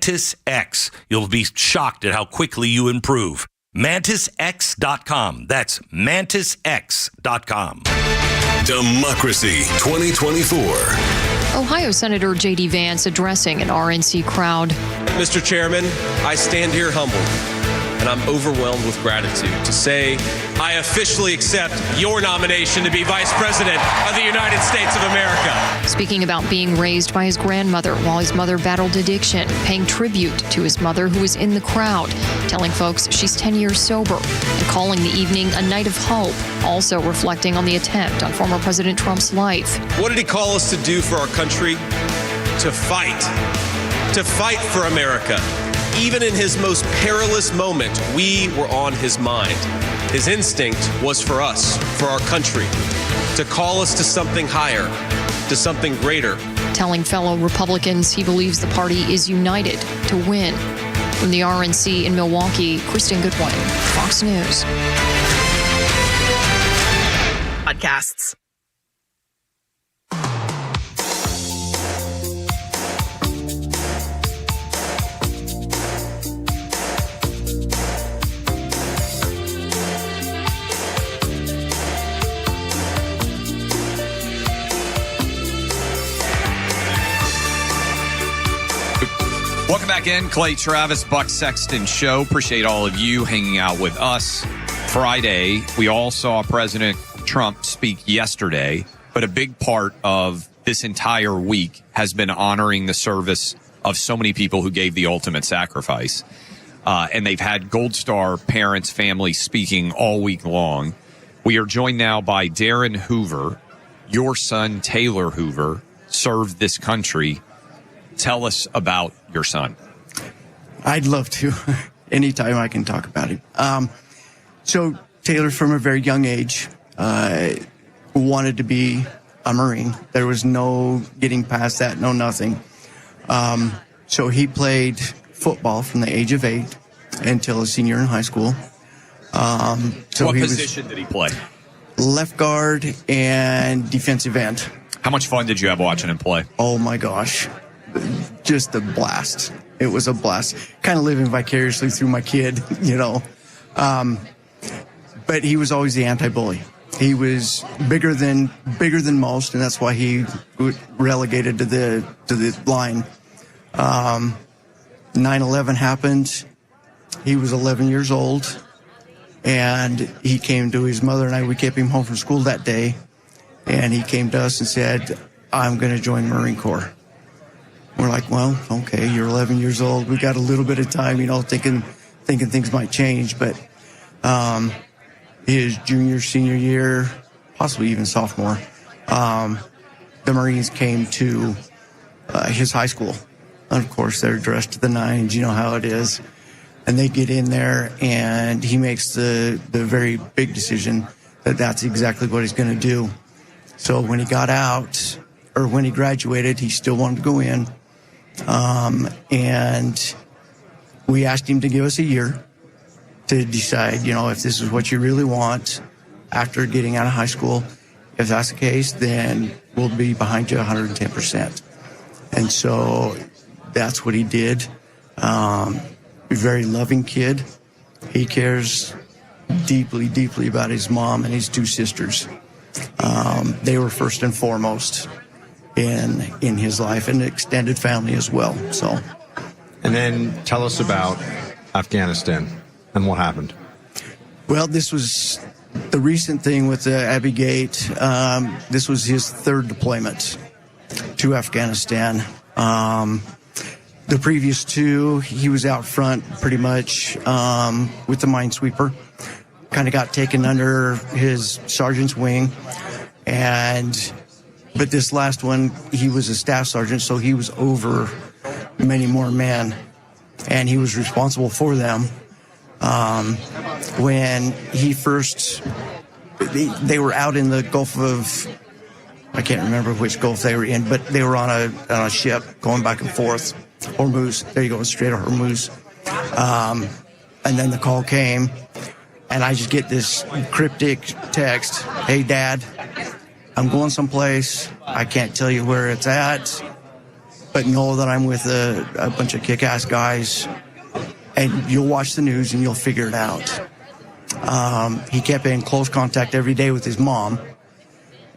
Mantis X. You'll be shocked at how quickly you improve. MantisX.com. That's MantisX.com. Democracy 2024. Ohio Senator J.D. Vance addressing an RNC crowd. Mr. Chairman, I stand here humbled, and I'm overwhelmed with gratitude to say I officially accept your nomination to be Vice President of the United States of America. Speaking about being raised by his grandmother while his mother battled addiction, paying tribute to his mother who was in the crowd, telling folks she's 10 years sober, and calling the evening a night of hope, also reflecting on the attempt on former President Trump's life. What did he call us to do for our country? To fight for America. Even in his most perilous moment, we were on his mind. His instinct was for us, for our country, to call us to something higher, to something greater. Telling fellow Republicans he believes the party is united to win. From the RNC in Milwaukee, Kristen Goodwin, Fox News. Podcasts. Welcome back in. Clay Travis, Buck Sexton Show. Appreciate all of you hanging out with us. Friday, we all saw President Trump speak yesterday, but a big part of this entire week has been honoring the service of so many people who gave the ultimate sacrifice. And they've had Gold Star parents, families speaking all week long. We are joined now by Darren Hoover. Your son, Taylor Hoover, served this country. Tell us about your son. I'd love to. Anytime I can talk about him. So Taylor, from a very young age, wanted to be a Marine. There was no getting past that, no nothing. So he played football from the age of 8 until a senior in high school. So what position did he play? Left guard and defensive end. How much fun did you have watching him play? Oh my gosh. Just a blast. It was a blast. Kind of living vicariously through my kid, you know. But he was always the anti-bully. He was bigger than most, and that's why he relegated to the line. 9/11 happened. He was 11 years old, and he came to his mother and I. We kept him home from school that day, and he came to us and said, "I'm going to join the Marine Corps." We're like, well, okay, you're 11 years old. We got a little bit of time, you know, thinking things might change. But his junior, senior year, possibly even sophomore, the Marines came to his high school. And, of course, they're dressed to the nines. You know how it is. And they get in there, and he makes the very big decision that that's exactly what he's going to do. So when he got out, or when he graduated, he still wanted to go in. And we asked him to give us a year to decide, you know, if this is what you really want after getting out of high school. If that's the case, then we'll be behind you 110%. And so that's what he did. A very loving kid. He cares deeply, deeply about his mom and his 2 sisters. They were first and foremost in his life, and extended family as well. So, and then tell us about Afghanistan and what happened. Well, this was the recent thing with Abbey Gate. This was his 3rd deployment to Afghanistan. The previous 2, he was out front pretty much with the minesweeper. Kind of got taken under his sergeant's wing, but this last one, he was a staff sergeant, so he was over many more men, and he was responsible for them. When he first, they were out in the Gulf of, I can't remember which Gulf they were in, but they were on a ship going back and forth. Hormuz, there you go, straight to Hormuz. And then the call came, and I just get this cryptic text, "Hey, Dad, I'm going someplace. I can't tell you where it's at, but know that I'm with a bunch of kick-ass guys, and you'll watch the news and you'll figure it out. He kept in close contact every day with his mom,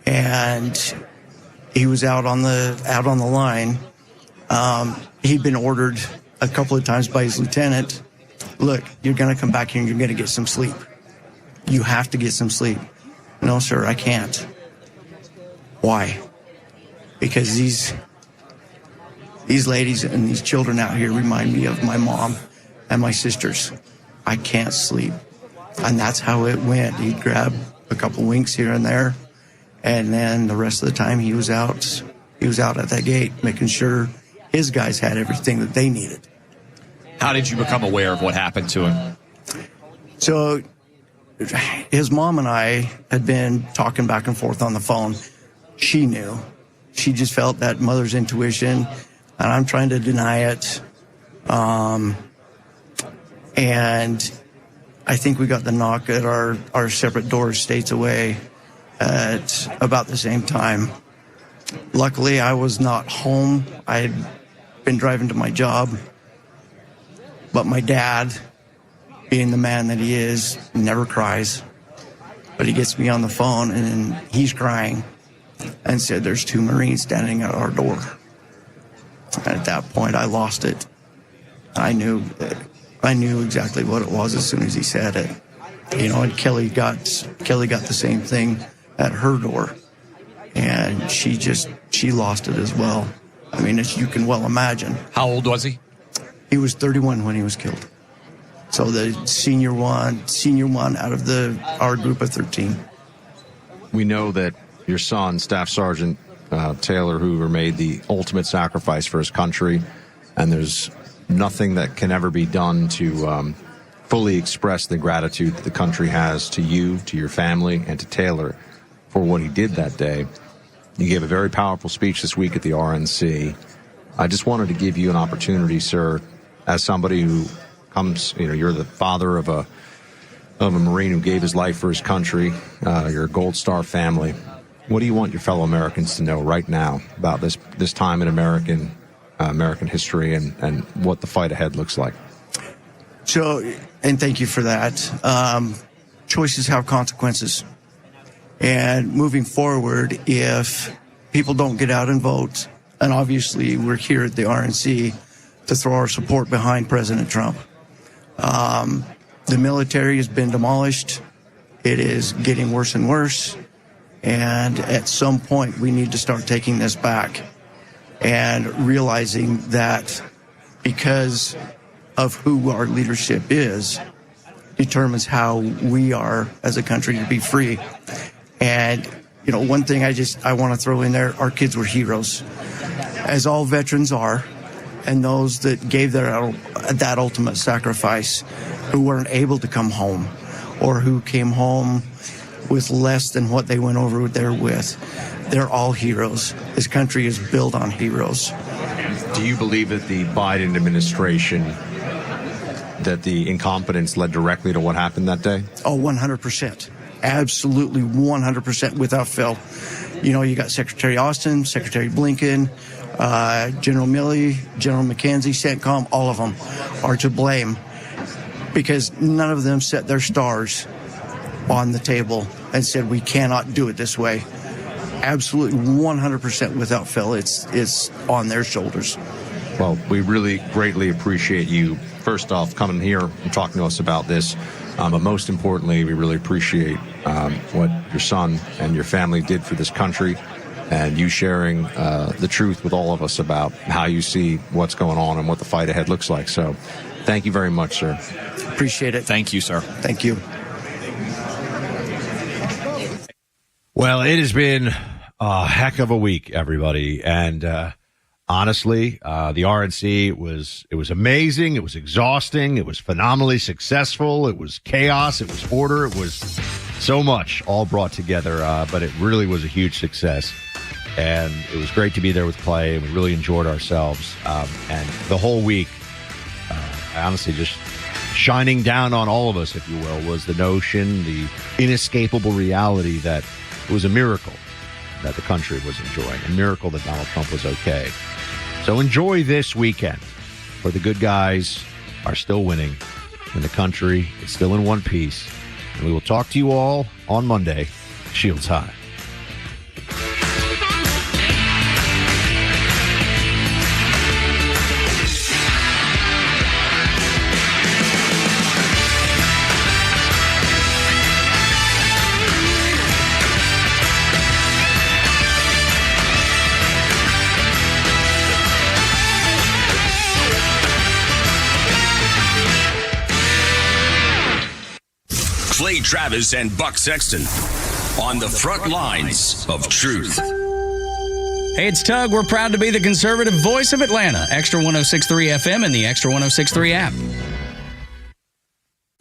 and he was out on the line. He'd been ordered a couple of times by his lieutenant, look, you're going to come back here and you're going to get some sleep. You have to get some sleep. No, sir, I can't. Why? Because these ladies and these children out here remind me of my mom and my sisters. I can't sleep. And that's how it went. He'd grab a couple winks here and there, and then the rest of the time he was out at that gate making sure his guys had everything that they needed. How did you become aware of what happened to him? So his mom and I had been talking back and forth on the phone. She knew. She just felt that mother's intuition, and I'm trying to deny it. And I think we got the knock at our separate doors states away at about the same time. Luckily, I was not home. I had been driving to my job. But my dad, being the man that he is, never cries. But he gets me on the phone, and he's crying and said, there's 2 Marines standing at our door. And at that point, I lost it. I knew exactly what it was as soon as he said it. You know, and Kelly got the same thing at her door. And she lost it as well. I mean, as you can well imagine. How old was he? He was 31 when he was killed. So the senior one out of our group of 13. We know that your son, Staff Sergeant Taylor Hoover, made the ultimate sacrifice for his country, and there's nothing that can ever be done to fully express the gratitude that the country has to you, to your family, and to Taylor for what he did that day. You gave a very powerful speech this week at the RNC. I just wanted to give you an opportunity, sir, as somebody who comes, you're the father of a Marine who gave his life for his country. You're a Gold Star family. What do you want your fellow Americans to know right now about this time in American history and what the fight ahead looks like? So, and thank you for that. Choices have consequences. And moving forward, if people don't get out and vote, and obviously we're here at the RNC to throw our support behind President Trump. The military has been demolished. It is getting worse and worse. And at some point, we need to start taking this back and realizing that because of who our leadership is, determines how we are as a country to be free. And, one thing I want to throw in there, our kids were heroes, as all veterans are, and those that gave that ultimate sacrifice, who weren't able to come home or who came home with less than what they went over there with. They're all heroes. This country is built on heroes. Do you believe that the Biden administration, that the incompetence led directly to what happened that day? Oh, 100%. Absolutely 100% without fail. You got Secretary Austin, Secretary Blinken, General Milley, General McKenzie, CENTCOM, all of them are to blame because none of them set their stars on the table and said, we cannot do it this way. Absolutely 100% without fail. It's on their shoulders. Well, we really greatly appreciate you, first off, coming here and talking to us about this. But most importantly, we really appreciate what your son and your family did for this country, and you sharing the truth with all of us about how you see what's going on and what the fight ahead looks like. So thank you very much, sir. Appreciate it. Thank you, sir. Thank you. Well, it has been a heck of a week, everybody. And honestly, the RNC, it was amazing. It was exhausting. It was phenomenally successful. It was chaos. It was order. It was so much all brought together. But it really was a huge success. And it was great to be there with Clay. We really enjoyed ourselves. And the whole week, honestly, just shining down on all of us, if you will, was the notion, the inescapable reality that it was a miracle that the country was enjoying, a miracle that Donald Trump was okay. So enjoy this weekend where the good guys are still winning and the country is still in one piece. And we will talk to you all on Monday. Shields high. Clay Travis and Buck Sexton on the front lines of truth. Hey, it's Tug. We're proud to be the conservative voice of Atlanta. Extra 106.3 FM and the Extra 106.3 app.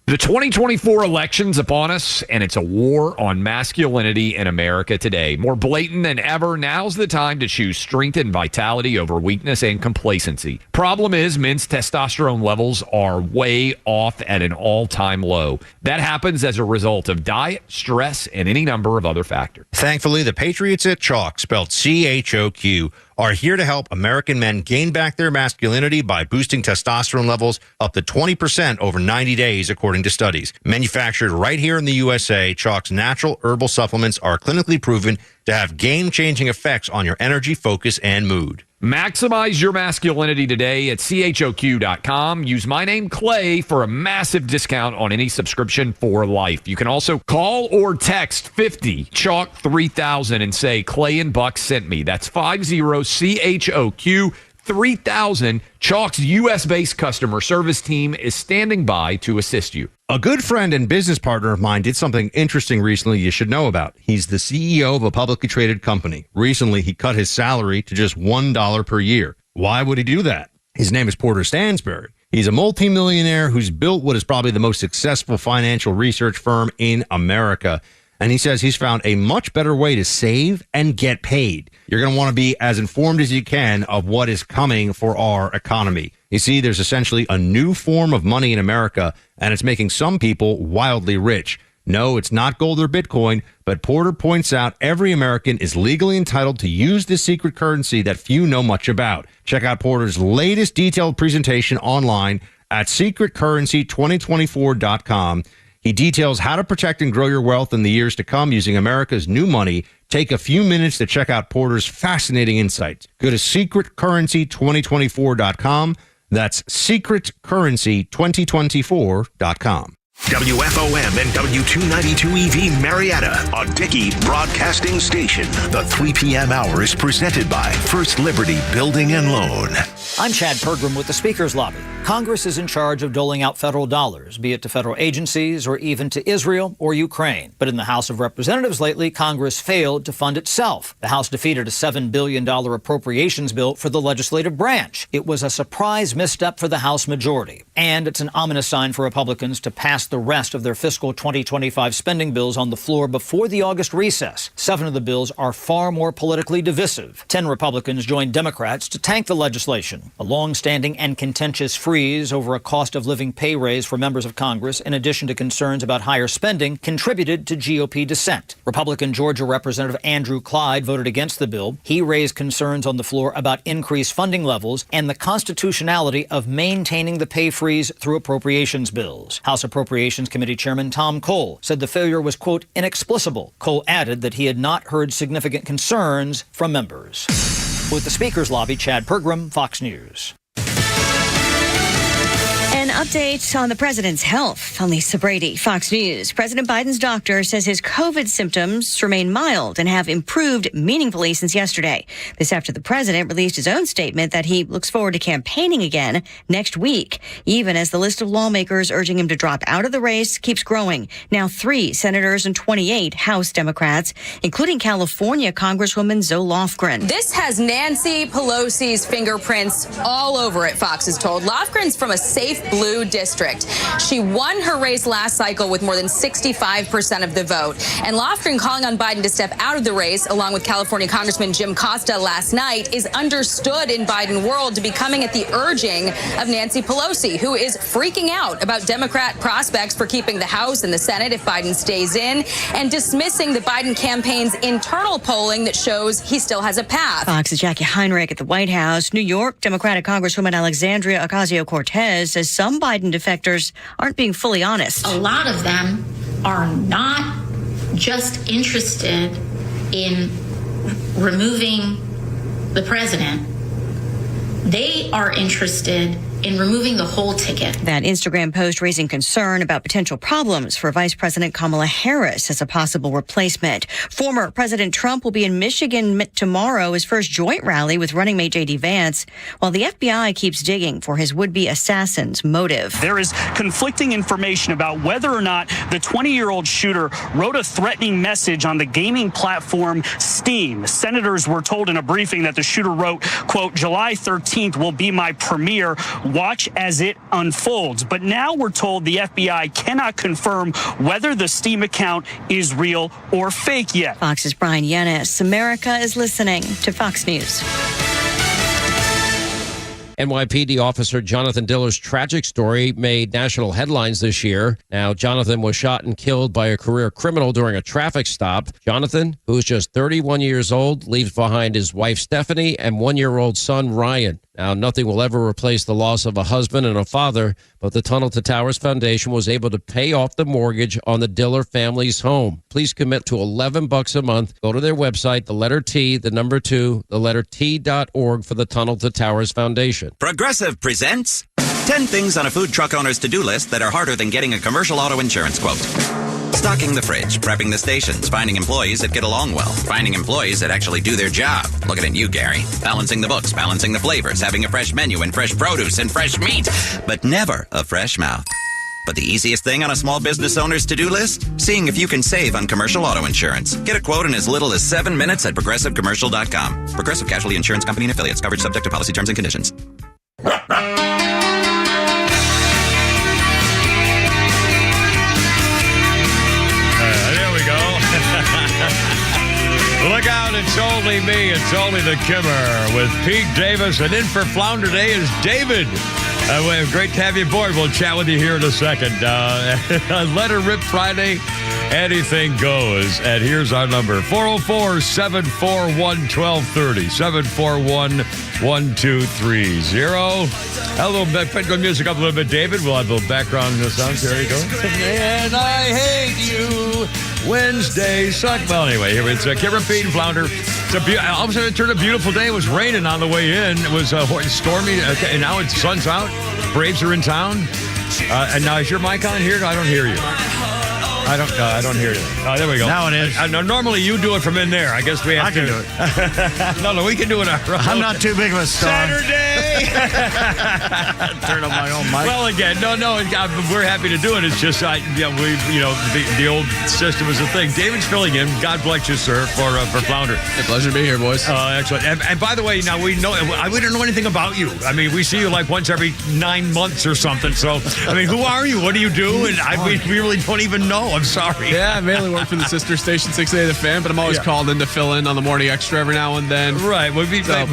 The 2024 election's upon us, and it's a war on masculinity in America today. More blatant than ever, now's the time to choose strength and vitality over weakness and complacency. Problem is, men's testosterone levels are way off at an all-time low. That happens as a result of diet, stress, and any number of other factors. Thankfully, the Patriots at Chalk, spelled CHOQ, are here to help American men gain back their masculinity by boosting testosterone levels up to 20% over 90 days, according to studies. Manufactured right here in the USA, Chalk's natural herbal supplements are clinically proven to have game-changing effects on your energy, focus, and mood. Maximize your masculinity today at CHOQ.com. Use my name, Clay, for a massive discount on any subscription for life. You can also call or text 50 Chalk 3000 and say Clay and Buck sent me. That's 50 CHOQ 3000. Chalk's U.S.-based customer service team is standing by to assist you. A good friend and business partner of mine did something interesting recently you should know about. He's the CEO of a publicly traded company. Recently, he cut his salary to just $1 per year. Why would he do that? His name is Porter Stansberry. He's a multimillionaire who's built what is probably the most successful financial research firm in America. And he says he's found a much better way to save and get paid. You're going to want to be as informed as you can of what is coming for our economy. You see, there's essentially a new form of money in America, and it's making some people wildly rich. No, it's not gold or Bitcoin, but Porter points out every American is legally entitled to use this secret currency that few know much about. Check out Porter's latest detailed presentation online at secretcurrency2024.com. He details how to protect and grow your wealth in the years to come using America's new money. Take a few minutes to check out Porter's fascinating insights. Go to secretcurrency2024.com. That's secretcurrency2024.com. WFOM and W292 EV Marietta, a Dickey broadcasting station. The 3 p.m. hour is presented by First Liberty Building and Loan. I'm Chad Pergram with the Speaker's Lobby. Congress is in charge of doling out federal dollars, be it to federal agencies or even to Israel or Ukraine. But in the House of Representatives lately, Congress failed to fund itself. The House defeated a $7 billion appropriations bill for the legislative branch. It was a surprise misstep for the House majority. And it's an ominous sign for Republicans to pass the rest of their fiscal 2025 spending bills on the floor before the August recess. 7 of the bills are far more politically divisive. 10 Republicans joined Democrats to tank the legislation. A long-standing and contentious freeze over a cost of living pay raise for members of Congress, in addition to concerns about higher spending, contributed to GOP dissent. Republican Georgia Representative Andrew Clyde voted against the bill. He raised concerns on the floor about increased funding levels and the constitutionality of maintaining the pay freeze through appropriations bills. House Appropriations Committee Chairman Tom Cole said the failure was, quote, inexplicable. Cole added that he had not heard significant concerns from members. With the Speaker's Lobby, Chad Pergram, Fox News. An update on the president's health. I'm Lisa Brady, Fox News. President Biden's doctor says his COVID symptoms remain mild and have improved meaningfully since yesterday. This after the president released his own statement that he looks forward to campaigning again next week, even as the list of lawmakers urging him to drop out of the race keeps growing. Now 3 senators and 28 House Democrats, including California Congresswoman Zoe Lofgren. This has Nancy Pelosi's fingerprints all over it, Fox is told. Lofgren's from a safe blue blue district. She won her race last cycle with more than 65% of the vote. And Lofgren calling on Biden to step out of the race, along with California Congressman Jim Costa last night, is understood in Biden world to be coming at the urging of Nancy Pelosi, who is freaking out about Democrat prospects for keeping the House and the Senate if Biden stays in, and dismissing the Biden campaign's internal polling that shows he still has a path. Fox's Jackie Heinrich at the White House. New York Democratic Congresswoman Alexandria Ocasio-Cortez says some Biden defectors aren't being fully honest. A lot of them are not just interested in removing the president. They are interested in removing the whole ticket. That Instagram post raising concern about potential problems for Vice President Kamala Harris as a possible replacement. Former President Trump will be in Michigan tomorrow, his first joint rally with running mate J.D. Vance, while the FBI keeps digging for his would-be assassin's motive. There is conflicting information about whether or not the 20-year-old shooter wrote a threatening message on the gaming platform Steam. Senators were told in a briefing that the shooter wrote, quote, "July 13th will be my premiere. Watch as it unfolds." But now we're told the FBI cannot confirm whether the Steam account is real or fake yet. Fox's Brian Yanis. America is listening to Fox News. NYPD officer Jonathan Diller's tragic story made national headlines this year. Now, Jonathan was shot and killed by a career criminal during a traffic stop. Jonathan, who's just 31 years old, leaves behind his wife Stephanie and 1-year-old son Ryan. Now, nothing will ever replace the loss of a husband and a father, but the Tunnel to Towers Foundation was able to pay off the mortgage on the Diller family's home. Please commit to $11 a month. Go to their website, the letter T, the number 2, the letter T.org for the Tunnel to Towers Foundation. Progressive presents 10 things on a food truck owner's to-do list that are harder than getting a commercial auto insurance quote. Stocking the fridge, prepping the stations, finding employees that get along well, finding employees that actually do their job. Looking at you, Gary. Balancing the books, balancing the flavors, having a fresh menu and fresh produce and fresh meat, but never a fresh mouth. But the easiest thing on a small business owner's to-do list? Seeing if you can save on commercial auto insurance. Get a quote in as little as 7 minutes at progressivecommercial.com. Progressive Casualty Insurance Company and Affiliates. Coverage subject to policy terms and conditions. Look out, it's only me, it's only the Kimmer with Pete Davis, and in for Flounder Day is David. Great to have you aboard. We'll chat with you here in a second. Let Her Rip Friday, anything goes. And here's our number, 404-741-1230, 741-1230. A little bit, put good music up a little bit, David. We'll have a little background sounds. There you go. And I hate you. Wednesday suck. Well, anyway, it's Kimmer, Pete, and Flounder. All of a sudden, it turned a beautiful day. It was raining on the way in. It was stormy, and now it's sun's out. Braves are in town. And now, is your mic on here? I don't hear you. I don't hear you. There we go. Now it is. Normally, you do it from in there. I guess we have to. I can do it. No, we can do it. I'm not too big of a star. Saturday. Turn on my own mic. Well, again, no, we're happy to do it. It's just, the old system is a thing. David's filling in. God bless you, sir, for Flounder. A pleasure to be here, boys. Excellent. And by the way, now we don't know anything about you. I mean, we see you like once every 9 months or something. So, I mean, who are you? What do you do? And we really don't even know. I'm sorry. Yeah, I mainly work for the sister station 680 The Fan, but I'm always called in to fill in on the morning extra every now and then. Right. Well,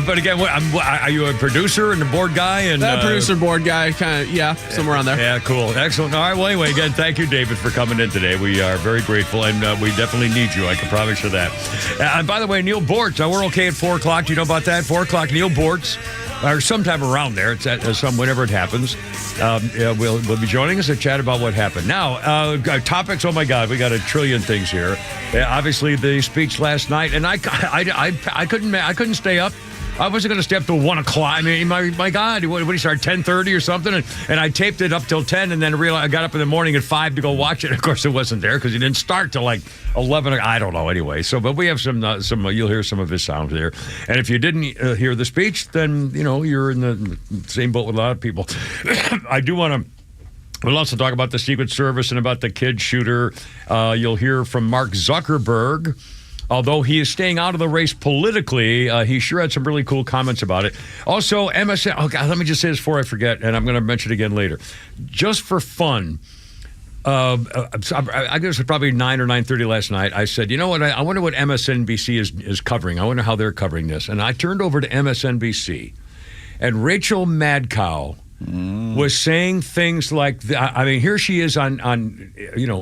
but again, are you a producer and a board guy? And producer, board guy, kind of, somewhere on there. Yeah, cool. Excellent. All right. Well, anyway, again, thank you, David, for coming in today. We are very grateful, and we definitely need you. I can promise you that. And by the way, Neil Bortz, we're okay at 4 o'clock. Do you know about that? 4 o'clock, Neil Bortz. Or sometime around there. It's at whenever it happens. We'll be joining us to chat about what happened. Now, topics. Oh my God, we got a trillion things here. Obviously, the speech last night, and I couldn't stay up. I wasn't going to stay up till 1 o'clock. I mean, my God, what did he start, 10:30 or something? And I taped it up till 10, and then realized I got up in the morning at 5 to go watch it. Of course, it wasn't there because he didn't start till like 11. I don't know. Anyway, but we have some. You'll hear some of his sound there. And if you didn't hear the speech, then you're in the same boat with a lot of people. I do want to. We'll also talk about the Secret Service and about the kid shooter. You'll hear from Mark Zuckerberg. Although he is staying out of the race politically, he sure had some really cool comments about it. Also, MSN. Oh, God, let me just say this before I forget, and I'm going to mention it again later. Just for fun, I guess it was probably 9 or 9:30 last night. I said, you know what? I wonder what MSNBC is covering. I wonder how they're covering this. And I turned over to MSNBC, and Rachel Madcow was saying things like, here she is on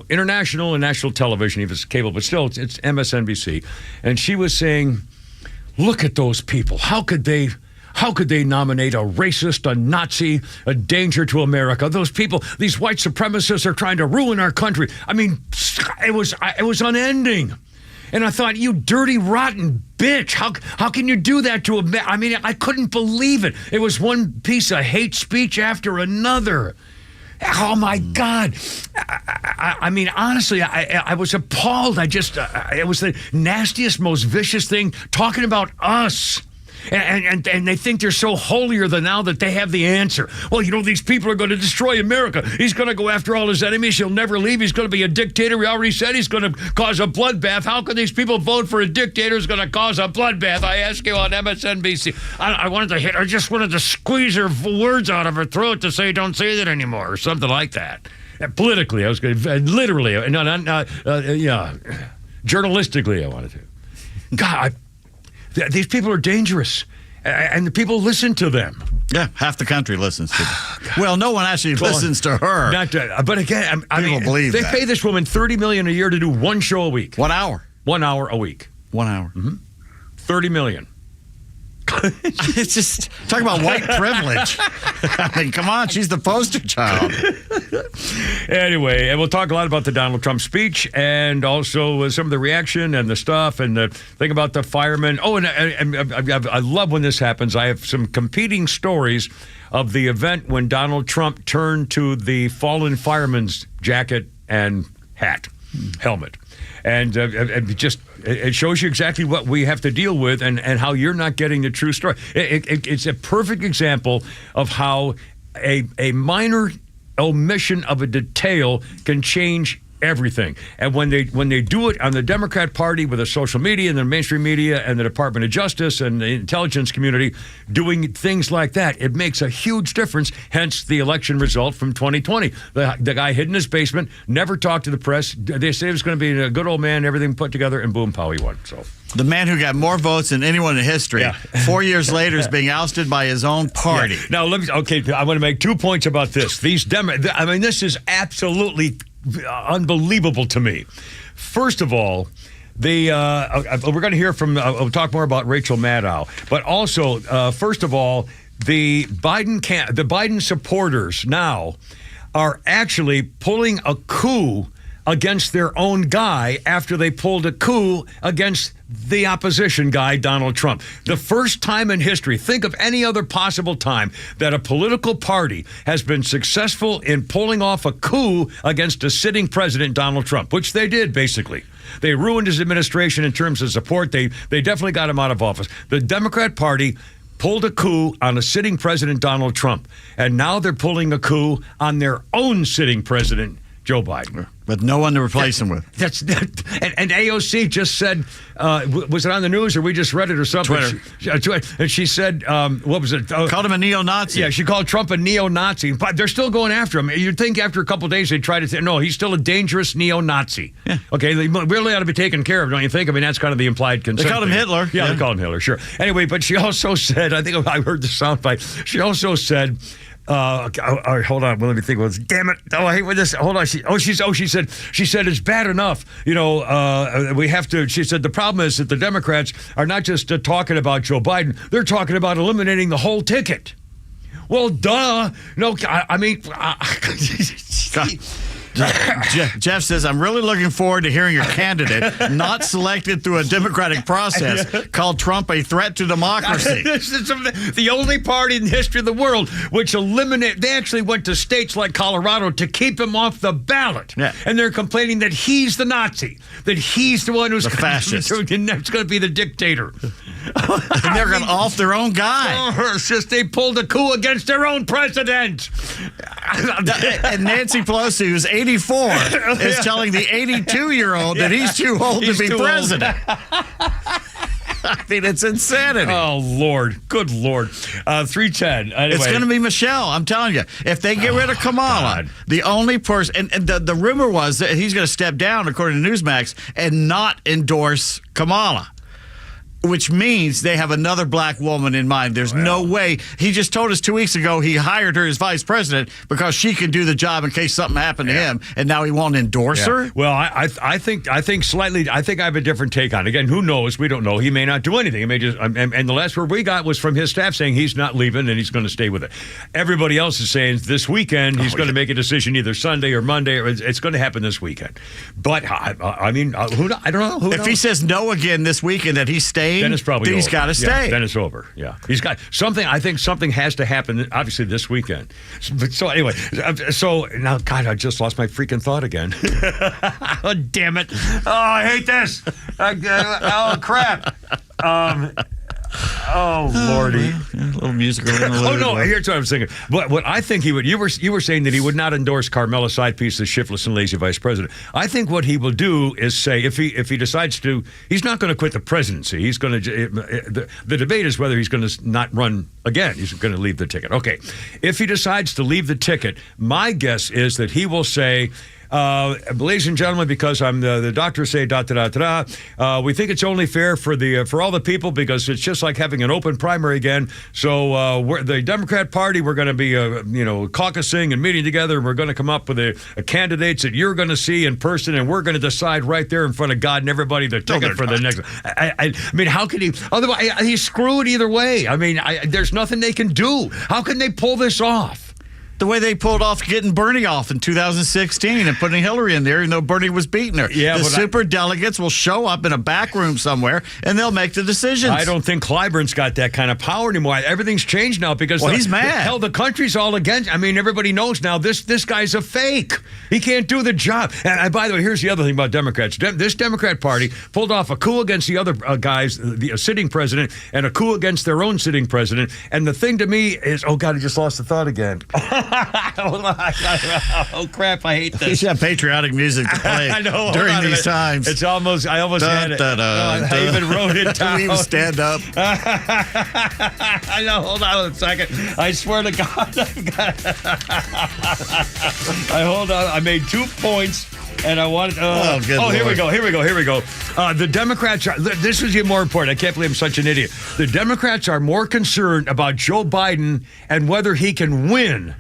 international and national television, if it's cable, but still it's MSNBC, and she was saying, look at those people. How could they nominate a racist, a Nazi, a danger to America? Those people, these white supremacists are trying to ruin our country. I mean, it was unending. And I thought, you dirty, rotten bitch. How can you do that to a man? I mean, I couldn't believe it. It was one piece of hate speech after another. Oh, my God. I mean, honestly, I was appalled. It was the nastiest, most vicious thing, talking about us. And they think they're so holier than thou that they have the answer. Well, these people are going to destroy America. He's going to go after all his enemies. He'll never leave. He's going to be a dictator. He already said he's going to cause a bloodbath. How can these people vote for a dictator who's going to cause a bloodbath? I ask you on MSNBC. I just wanted to squeeze her words out of her throat to say, don't say that anymore, or something like that. Politically, I was going to, literally, journalistically, I wanted to. God, these people are dangerous, and the people listen to them. Yeah, half the country listens to them. Well, no one actually listens to her. But again, people believe they that. pay this woman $30 million a year to do one show a week. 1 hour. 1 hour a week. 1 hour. Mm-hmm. $30 million. It's just talk about white privilege. I mean, come on, she's the poster child. Anyway, and we'll talk a lot about the Donald Trump speech and also some of the reaction and the stuff and the thing about the firemen. Oh, and I love when this happens. I have some competing stories of the event when Donald Trump turned to the fallen fireman's jacket and hat, helmet. And it shows you exactly what we have to deal with and how you're not getting the true story. It's a perfect example of how a minor omission of a detail can change everything. And when they do it on the Democrat Party with the social media and the mainstream media and the Department of Justice and the intelligence community doing things like that, it makes a huge difference, hence the election result from 2020. The guy hid in his basement, never talked to the press. They said he was going to be a good old man, everything put together, and boom, pow, he won. So the man who got more votes than anyone in history, 4 years later, is being ousted by his own party. Yeah. Now, I want to make 2 points about this. This is absolutely unbelievable to me. First of all, we're going to hear from. We'll talk more about Rachel Maddow, but also, first of all, the Biden supporters now are actually pulling a coup against their own guy after they pulled a coup against the opposition guy, Donald Trump. The first time in history, think of any other possible time that a political party has been successful in pulling off a coup against a sitting president, Donald Trump, which they did, basically. They ruined his administration in terms of support. They definitely got him out of office. The Democrat Party pulled a coup on a sitting president, Donald Trump, and now they're pulling a coup on their own sitting president, Joe Biden. With no one to replace him with. And AOC just said, was it on the news or we just read it or something? Twitter. And she said, what was it? Called him a neo-Nazi. Yeah, she called Trump a neo-Nazi. But they're still going after him. You'd think after a couple of days they'd try to say, no, he's still a dangerous neo-Nazi. Yeah. Okay, they really ought to be taken care of, don't you think? I mean, that's kind of the implied consent. They called him Hitler. Yeah, they called him Hitler, sure. Anyway, but she also said, I think I heard the soundbite, she also said, hold on. Well, let me think. Damn it! Oh, I hate with this. Hold on. She said it's bad enough. We have to. She said the problem is that the Democrats are not just talking about Joe Biden; they're talking about eliminating the whole ticket. Well, duh. No, I mean. Jeff says, I'm really looking forward to hearing your candidate, not selected through a democratic process, called Trump a threat to democracy. This is the only party in the history of the world which they actually went to states like Colorado to keep him off the ballot. Yeah. And they're complaining that he's the Nazi, that he's the one who's the fascist. That's going to be the dictator. And they're going off their own guy. Oh, it's just they pulled a coup against their own president. And Nancy Pelosi, who's 84, is telling the 82-year-old that he's too old to be president. I mean, it's insanity. Oh, Lord. Good Lord. 310. Anyway. It's going to be Michelle. I'm telling you. If they get rid of Kamala, the only person, and the rumor was that he's going to step down, according to Newsmax, and not endorse Kamala. Which means they have another black woman in mind. There's no way. He just told us 2 weeks ago he hired her as vice president because she could do the job in case something happened to him, and now he won't endorse her? Well, I think slightly. I think I have a different take on it. Again, who knows? We don't know. He may not do anything. He may just. And the last word we got was from his staff saying he's not leaving and he's going to stay with it. Everybody else is saying this weekend he's going to make a decision either Sunday or Monday, or it's going to happen this weekend. But I mean, I don't know. Who if knows? he says no again this weekend, that he's staying, then it's probably he's over. got to stay. Yeah, then it's over. Yeah, he's got something. I think something has to happen. Obviously, this weekend. So anyway, so now, God, I just lost my freaking thought again. Oh, damn it! Oh, I hate this. Oh, crap. Oh, Lordy. A little musical. Oh, no, here's what I was thinking. What I think he would, you were saying that he would not endorse Carmela Sidepiece, the shiftless and lazy vice president. I think what he will do is say, if he decides to, he's not going to quit the presidency. He's going to, the debate is whether he's going to not run again. He's going to leave the ticket. Okay. If he decides to leave the ticket, my guess is that he will say, ladies and gentlemen, because I'm the doctors say we think it's only fair for all the people because it's just like having an open primary again. So we're the Democrat Party. We're going to be caucusing and meeting together, and we're going to come up with a candidates that you're going to see in person, and we're going to decide right there in front of God and everybody the ticket for the next. I mean, how can he? Otherwise, he's screwed either way. I mean, there's nothing they can do. How can they pull this off? The way they pulled off getting Bernie off in 2016 and putting Hillary in there, even though Bernie was beating her. Yeah, the super delegates will show up in a back room somewhere, and they'll make the decisions. I don't think Clyburn's got that kind of power anymore. Everything's changed now because he's mad. Hell, the country's all against. I mean, everybody knows now this guy's a fake. He can't do the job. And by the way, here's the other thing about Democrats. This Democrat Party pulled off a coup against the other guys, the sitting president, and a coup against their own sitting president. And the thing to me is, oh God, I just lost the thought again. Oh crap! I hate this. You should have patriotic music to play I know, during these times. It's almost. I almost had it. I even wrote it down. We even stand up. I know. Hold on a second. I swear to God. Hold on. I made 2 points. And I wanted. Here we go. The Democrats are. This is even more important. I can't believe I'm such an idiot. The Democrats are more concerned about Joe Biden and whether he can win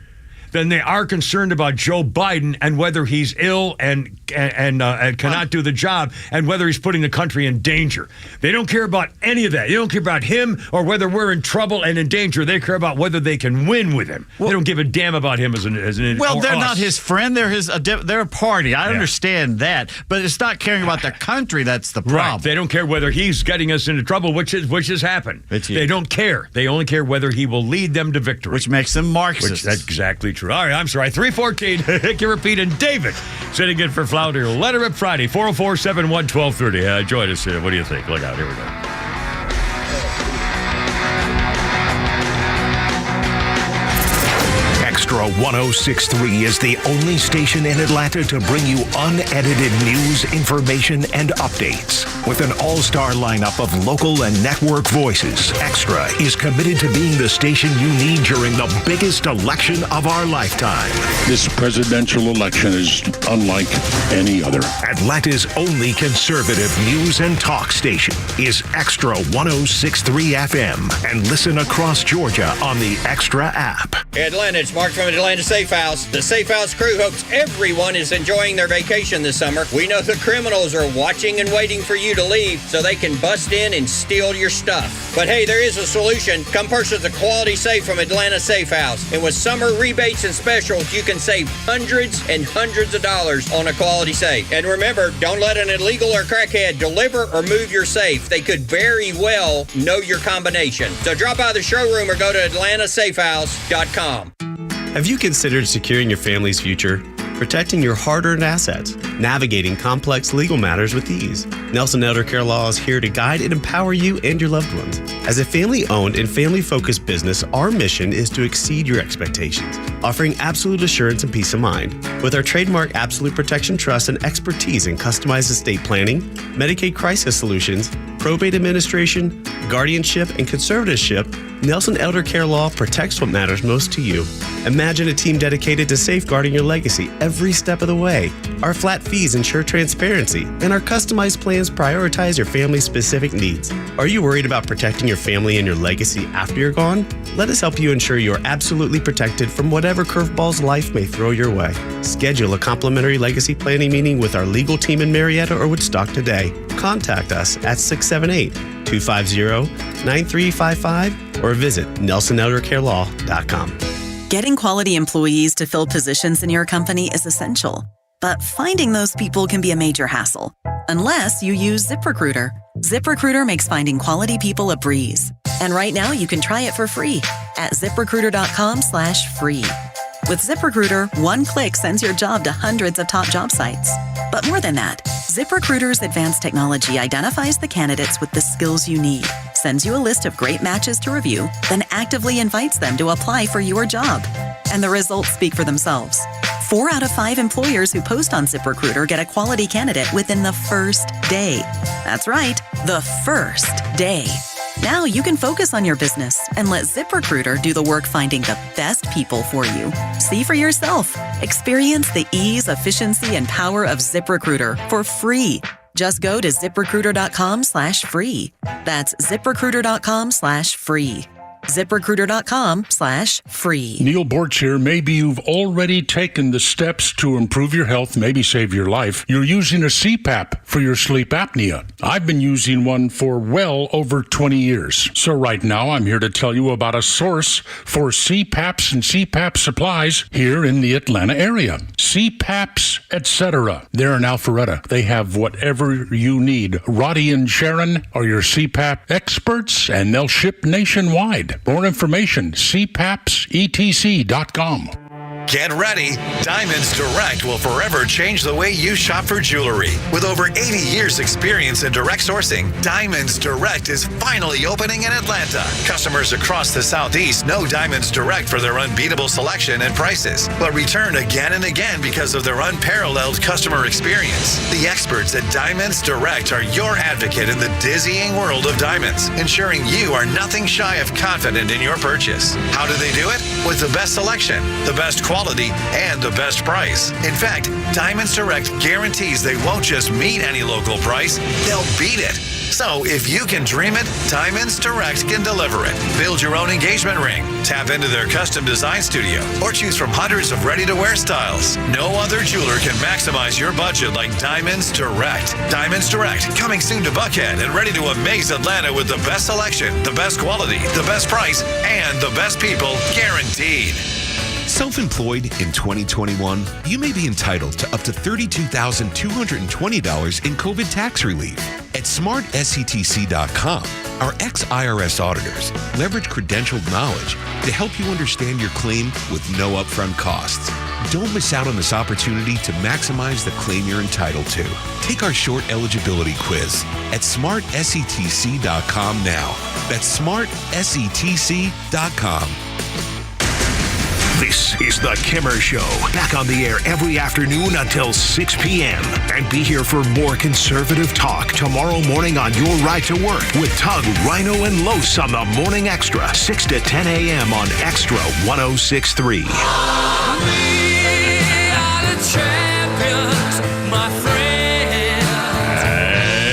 than they are concerned about Joe Biden and whether he's ill and cannot do the job and whether he's putting the country in danger. They don't care about any of that. They don't care about him or whether we're in trouble and in danger. They care about whether they can win with him. They don't give a damn about him as an well, they're us. not his friend. They're a party. I understand that, but it's not caring about the country that's the problem. Right. They don't care whether he's getting us into trouble, which has happened. They don't care. They only care whether he will lead them to victory, which makes them Marxists. That's exactly true. All right, I'm sorry. 314, Hickey Repeat, and David sitting in for Flounder. Letter It Friday, 404-701-1230. Join us. What do you think? Look out. Here we go. Extra 106.3 is the only station in Atlanta to bring you unedited news, information, and updates. With an all-star lineup of local and network voices, Extra is committed to being the station you need during the biggest election of our lifetime. This presidential election is unlike any other. Atlanta's only conservative news and talk station is Extra 106.3 FM, and listen across Georgia on the Extra app. Hey Atlanta, it's Mark from Atlanta Safe House. The Safe House crew hopes everyone is enjoying their vacation this summer. We know the criminals are watching and waiting for you to leave so they can bust in and steal your stuff. But hey, there is a solution. Come purchase a quality safe from Atlanta Safe House. And with summer rebates and specials, you can save hundreds and hundreds of dollars on a quality safe. And remember, don't let an illegal or crackhead deliver or move your safe. They could very well know your combination. So drop by the showroom or go to atlantasafehouse.com. Have you considered securing your family's future? protecting your hard-earned assets, navigating complex legal matters with ease. Nelson Elder Care Law is here to guide and empower you and your loved ones. As a family-owned and family-focused business, our mission is to exceed your expectations, offering absolute assurance and peace of mind. With our trademark Absolute Protection Trust and expertise in customized estate planning, Medicaid crisis solutions, probate administration, guardianship, and conservatorship, Nelson Elder Care Law protects what matters most to you. Imagine a team dedicated to safeguarding your legacy every step of the way. Our flat fees ensure transparency, and our customized plans prioritize your family's specific needs. Are you worried about protecting your family and your legacy after you're gone? Let us help you ensure you're absolutely protected from whatever curveballs life may throw your way. Schedule a complimentary legacy planning meeting with our legal team in Marietta or Woodstock today. Contact us at 678-250-9355 or visit NelsonElderCareLaw.com. Getting quality employees to fill positions in your company is essential, but finding those people can be a major hassle, unless you use ZipRecruiter. ZipRecruiter makes finding quality people a breeze. And right now you can try it for free at ZipRecruiter.com/free. With ZipRecruiter, one click sends your job to hundreds of top job sites. But more than that, ZipRecruiter's advanced technology identifies the candidates with the skills you need, sends you a list of great matches to review, then actively invites them to apply for your job. And the results speak for themselves. 4 out of 5 employers who post on ZipRecruiter get a quality candidate within the first day. That's right, the first day. Now you can focus on your business and let ZipRecruiter do the work finding the best people for you. See for yourself. Experience the ease, efficiency, and power of ZipRecruiter for free. Just go to ZipRecruiter.com/free. That's ZipRecruiter.com/free. ZipRecruiter.com/free. Neil Borch here. Maybe you've already taken the steps to improve your health, maybe save your life. You're using a CPAP for your sleep apnea. I've been using one for well over 20 years. So right now I'm here to tell you about a source for CPAPs and CPAP supplies here in the Atlanta area. CPAPs, etc. They're in Alpharetta. They have whatever you need. Roddy and Sharon are your CPAP experts, and they'll ship nationwide. More information, cpapsetc.com. Get ready. Diamonds Direct will forever change the way you shop for jewelry. With over 80 years experience in direct sourcing, Diamonds Direct is finally opening in Atlanta. Customers across the Southeast know Diamonds Direct for their unbeatable selection and prices, but return again and again because of their unparalleled customer experience. The experts at Diamonds Direct are your advocate in the dizzying world of diamonds, ensuring you are nothing shy of confident in your purchase. How do they do it? With the best selection, the best quality, and the best price. In fact, Diamonds Direct guarantees they won't just meet any local price, they'll beat it. So if you can dream it, Diamonds Direct can deliver it. Build your own engagement ring, tap into their custom design studio, or choose from hundreds of ready-to-wear styles. No other jeweler can maximize your budget like Diamonds Direct. Diamonds Direct, coming soon to Buckhead and ready to amaze Atlanta with the best selection, the best quality, the best price, and the best people guaranteed. Self-employed in 2021, you may be entitled to up to $32,220 in COVID tax relief. At smartSETC.com, our ex-IRS auditors leverage credentialed knowledge to help you understand your claim with no upfront costs. Don't miss out on this opportunity to maximize the claim you're entitled to. Take our short eligibility quiz at smartSETC.com now. That's smartSETC.com. This is The Kimmer Show. Back on the air every afternoon until 6 p.m. And be here for more conservative talk tomorrow morning on your ride to work with Tug, Rhino, and Los on the Morning Extra, 6 to 10 a.m. on Extra 106.3.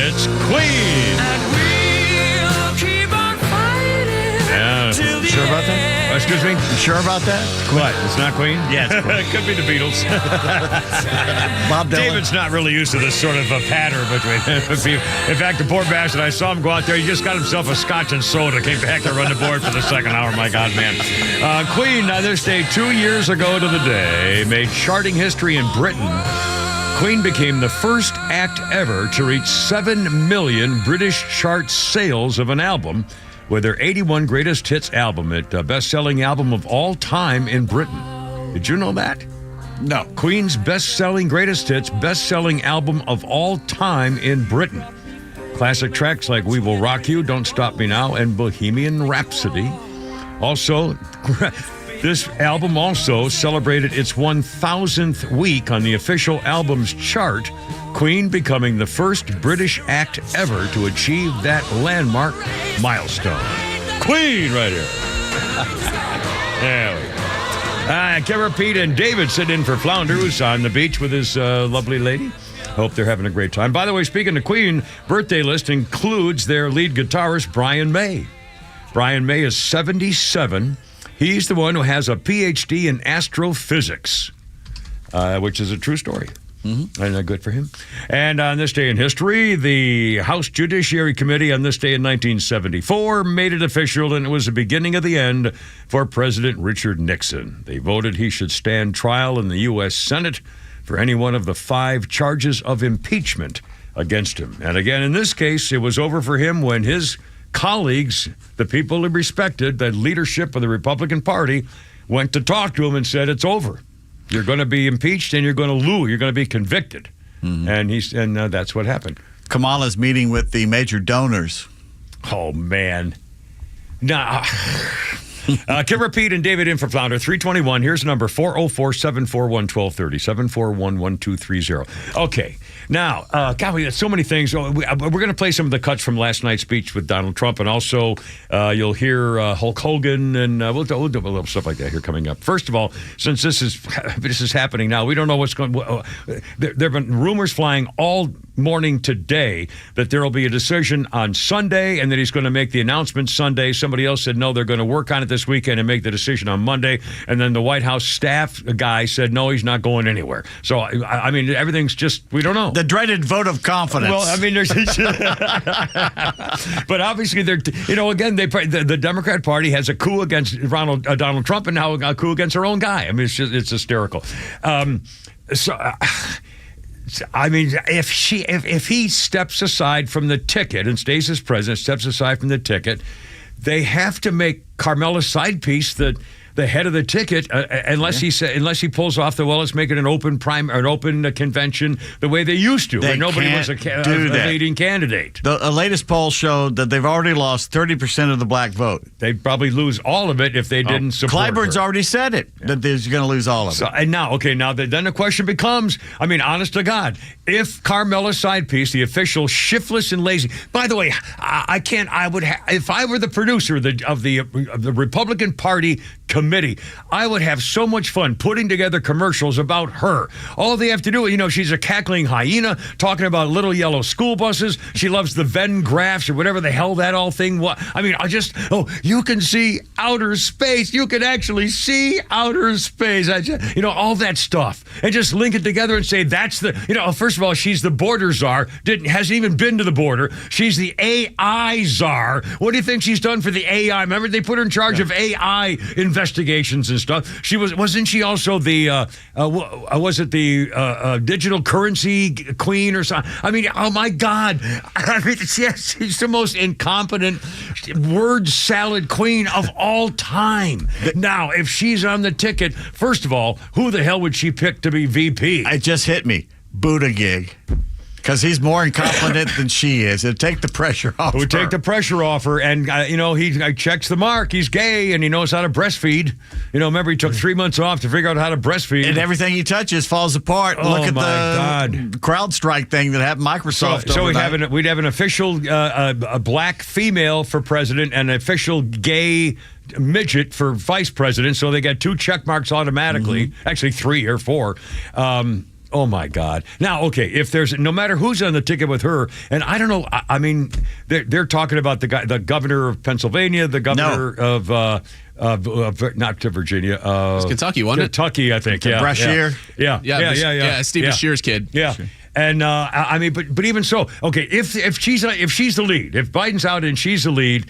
It's Queen. Yeah. Sure about that? Excuse me? You sure about that? What? It's not Queen? Yeah, it's Queen. It could be the Beatles. Bob Dylan. David's not really used to this sort of a pattern between people. In fact, the poor bastard, I saw him go out there. He just got himself a scotch and soda. Came back to run the board for the second hour. My God, man. Queen, on this day 2 years ago to the day, made charting history in Britain. Queen became the first act ever to reach 7 million British chart sales of an album with their 81 Greatest Hits album, it best-selling album of all time in Britain. Did you know that? No. Queen's best-selling, greatest hits, best-selling album of all time in Britain. Classic tracks like We Will Rock You, Don't Stop Me Now, and Bohemian Rhapsody. Also, this album also celebrated its 1,000th week on the official albums chart, Queen becoming the first British act ever to achieve that landmark milestone. Queen right here. There we go. Kevin, Pete, and David sit in for Flounder, who's on the beach with his lovely lady. Hope they're having a great time. By the way, speaking of Queen, birthday list includes their lead guitarist, Brian May. Brian May is 77. He's the one who has a PhD in astrophysics, which is a true story. Mm-hmm. And good for him. And on this day in history, the House Judiciary Committee on this day in 1974 made it official, and it was the beginning of the end for President Richard Nixon. They voted he should stand trial in the U.S. Senate for any one of the 5 charges of impeachment against him. And again, in this case, it was over for him when his colleagues, the people he respected, the leadership of the Republican Party, went to talk to him and said, it's over. You're going to be impeached and you're going to lose. You're going to be convicted. Mm-hmm. And that's what happened. Kamala's meeting with the major donors. Oh, man. Nah. Kim Repeat and David in for Flounder, 321. Here's the number, 404-741-1230, 741-1230. Okay. Now, God, we have so many things. We're going to play some of the cuts from last night's speech with Donald Trump, and also you'll hear Hulk Hogan, and we'll do a little stuff like that here coming up. First of all, since this is happening now, we don't know what's going. There have been rumors flying all morning today that there will be a decision on Sunday, and that he's going to make the announcement Sunday. Somebody else said no, they're going to work on it this weekend and make the decision on Monday. And then the White House staff guy said no, he's not going anywhere. So I mean, everything's just, we don't know. The dreaded vote of confidence. Well, I mean, there's, but obviously they're, again, the Democrat Party has a coup against Donald Trump, and now a coup against their own guy. I mean, it's hysterical. I mean, if he steps aside from the ticket and stays as president, steps aside from the ticket, they have to make Carmela Sidepiece the head of the ticket, unless he pulls off let's make it an open convention the way they used to, where nobody was a leading candidate. The latest poll showed that they've already lost 30% of the black vote. They'd probably lose all of it if they didn't support Clyburn's her. Already said it, that they're going to lose all of it. And now then the question becomes, I mean, honest to God, if Carmela Sidepiece, the official shiftless and lazy, by the way, if I were the producer of the Republican Party committee, I would have so much fun putting together commercials about her. All they have to do, she's a cackling hyena talking about little yellow school buses. She loves the Venn graphs or whatever the hell that all thing was. I mean, you can see outer space. You can actually see outer space. All that stuff. And just link it together and say that's first of all, she's the border czar. Hasn't even been to the border. She's the AI czar. What do you think she's done for the AI? Remember, they put her in charge of AI investigations and stuff. Wasn't she also the digital currency queen or something? I mean, oh my God! I mean, she's the most incompetent word salad queen of all time. Now, if she's on the ticket, first of all, who the hell would she pick to be VP? It just hit me, Buttigieg. Because he's more incompetent than she is. It'd take the pressure off her. Take the pressure off her. And, he checks the mark. He's gay, and he knows how to breastfeed. Remember, he took 3 months off to figure out how to breastfeed. And everything he touches falls apart. Oh, Look at God. the CrowdStrike thing that happened Microsoft So we'd have an official a black female for president and an official gay midget for vice president. So they get 2 check marks automatically. Mm-hmm. Actually, 3 or 4. Oh, my God. Now, okay, if there's no matter who's on the ticket with her, and I don't know, I mean, they're talking about the governor of Pennsylvania, the governor of not to Virginia. It's Kentucky, wasn't it? Kentucky, I think. Yeah. Brashear. Yeah, Steve Brashear's kid. Yeah. Sure. And I mean, but even so, okay, if she's the lead, if Biden's out and she's the lead,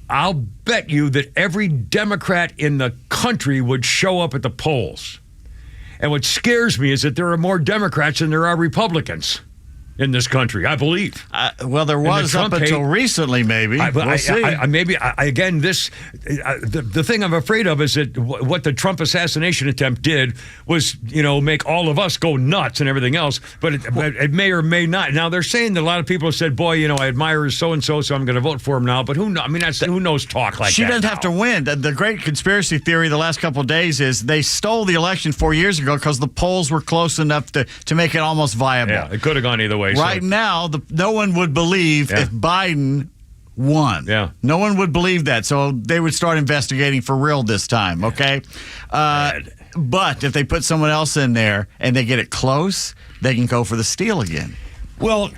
I'll bet you that every Democrat in the country would show up at the polls. And what scares me is that there are more Democrats than there are Republicans. in this country, I believe. Well, there was up until recently, maybe. We'll see. Again, the thing I'm afraid of is that what the Trump assassination attempt did was, make all of us go nuts and everything else, but it may or may not. Now, they're saying that a lot of people have said, boy, I admire so-and-so, so I'm going to vote for him now, but who knows? Who knows talk like that? She doesn't have to win. The great conspiracy theory the last couple of days is they stole the election 4 years ago because the polls were close enough to make it almost viable. Yeah, it could have gone either way. Right now, no one would believe if Biden won. Yeah. No one would believe that. So they would start investigating for real this time, okay? But if they put someone else in there and they get it close, they can go for the steal again. Well,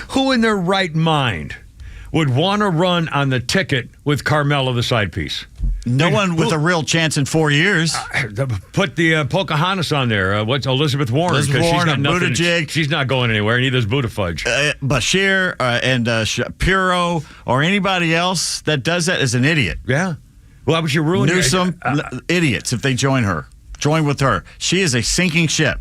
who in their right mind would want to run on the ticket with Carmella the side piece? No one with a real chance in 4 years. Put the Pocahontas on there. What's Elizabeth Warren? Elizabeth Warren and Buttigieg. She's not going anywhere. Neither's Buttigieg. Bashir and Shapiro or anybody else that does that is an idiot. Yeah. Well, how would you ruin Newsom? Idiots if they join with her. She is a sinking ship.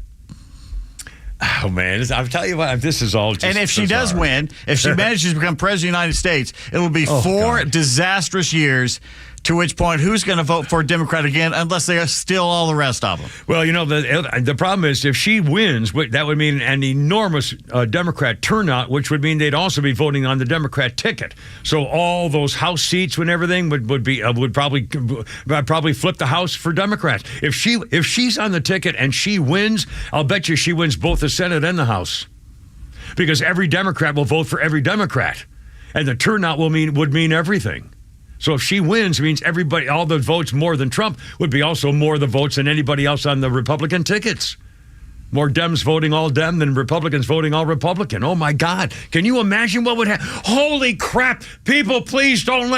Oh, man. I'm telling you what, this is all just And if she does win, if she manages to become president of the United States, it will be 4 disastrous years, to which point who's going to vote for a Democrat again unless they steal all the rest of them? Well, the problem is if she wins, that would mean an enormous Democrat turnout, which would mean they'd also be voting on the Democrat ticket. So all those House seats and everything would probably flip the House for Democrats. If she's on the ticket and she wins, I'll bet you she wins both the Senate and the House, because every Democrat will vote for every Democrat, and the turnout would mean everything. So if she wins, it means everybody, all the votes more than Trump would be also more the votes than anybody else on the Republican tickets. More Dems voting all Dem than Republicans voting all Republican. Oh, my God. Can you imagine what would happen? Holy crap. People, please don't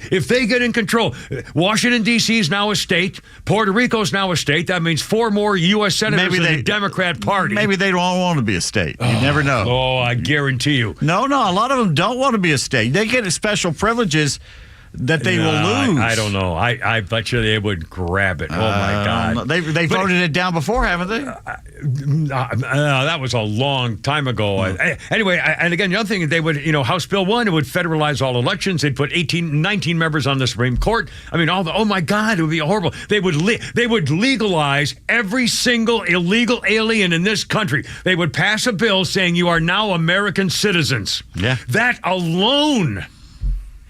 if they get in control. Washington, D.C. is now a state. Puerto Rico is now a state. That means 4 more U.S. senators in the Democrat Party. Maybe they don't want to be a state. You never know. Oh, I guarantee you. No. A lot of them don't want to be a state. They get special privileges that they will lose. I don't know. I bet you they would grab it. Oh, my God. They voted it down before, haven't they? That was a long time ago. Anyway, and again, the other thing, they would, House Bill 1, it would federalize all elections. They'd put 19 members on the Supreme Court. I mean, oh, my God, it would be horrible. They would legalize every single illegal alien in this country. They would pass a bill saying you are now American citizens. Yeah. That alone.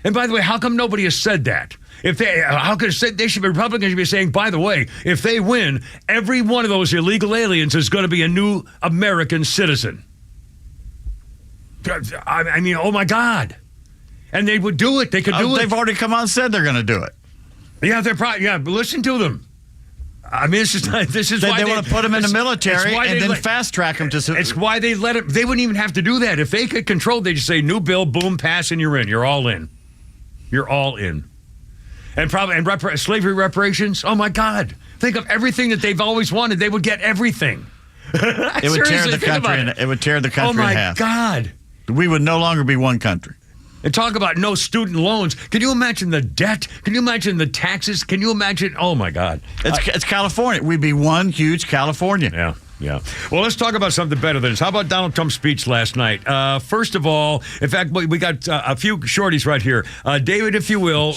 And by the way, how come nobody has said that? Republicans should be saying, by the way, if they win, every one of those illegal aliens is going to be a new American citizen. I mean, oh my God. And they would do it. They could do it. They've already come out and said they're going to do it. Yeah, listen to them. I mean, this is why they want to put them in the military and then fast track them to. It's why they let it. They wouldn't even have to do that. If they could control, they just say, new bill, boom, pass, and you're in. You're all in. You're all in. And slavery reparations, oh my God. Think of everything that they've always wanted. They would get everything. It would tear the country in half. Oh my God. We would no longer be one country. And talk about no student loans. Can you imagine the debt? Can you imagine the taxes? Can you imagine? Oh my God. It's California. We'd be one huge California. Yeah. Well, let's talk about something better than this. How about Donald Trump's speech last night? First of all, in fact, we got a few shorties right here. David, if you will,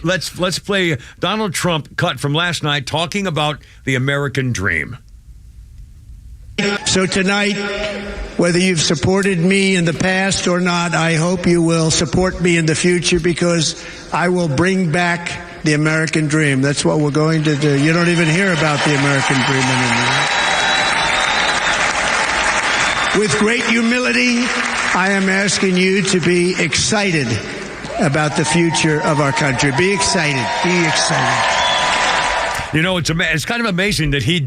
let's play Donald Trump cut from last night talking about the American dream. So tonight, whether you've supported me in the past or not, I hope you will support me in the future, because I will bring back the American dream. That's what we're going to do. You don't even hear about the American dream anymore. With great humility, I am asking you to be excited about the future of our country. Be excited. Be excited. It's kind of amazing that he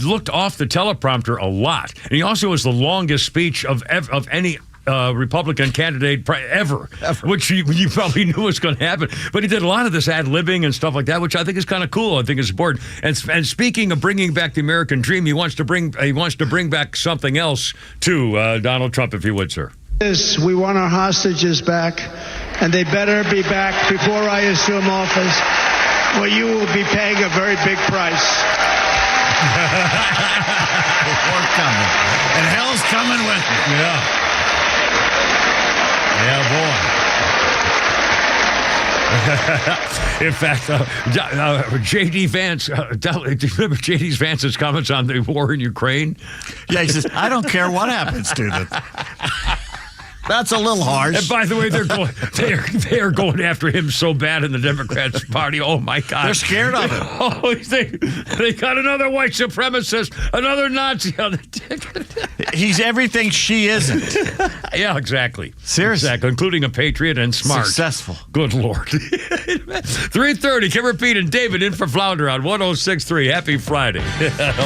looked off the teleprompter a lot. And he also was the longest speech of any Republican candidate ever, which you probably knew was going to happen. But he did a lot of this ad-libbing and stuff like that, which I think is kind of cool. I think it's important. And speaking of bringing back the American dream, he wants to bring back something else too. Donald Trump, if you would, sir. We want our hostages back, and they better be back before I assume office. Well, you will be paying a very big price. War coming. And hell's coming with it. Yeah. Yeah, boy. In fact, J.D. Vance, do you remember J.D. Vance's comments on the war in Ukraine? Yeah, he says, I don't care what happens to them. That's a little harsh. And by the way, they are going after him so bad in the Democrats Party. Oh my God, they're scared of him. Oh, they got another white supremacist, another Nazi on the ticket. He's everything she isn't. Yeah, exactly. Seriously, exactly, including a patriot and smart, successful. Good Lord. 3:30. Kim Repeat and David in for Flounder on 106.3. Happy Friday.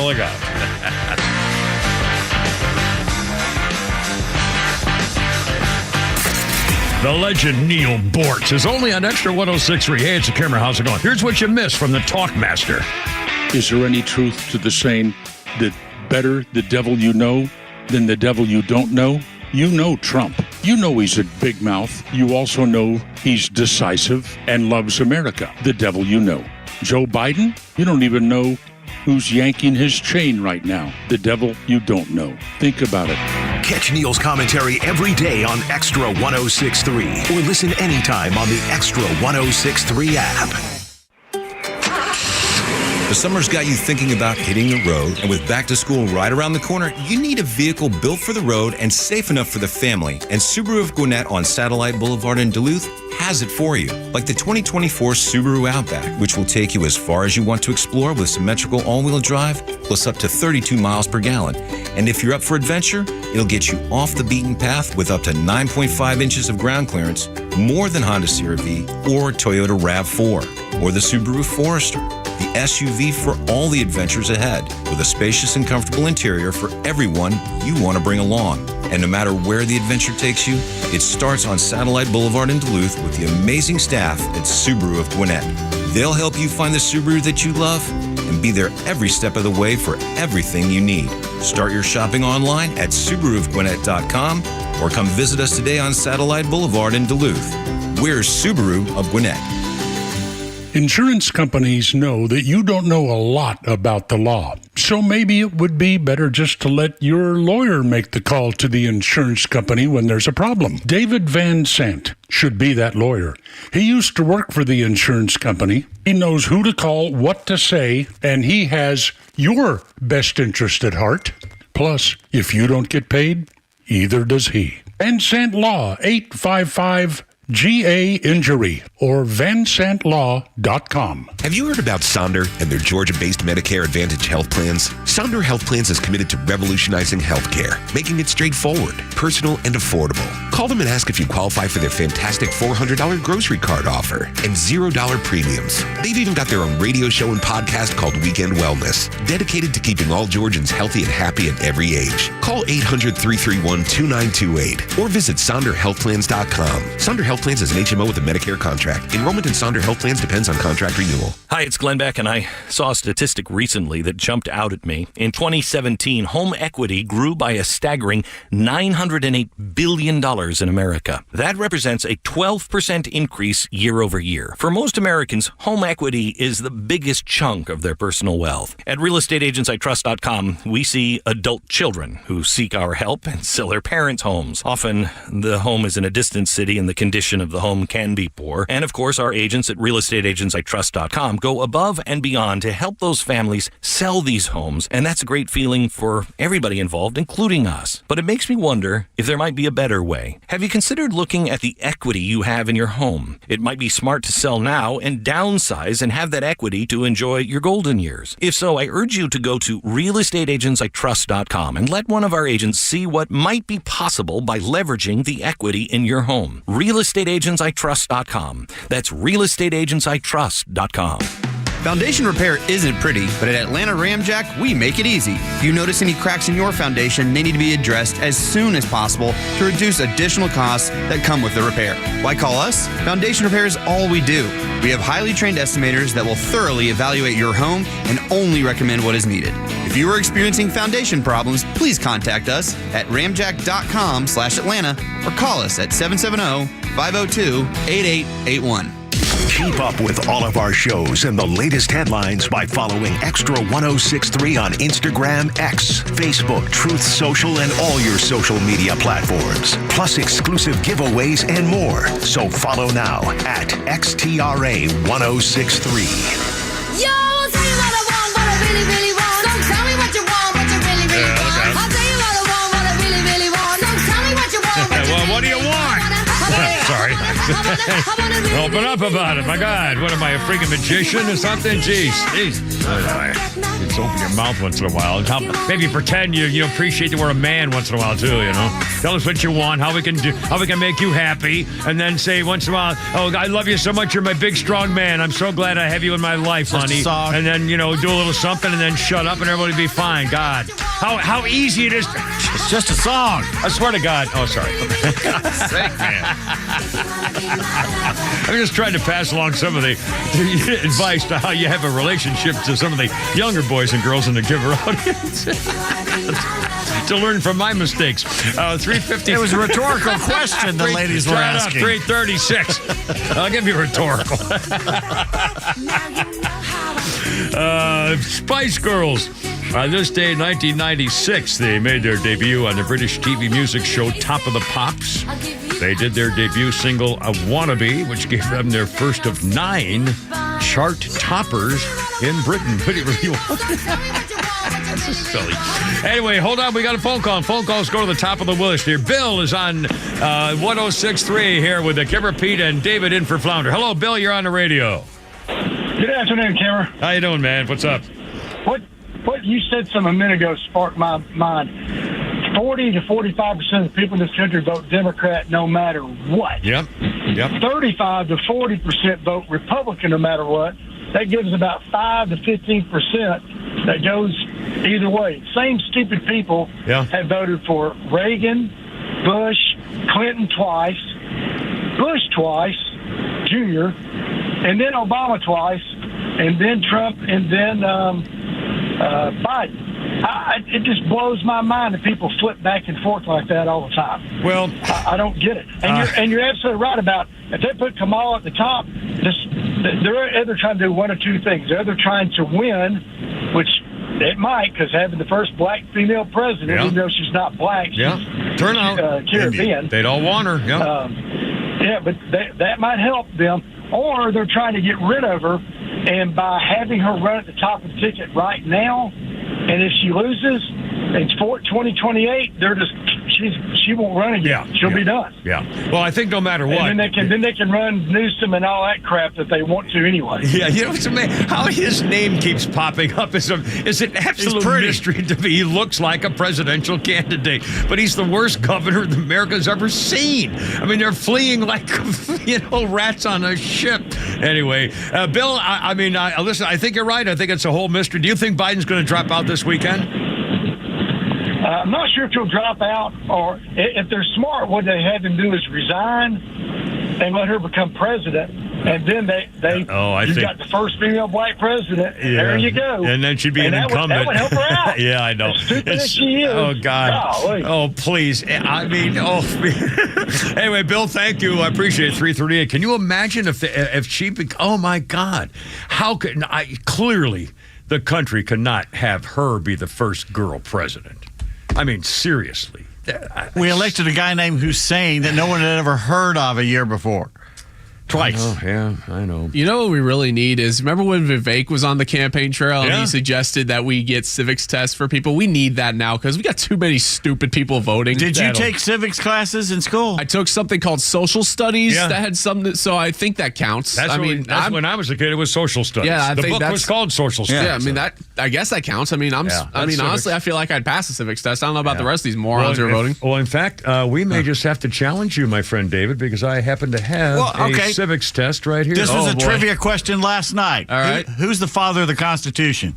Look out. The legend Neil Bortz is only on Extra 106.3. Hey, it's a camera. How's it going? Here's what you missed from the Talkmaster. Is there any truth to the saying that better the devil you know than the devil you don't know? You know Trump. You know he's a big mouth. You also know he's decisive and loves America. The devil you know. Joe Biden? You don't even know who's yanking his chain right now. The devil you don't know. Think about it. Catch Neil's commentary every day on Extra 106.3 or listen anytime on the Extra 106.3 app. The summer's got you thinking about hitting the road, and with back to school right around the corner, you need a vehicle built for the road and safe enough for the family. And Subaru of Gwinnett on Satellite Boulevard in Duluth has it for you. Like the 2024 Subaru Outback, which will take you as far as you want to explore with symmetrical all-wheel drive, plus up to 32 miles per gallon. And if you're up for adventure, it'll get you off the beaten path with up to 9.5 inches of ground clearance, more than Honda CR-V or Toyota RAV4, or the Subaru Forester, the SUV for all the adventures ahead, with a spacious and comfortable interior for everyone you want to bring along. And no matter where the adventure takes you, it starts on Satellite Boulevard in Duluth with the amazing staff at Subaru of Gwinnett. They'll help you find the Subaru that you love and be there every step of the way for everything you need. Start your shopping online at SubaruofGwinnett.com or come visit us today on Satellite Boulevard in Duluth. We're Subaru of Gwinnett. Insurance companies know that you don't know a lot about the law, so maybe it would be better just to let your lawyer make the call to the insurance company when there's a problem. David Van Sant should be that lawyer. He used to work for the insurance company. He knows who to call, what to say, and he has your best interest at heart. Plus, if you don't get paid, either does he. Van Sant Law, 855 GA Injury or VanSantLaw.com. Have you heard about Sonder and their Georgia-based Medicare Advantage health plans? Sonder Health Plans is committed to revolutionizing healthcare, making it straightforward, personal, and affordable. Call them and ask if you qualify for their fantastic $400 grocery card offer and $0 premiums. They've even got their own radio show and podcast called Weekend Wellness, dedicated to keeping all Georgians healthy and happy at every age. Call 800-331-2928 or visit SonderHealthPlans.com. Sonder Health Plans is an HMO with a Medicare contract. Enrollment in Sonder Health Plans depends on contract renewal. Hi, it's Glenn Beck, and I saw a statistic recently that jumped out at me. In 2017, home equity grew by a staggering $908 billion in America. That represents a 12% increase year over year. For most Americans, home equity is the biggest chunk of their personal wealth. At realestateagentsitrust.com, we see adult children who seek our help and sell their parents' homes. Often, the home is in a distant city and the condition of the home can be poor. And of course, our agents at realestateagentsitrust.com go above and beyond to help those families sell these homes. And that's a great feeling for everybody involved, including us. But it makes me wonder if there might be a better way. Have you considered looking at the equity you have in your home? It might be smart to sell now and downsize and have that equity to enjoy your golden years. If so, I urge you to go to realestateagentsitrust.com and let one of our agents see what might be possible by leveraging the equity in your home. realestateagentsitrust.com. That's realestateagentsitrust.com. Foundation repair isn't pretty, but at Atlanta Ramjack, we make it easy. If you notice any cracks in your foundation, they need to be addressed as soon as possible to reduce additional costs that come with the repair. Why call us? Foundation repair is all we do. We have highly trained estimators that will thoroughly evaluate your home and only recommend what is needed. If you are experiencing foundation problems, please contact us at ramjack.com/Atlanta or call us at 770-502-8881. Keep up with all of our shows and the latest headlines by following Extra 1063 on Instagram, X, Facebook, Truth Social, and all your social media platforms. Plus exclusive giveaways and more. So follow now at XTRA 1063. Yo, I'll tell you what I want, what I really, really want. Don't tell me what you want, what you really, really want. I'll tell you what I want, what I really, really want. Don't tell me what you want, what you well, what do you want? Sorry. Open up about it. My God, what am I, a freaking magician or something? Jeez. Just open your mouth once in a while. Maybe pretend you appreciate that we're a man once in a while too. Tell us what you want, how we can make you happy, and then say once in a while, "Oh, I love you so much. You're my big strong man. I'm so glad I have you in my life, honey." And then do a little something, and then shut up, and everybody be fine. God, how easy it is. It's just a song. I swear to God. Oh, sorry. Sake, man. I'm just trying to pass along some of the advice to how you have a relationship to some of the younger boys and girls in the Giver audience. To learn from my mistakes. 350. It was a rhetorical question the ladies were asking. 336. I'll give you rhetorical. Spice Girls. This day in 1996, they made their debut on the British TV music show Top of the Pops. They did their debut single, "A Wannabe," which gave them their first of 9 chart toppers in Britain. That's just silly. Anyway, hold on. We got a phone call. Phone calls go to the top of the list here. Bill is on 1063 here with the Kimmer, Pete, and David in for Flounder. Hello, Bill. You're on the radio. Good afternoon, Kimmer. How you doing, man? What's up? What you said some a minute ago sparked my mind. 40 to 45% of the people in this country vote Democrat no matter what. Yep. 35 to 40% vote Republican no matter what. That gives about 5 to 15% that goes either way. Same stupid people have voted for Reagan, Bush, Clinton twice, Bush twice, Jr., and then Obama twice, and then Trump, and then Biden. It just blows my mind that people flip back and forth like that all the time. Well, I don't get it. And you're absolutely right about if they put Kamala at the top, they're either trying to do one of two things. They're either trying to win, which it might, because having the first black female president, even though she's not black, she's Caribbean. They'd all want her. But that might help them. Or they're trying to get rid of her, and by having her run at the top of the ticket right now, and if she loses in 2028, she won't run again. She'll be done. Yeah. Well, I think no matter what, and then they can run Newsom and all that crap that they want to anyway. Yeah, it's amazing how his name keeps popping up is an absolute mystery to me. He looks like a presidential candidate, but he's the worst governor America's ever seen. I mean, they're fleeing like rats on a ship. Anyway, Bill, listen. I think you're right. I think it's a whole mystery. Do you think Biden's going to drop out this weekend? I'm not sure if he'll drop out, or if they're smart, what they have him do is resign and let her become president. And then you've got the first female black president. Yeah. There you go. And then she'd be an incumbent. That would help her out. Yeah, I know. As stupid as she is. Oh, God. Golly. Oh, please. Anyway, Bill, thank you. I appreciate it. 338. Can you imagine if she... Oh, my God. How could... Clearly, the country cannot have her be the first girl president. I mean, seriously. We elected a guy named Hussein that no one had ever heard of a year before. Twice. Oh, yeah, I know. You know what we really need is, remember when Vivek was on the campaign trail and he suggested that we get civics tests for people? We need that now because we got too many stupid people voting. Did you take civics classes in school? I took something called social studies that had something, so I think that counts. When I was a kid, it was social studies. Yeah, the book was called social studies. Yeah, I guess that counts. I mean, honestly, I feel like I'd pass the civics test. I don't know about the rest of these morons who are voting. Well, in fact, we may just have to challenge you, my friend David, because I happen to have a civics test right here. This was a trivia question last night. All right. Who's the father of the Constitution?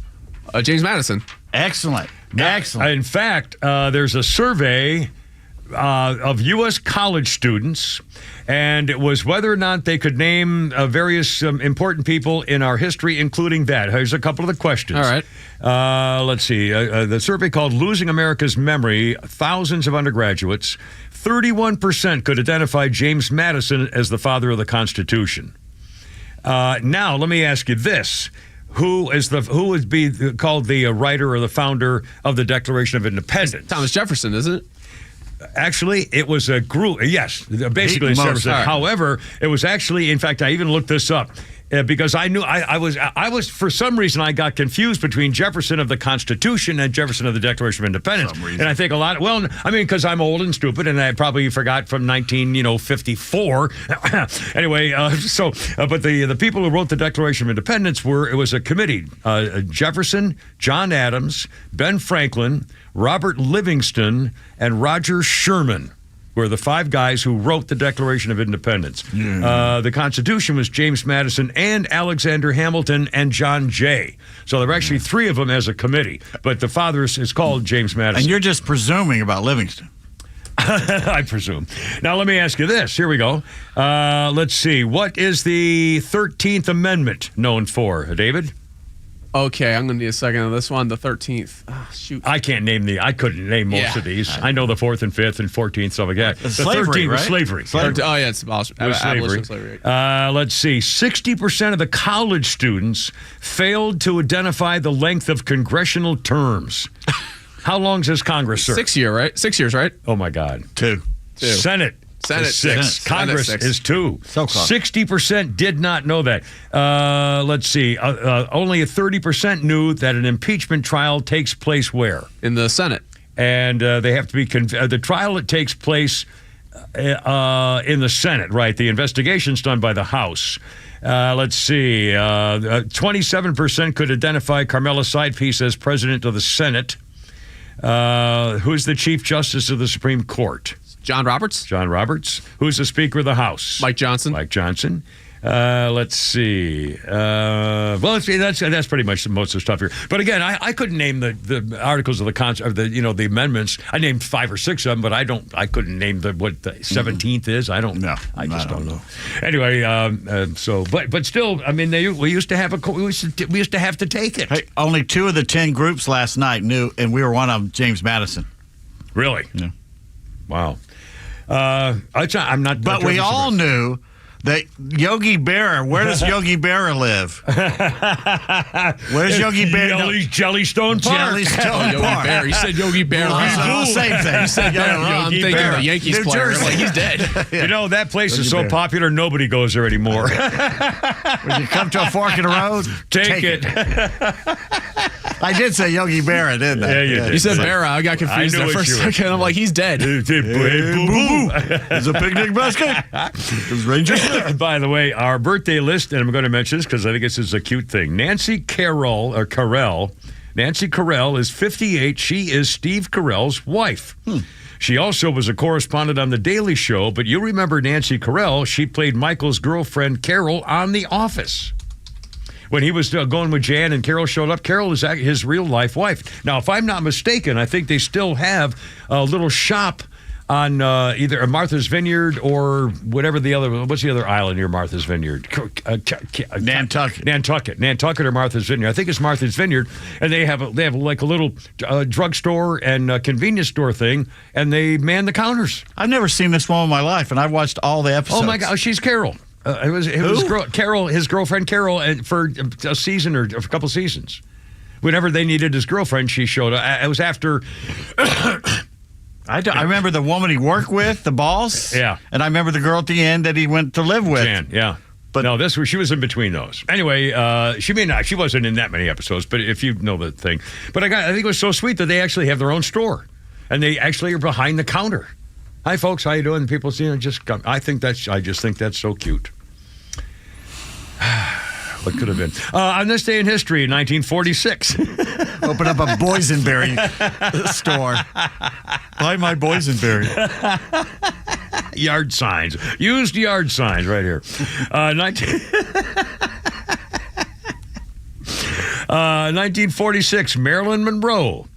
James Madison. Excellent. Excellent. In fact, there's a survey of U.S. college students, and it was whether or not they could name various important people in our history, including that. Here's a couple of the questions. All right. Let's see. The survey called Losing America's Memory, thousands of undergraduates. 31% could identify James Madison as the father of the Constitution. Now, let me ask you this. Who would be called the writer or the founder of the Declaration of Independence? Thomas Jefferson, isn't it? Actually, it was a group. Yes, basically Jefferson. However, it was actually, in fact, I even looked this up. Because I knew I was for some reason I got confused between Jefferson of the Constitution and Jefferson of the Declaration of Independence, and I think because I'm old and stupid, and I probably forgot from 1954. Anyway, but the people who wrote the Declaration of Independence was a committee: Jefferson, John Adams, Ben Franklin, Robert Livingston, and Roger Sherman were the 5 guys who wrote the Declaration of Independence. The Constitution was James Madison and Alexander Hamilton and John Jay. So there were actually 3 of them as a committee, but the father is called James Madison. And you're just presuming about Livingston. I presume. Now, let me ask you this. Here we go. Let's see. What is the 13th Amendment known for, David? Okay, I'm going to need a second on this one. The 13th. Oh, shoot. I couldn't name I couldn't name most of these. I know the 4th and 5th and 14th, stuff like that. The slavery, 13th was slavery. Oh, yeah, it's abolition of slavery. Let's see. 60% of the college students failed to identify the length of congressional terms. How long does Congress serve? 6 years, right? 6 years, right? Oh, my God. 2. Senate is 6. Congress is 2. So close. 60% did not know that. Let's see. Only 30% knew that an impeachment trial takes place where? In the Senate. And they have to be the trial that takes place in the Senate, right? The investigation's done by the House. Let's see. 27% could identify Carmela Sidepiece as president of the Senate. Who's the Chief Justice of the Supreme Court? John Roberts. John Roberts. Who's the Speaker of the House? Mike Johnson. Mike Johnson. Let's see. That's pretty much most of the stuff here. But again, I couldn't name the articles of the amendments. I named 5 or 6 of them, but I couldn't name what the 17th is. I don't know. I just don't know. Anyway, but still, I mean, we used to have we used to have to take it. Hey, only 2 of the 10 groups last night knew, and we were one of them, James Madison. Really? Yeah. Wow. I'm not. But we all knew that Yogi Berra. Where does Yogi Berra live? Where's Yogi Berra? Jellystone Park. Jellystone Park. Berra. You said Yogi Berra. Same thing. You said Berra. I'm thinking the Yankees New player. Jersey. Like, he's dead. You know, that place is so popular, nobody goes there anymore. When you come to a fork in the road, take it. I did say Yogi Berra, didn't I? Yeah, you did. You said Berra. I got confused there for a second. I'm like, he's dead. It's a picnic basket. It's Rangers. By the way, our birthday list, and I'm going to mention this because I think this is a cute thing. Nancy Carell is 58. She is Steve Carell's wife. She also was a correspondent on The Daily Show, but you remember Nancy Carell. She played Michael's girlfriend, Carol, on The Office. When he was going with Jan and Carol showed up, Carol is his real-life wife. Now, if I'm not mistaken, I think they still have a little shop on either Martha's Vineyard or whatever what's the other island near Martha's Vineyard? Nantucket. Nantucket or Martha's Vineyard. I think it's Martha's Vineyard, and they have like a little drugstore and convenience store thing, and they man the counters. I've never seen this one in my life, and I've watched all the episodes. Oh my God, she's Carol. It was Carol, his girlfriend Carol, for a season or a couple seasons. Whenever they needed his girlfriend, she showed up. It was after. I remember the woman he worked with, the boss. Yeah. And I remember the girl at the end that he went to live with. Jan, yeah. But no, she was in between those. Anyway, she wasn't in that many episodes, but if you know the thing. But I think it was so sweet that they actually have their own store, and they actually are behind the counter. Hi, folks. How you doing? People, just come. I just think that's so cute. What could have been? On this day in history, in 1946. Open up a boysenberry store. Buy my boysenberry. Yard signs. Used yard signs right here. 1946, Marilyn Monroe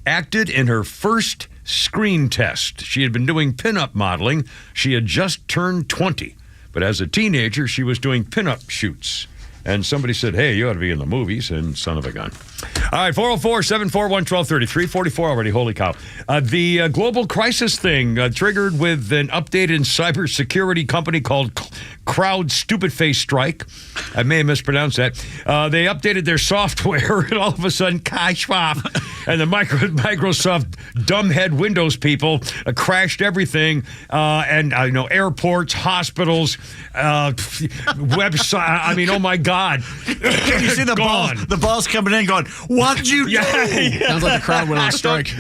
acted in her first screen test. She had been doing pinup modeling. She had just turned 20. But as a teenager, she was doing pinup shoots. And somebody said, hey, you ought to be in the movies, and son of a gun. All right, 404-741-1230, 344 already. Holy cow. The global crisis thing triggered with an updated cybersecurity company called Crowd Stupid Face Strike. I may have mispronounced that. They updated their software, and all of a sudden, and the Microsoft dumbhead Windows people crashed everything. And airports, hospitals, website. I mean, oh my God! You see the balls coming in, going, "What'd you do?" Sounds like the crowd went on strike.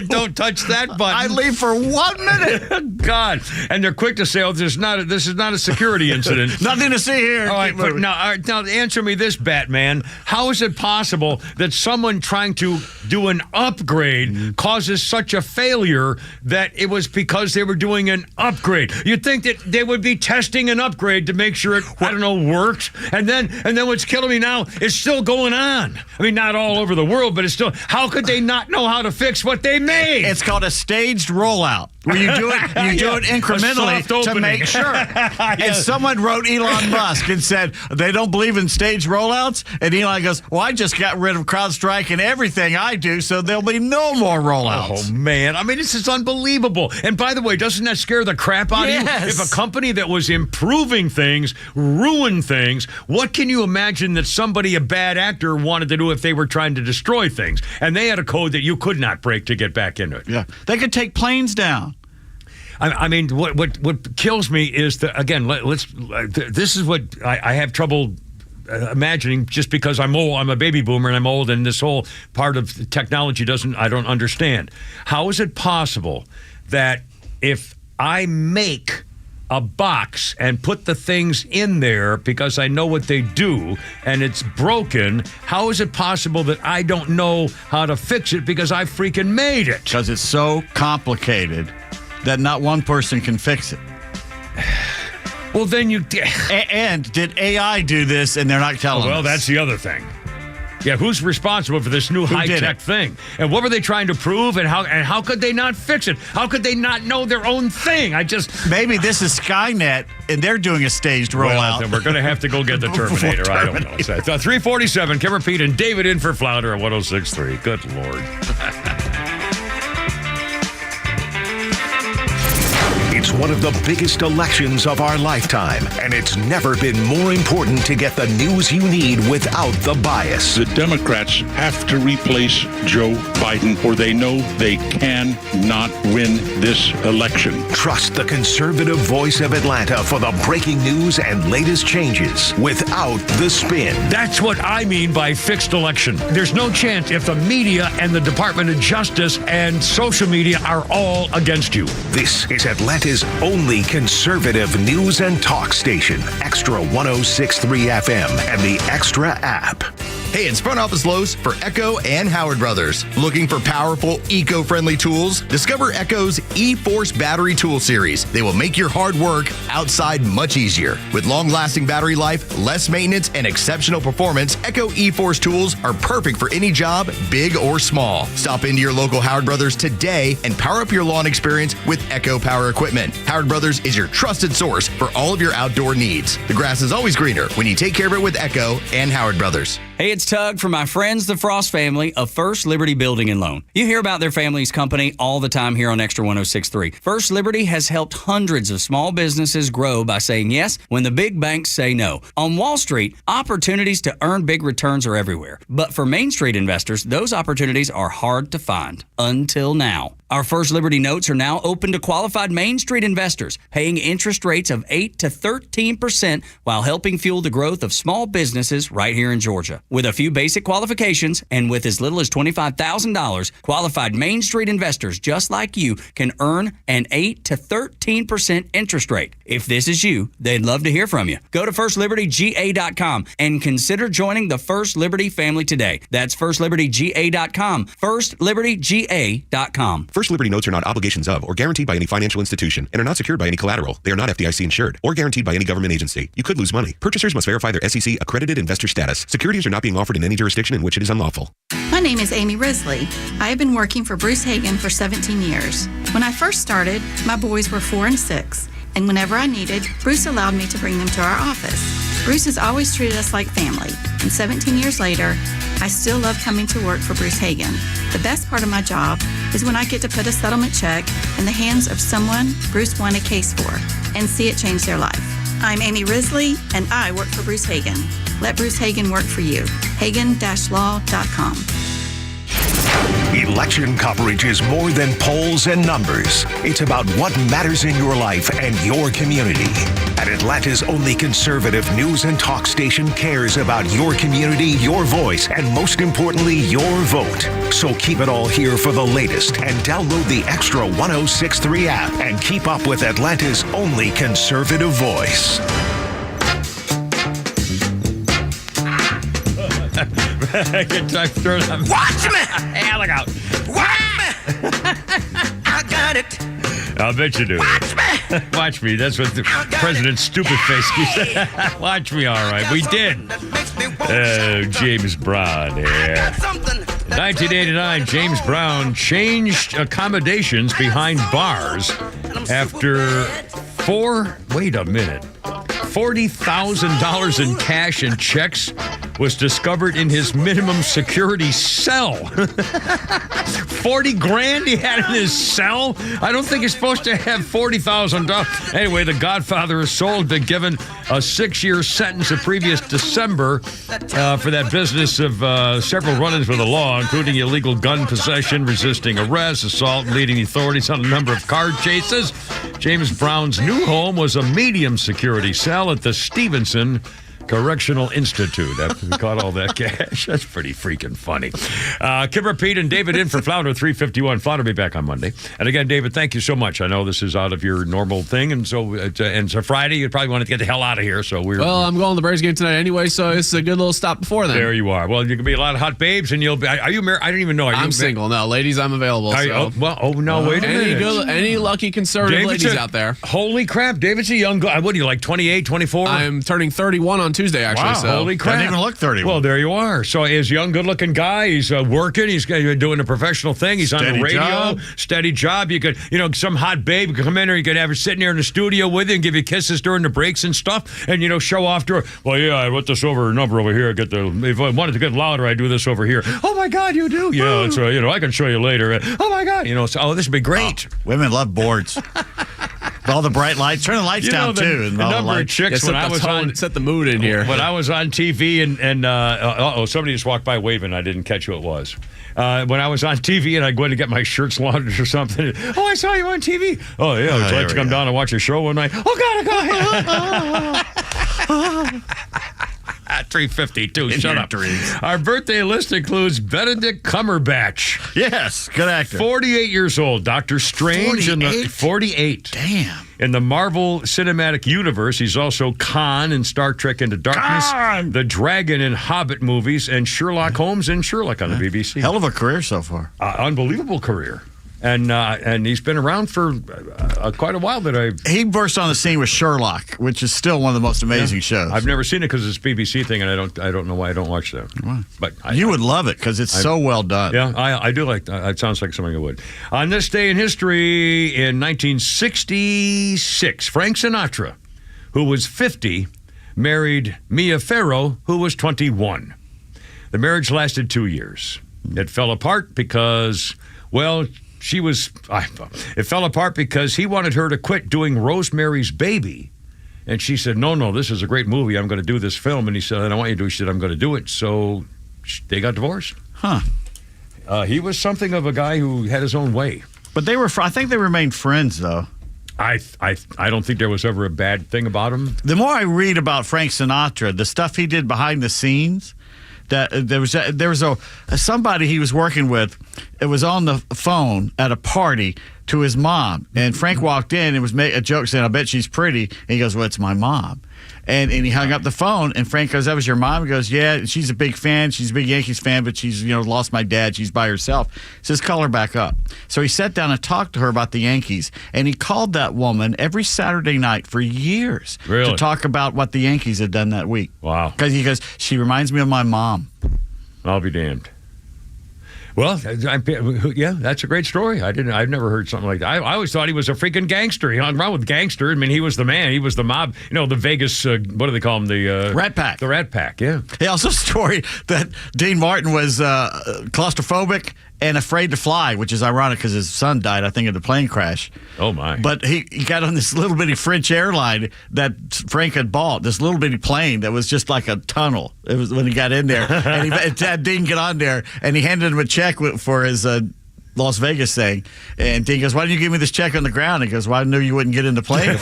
Don't touch that button. I leave for 1 minute. God, and they're quick to say, "Oh, this is not a security incident." Nothing to see here. All right, but now answer me this, Batman. How is it possible that someone trying to do an upgrade causes such a failure that it was because they were doing an upgrade? You'd think that they would be testing an upgrade to make sure it, worked. And then what's killing me now is still going on. I mean, not all over the world, but it's still. How could they not know how to fix what they made? It's called a staged rollout, where you do it incrementally to make sure. And someone wrote Elon Musk and said they don't believe in staged rollouts, and Elon goes, "Well, I just got rid of CrowdStrike and everything I do, so there'll be no more rollouts." Oh man, I mean, this is unbelievable. And by the way, doesn't that scare the crap out of you? If a company that was improving things ruined things, what can you imagine that a bad actor wanted to do if they were trying to destroy things? And they had a code that you could not break to get back into it. Yeah, they could take planes down. I mean, what kills me is that, again, this is what I have trouble imagining, just because I'm old. I'm a baby boomer and I'm old, and this whole part of technology I don't understand. How is it possible that if I make a box and put the things in there because I know what they do and it's broken, how is it possible that I don't know how to fix it because I freaking made it? Because it's so complicated that not one person can fix it. Well, then and did AI do this and they're not telling us? Well, that's the other thing. Yeah, who's responsible for this new high-tech thing? And what were they trying to prove? And how could they not fix it? How could they not know their own thing? Maybe this is Skynet, and they're doing a staged rollout. Well, then we're going to have to go get the Terminator. I don't know. 347, Kim Pete and David in for Flounder at 106.3. Good Lord. It's one of the biggest elections of our lifetime, and it's never been more important to get the news you need without the bias. The Democrats have to replace Joe Biden, or they know they cannot win this election. Trust the conservative voice of Atlanta for the breaking news and latest changes without the spin. That's what I mean by fixed election. There's no chance if the media and the Department of Justice and social media are all against you. This is Atlanta's only conservative news and talk station. Extra 106.3 FM and the Extra app. Hey, it's Front Office Lowe's for Echo and Howard Brothers. Looking for powerful, eco-friendly tools? Discover Echo's E-Force Battery Tool Series. They will make your hard work outside much easier. With long-lasting battery life, less maintenance, and exceptional performance, Echo E-Force tools are perfect for any job, big or small. Stop into your local Howard Brothers today and power up your lawn experience with Echo Power Equipment. Howard Brothers is your trusted source for all of your outdoor needs. The grass is always greener when you take care of it with Echo and Howard Brothers. Hey, it's Tug from my friends, the Frost family of First Liberty Building and Loan. You hear about their family's company all the time here on Extra 106.3. First Liberty has helped hundreds of small businesses grow by saying yes when the big banks say no. On Wall Street, opportunities to earn big returns are everywhere. But for Main Street investors, those opportunities are hard to find. Until now. Our First Liberty notes are now open to qualified Main Street investors, paying interest rates of 8 to 13% while helping fuel the growth of small businesses right here in Georgia. With a few basic qualifications and with as little as $25,000, qualified Main Street investors just like you can earn an 8 to 13% interest rate. If this is you, they'd love to hear from you. Go to FirstLibertyGA.com and consider joining the First Liberty family today. That's FirstLibertyGA.com. FirstLibertyGA.com. First Liberty notes are not obligations of or guaranteed by any financial institution and are not secured by any collateral. They are not FDIC insured or guaranteed by any government agency. You could lose money. Purchasers must verify their SEC accredited investor status. Securities are not being offered in any jurisdiction in which it is unlawful. My name is Amy Risley. I have been working for Bruce Hagen for 17 years. When I first started, my boys were 4 and 6, and whenever I needed, Bruce allowed me to bring them to our office. Bruce has always treated us like family, and 17 years later, I still love coming to work for Bruce Hagen. The best part of my job is when I get to put a settlement check in the hands of someone Bruce won a case for and see it change their life. I'm Amy Risley, and I work for Bruce Hagen. Let Bruce Hagen work for you. Hagen-law.com. Election coverage is more than polls and numbers. It's about what matters in your life and your community. And Atlanta's only conservative news and talk station cares about your community, your voice, and most importantly, your vote. So keep it all here for the latest and download the Extra 1063 app and keep up with Atlanta's only conservative voice. Watch me! Hey, look out. Watch me! I got it. I'll bet you do. Watch me! Watch me. That's what the President's stupid face said. Watch me, all right. We did. James Brown here. In 1989, James Brown changed accommodations behind bars after $40,000 in cash and checks was discovered in his minimum security cell. 40 grand he had in his cell? I don't think he's supposed to have $40,000. Anyway, The Godfather is sold, been given a 6-year sentence the previous December for that business of several run-ins with the law, including illegal gun possession, resisting arrest, assault, and leading the authorities on a number of car chases. James Brown's new home was a medium security cell at the Stevenson Correctional Institute after we caught all that cash. That's pretty freaking funny. Kipper, Pete, and David in for Flounder 351. Flounder will be back on Monday. And again, David, thank you so much. I know this is out of your normal thing, and so it's a Friday. You probably want to get the hell out of here. Well, I'm going to the Braves game tonight anyway, so it's a good little stop before then. There you are. Well, you can be a lot of hot babes, and you'll be. Are you married? I don't even know. I'm single. No, ladies, I'm available. Wait a minute. Any lucky conservative ladies out there? Holy crap, David's a young guy. What are you, like 28, 24? I'm turning 31 on Tuesday, actually. Wow, so. Holy crap. Doesn't even look 31. Well, there you are. So he's a young, good-looking guy. He's working. He's doing a professional thing. He's on the radio. Steady job. You could, some hot babe could come in there. You could have her sitting there in the studio with you and give you kisses during the breaks and stuff, and, show off to her. Well, yeah, I put this number over here. If I wanted to get louder, I do this over here. Oh, my God, you do? Yeah, it's, I can show you later. Oh, my God. This would be great. Women love boards. All the bright lights. Turn the lights down, too. The number of chicks when I was on... Set the mood in here. When I was on TV and somebody just walked by waving. I didn't catch who it was. When I was on TV and I go in to get my shirts laundered or something. Oh, I saw you on TV. Oh, yeah. Would you like to come down and watch a show one night? Oh, God, go ahead. 352. Shut up. Our birthday list includes Benedict Cumberbatch. Yes, good actor. 48 years old. Doctor Strange. 48? Damn. In the Marvel Cinematic Universe, he's also Khan in Star Trek Into Darkness, the Dragon in Hobbit movies, and Sherlock Holmes in Sherlock on the BBC. Hell of a career so far. Unbelievable career. And he's been around for quite a while. He burst on the scene with Sherlock, which is still one of the most amazing shows. I've never seen it because it's a BBC thing, and I don't know why I don't watch that. But you would love it because it's so well done. Yeah, I do like that. It sounds like something I would. On this day in history, in 1966, Frank Sinatra, who was 50, married Mia Farrow, who was 21. The marriage lasted 2 years. It fell apart because, it fell apart because he wanted her to quit doing Rosemary's Baby. And she said, no, this is a great movie. I'm going to do this film. And he said, I don't want you to do it. She said, I'm going to do it. So they got divorced. Huh. He was something of a guy who had his own way. But I think they remained friends, though. I don't think there was ever a bad thing about him. The more I read about Frank Sinatra, the stuff he did behind the scenes, that there was somebody he was working with. It was on the phone at a party to his mom, and Frank walked in and was making a joke saying, "I bet she's pretty." And he goes, "Well, it's my mom." And he hung up the phone, and Frank goes, "That was your mom?" He goes, "Yeah, she's a big fan. She's a big Yankees fan, but she's lost my dad. She's by herself." He says, "Call her back up." So he sat down and talked to her about the Yankees, and he called that woman every Saturday night for years to talk about what the Yankees had done that week. Wow. Because he goes, "She reminds me of my mom." I'll be damned. Well, yeah, that's a great story. I've never heard something like that. I always thought he was a freaking gangster. He hung around with gangster. I mean, he was the man. He was the mob. The Vegas, what do they call him? The Rat Pack. The Rat Pack, yeah. He also story that Dean Martin was claustrophobic and afraid to fly, which is ironic because his son died, I think, in the plane crash. Oh, my. But he got on this little bitty French airline that Frank had bought, this little bitty plane that was just like a tunnel. It was when he got in there. And he had Dean get on there, and he handed him a check for his Las Vegas thing. And Dean goes, "Why didn't you give me this check on the ground?" He goes, "Well, I knew you wouldn't get in the plane."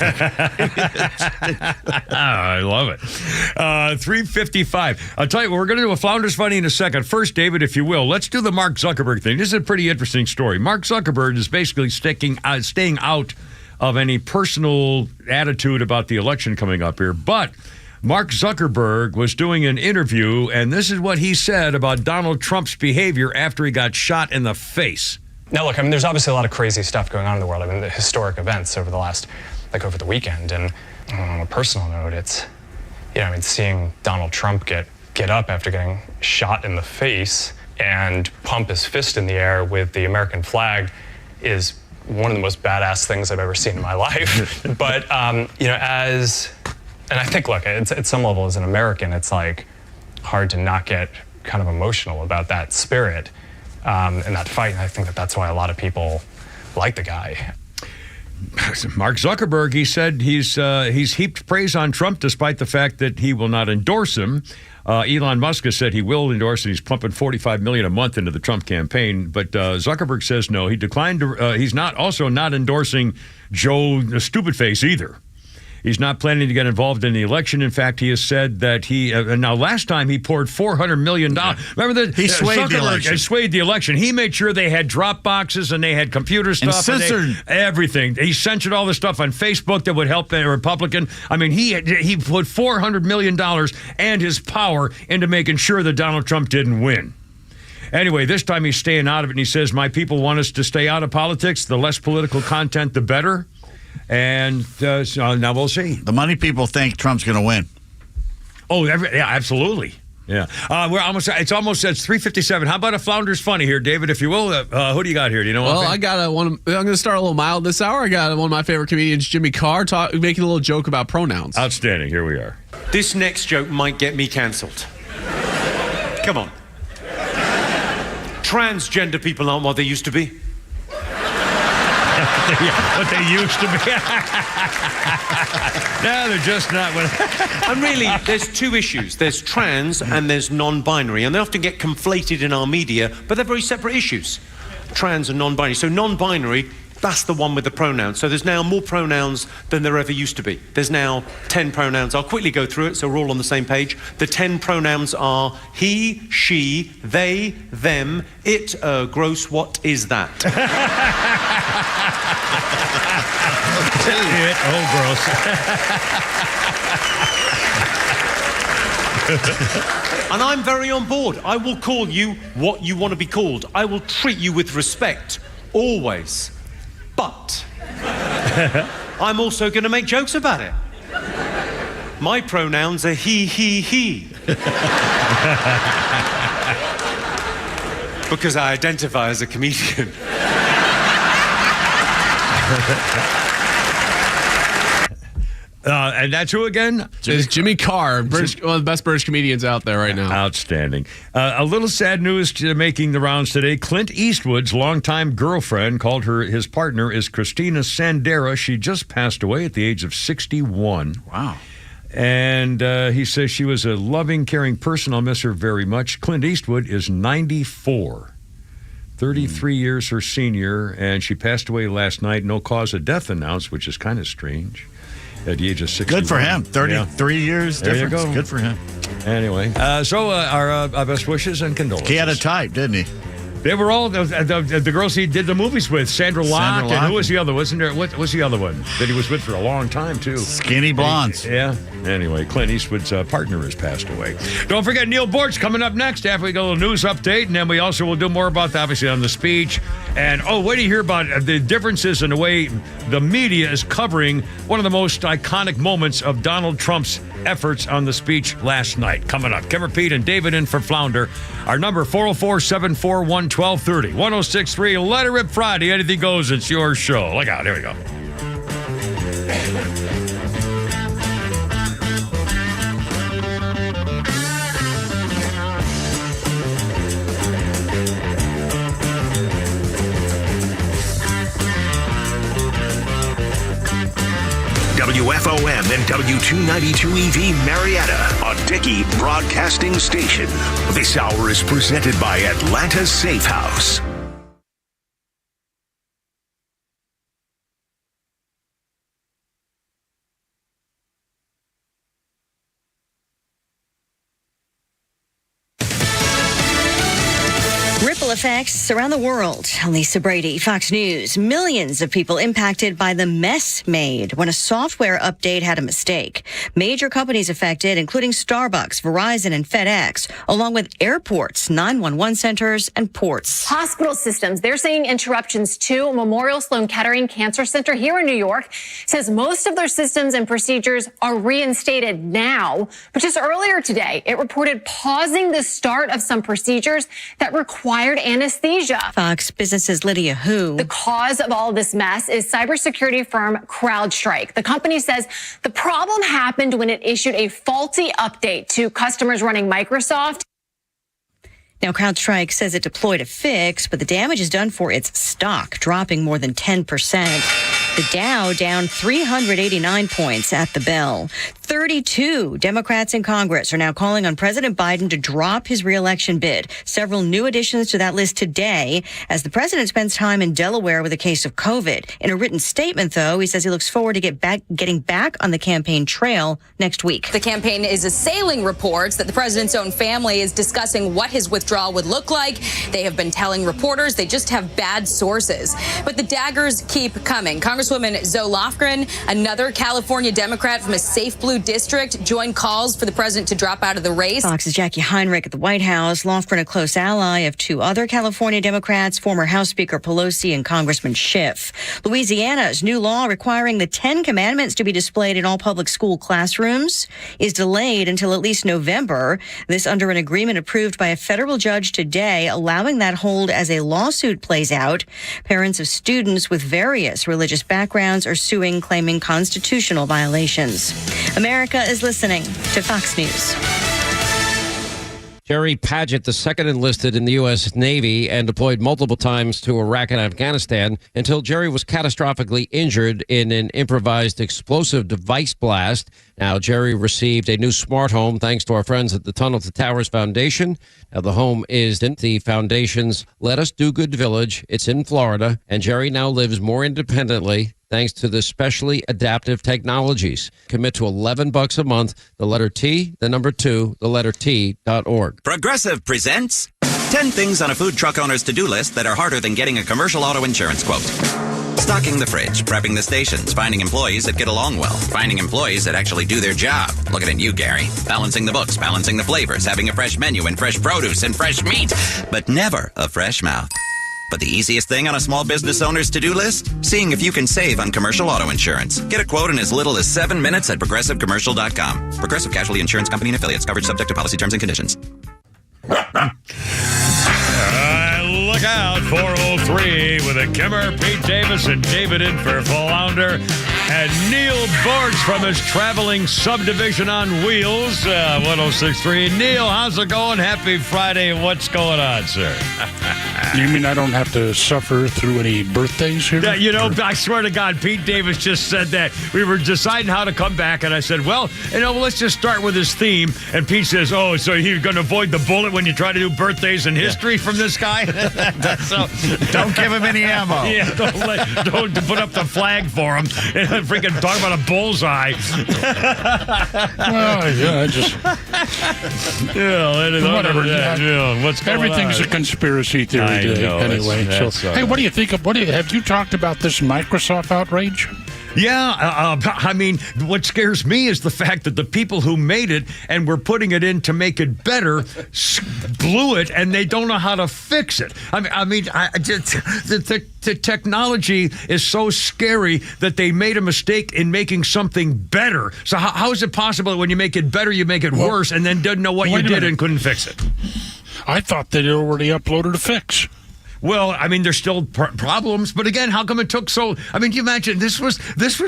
I love it. 3:55. I'll tell you what, we're going to do a Flounders Funny in a second. First, David, if you will, let's do the Mark Zuckerberg thing. This is a pretty interesting story. Mark Zuckerberg is basically staying out of any personal attitude about the election coming up here. But Mark Zuckerberg was doing an interview, and this is what he said about Donald Trump's behavior after he got shot in the face. Now, look, I mean, there's obviously a lot of crazy stuff going on in the world. I mean, the historic events over the weekend. And on a personal note, it's, seeing Donald Trump get up after getting shot in the face and pump his fist in the air with the American flag is one of the most badass things I've ever seen in my life. But, and I think, look, at some level as an American, it's like hard to not get kind of emotional about that spirit and that fight. And I think that's why a lot of people like the guy. Mark Zuckerberg, he said he's heaped praise on Trump despite the fact that he will not endorse him. Elon Musk has said he will endorse, and he's pumping $45 million a month into the Trump campaign. But Zuckerberg says no. He declined to. He's not endorsing Joe Stupidface either. He's not planning to get involved in the election. In fact, he has said that now last time he poured $400 million. Remember that? He swayed the election. Swayed the election. He made sure they had drop boxes and they had computer stuff. And censored. Everything. He censored all the stuff on Facebook that would help a Republican. I mean, he put $400 million and his power into making sure that Donald Trump didn't win. Anyway, this time he's staying out of it, and he says, "My people want us to stay out of politics. The less political content, the better." And so now we'll see. The money people think Trump's going to win. Oh, yeah, absolutely. Yeah. It's almost 3:57. How about a Flounders Funny here, David, if you will? Who do you got here? Do you know? Well, I got one. I'm going to start a little mild this hour. I got one of my favorite comedians, Jimmy Carr, making a little joke about pronouns. Outstanding. Here we are. This next joke might get me cancelled. Come on. Transgender people aren't what they used to be. What they used to be. No, they're just not. And really, there's two issues. There's trans and there's non-binary. And they often get conflated in our media, but they're very separate issues. Trans and non-binary. So non-binary, that's the one with the pronouns. So there's now more pronouns than there ever used to be. There's now 10 pronouns. I'll quickly go through it so we're all on the same page. The 10 pronouns are he, she, they, them, it, gross, what is that? It, gross. And I'm very on board. I will call you what you want to be called. I will treat you with respect, always. But I'm also going to make jokes about it. My pronouns are he. Because I identify as a comedian. And that's who again? It's Jimmy Carr, one of the best British comedians out there right now. Outstanding. A little sad news making the rounds today. Clint Eastwood's longtime girlfriend, called his partner, is Christina Sandera. She just passed away at the age of 61. Wow. And he says she was a loving, caring person. I'll miss her very much. Clint Eastwood is 94. 33 years her senior, and she passed away last night. No cause of death announced, which is kind of strange. At the age of 61. Good for him. 33 years there difference. You go. Good for him. Anyway, our best wishes and condolences. He had a type, didn't he? They were all the girls he did the movies with. Sandra Locke, and who was the other? Wasn't there? What was the other one that he was with for a long time too? Skinny blondes. Yeah. Anyway, Clint Eastwood's partner has passed away. Don't forget Neil Bortz coming up next after we get a little news update, and then we also will do more about obviously on the speech. And wait to hear about the differences in the way the media is covering one of the most iconic moments of Donald Trump's efforts on the speech last night. Coming up, Kimmer Pete and David in for Flounder. Our number 404-741-1230. 1063, Let It Rip Friday. Anything goes. It's your show. Look out. Here we go. WFOM and W292EV Marietta, a Dickey Broadcasting Station. This hour is presented by Atlanta Safe House. Ripple effects around the world. Lisa Brady, Fox News. Millions of people impacted by the mess made when a software update had a mistake. Major companies affected, including Starbucks, Verizon, and FedEx, along with airports, 911 centers, and ports. Hospital systems, they're seeing interruptions too. Memorial Sloan Kettering Cancer Center here in New York says most of their systems and procedures are reinstated now. But just earlier today, it reported pausing the start of some procedures that required anesthesia. Fox Business's Lydia Hu. The cause of all this mess is cybersecurity firm CrowdStrike. The company says the problem happened when it issued a faulty update to customers running Microsoft. Now, CrowdStrike says it deployed a fix, but the damage is done for its stock, dropping more than 10%. The Dow down 389 points at the bell. 32 Democrats in Congress are now calling on President Biden to drop his reelection bid. Several new additions to that list today as the president spends time in Delaware with a case of COVID. In a written statement, though, he says he looks forward to getting back on the campaign trail next week. The campaign is assailing reports that the president's own family is discussing what his withdrawal would look like. They have been telling reporters they just have bad sources. But the daggers keep coming. Congresswoman Zoe Lofgren, another California Democrat from a safe blue district, joined calls for the president to drop out of the race. Fox's Jackie Heinrich at the White House. Lofgren, a close ally of two other California Democrats, former House Speaker Pelosi and Congressman Schiff. Louisiana's new law requiring the 10 Commandments to be displayed in all public school classrooms is delayed until at least November. This under an agreement approved by a federal judge today, allowing that hold as a lawsuit plays out. Parents of students with various religious backgrounds are suing, claiming constitutional violations. America is listening to Fox News. Jerry Padgett, the second enlisted in the U.S. Navy and deployed multiple times to Iraq and Afghanistan until Jerry was catastrophically injured in an improvised explosive device blast. Now, Jerry received a new smart home thanks to our friends at the Tunnel to Towers Foundation. Now, the home is in the foundation's Let Us Do Good Village. It's in Florida, and Jerry now lives more independently thanks to the specially adaptive technologies. Commit to $11 a month, the letter T, the number 2, the letter T.org. Progressive presents 10 things on a food truck owner's to-do list that are harder than getting a commercial auto insurance quote. Stocking the fridge, prepping the stations, finding employees that get along well, finding employees that actually do their job. Looking at you, Gary. Balancing the books, balancing the flavors, having a fresh menu and fresh produce and fresh meat, but never a fresh mouth. But the easiest thing on a small business owner's to-do list? Seeing if you can save on commercial auto insurance. Get a quote in as little as 7 minutes at ProgressiveCommercial.com. Progressive Casualty Insurance Company and Affiliates. Coverage subject to policy terms and conditions. Look out, 403 with a Kimmer, Pete Davis, and David in for Flounder. And Neil Bortz from his traveling subdivision on wheels, 1063. Neil, how's it going? Happy Friday. What's going on, sir? You mean I don't have to suffer through any birthdays here? Yeah, you know, I swear to God, Pete Davis just said that. We were deciding how to come back, and I said, well, let's just start with his theme. And Pete says, oh, so you're going to avoid the bullet when you try to do birthdays in history from this guy? So, don't give him any ammo. Yeah, don't put up the flag for him and freaking talk about a bullseye. Well, yeah, I just... whatever. What's going Everything's on? a conspiracy theory today, anyway. That's Hey, what do you think of... have you talked about this Microsoft outrage? Yeah, I mean, what scares me is the fact that the people who made it and were putting it in to make it better blew it, and they don't know how to fix it. The technology is so scary that they made a mistake in making something better. So how is it possible that when you make it better, you make it worse, and then didn't know what you did and couldn't fix it? I thought they'd already uploaded a fix. Well, I mean, there's still problems, but again, how come it took so? I mean, can you imagine this was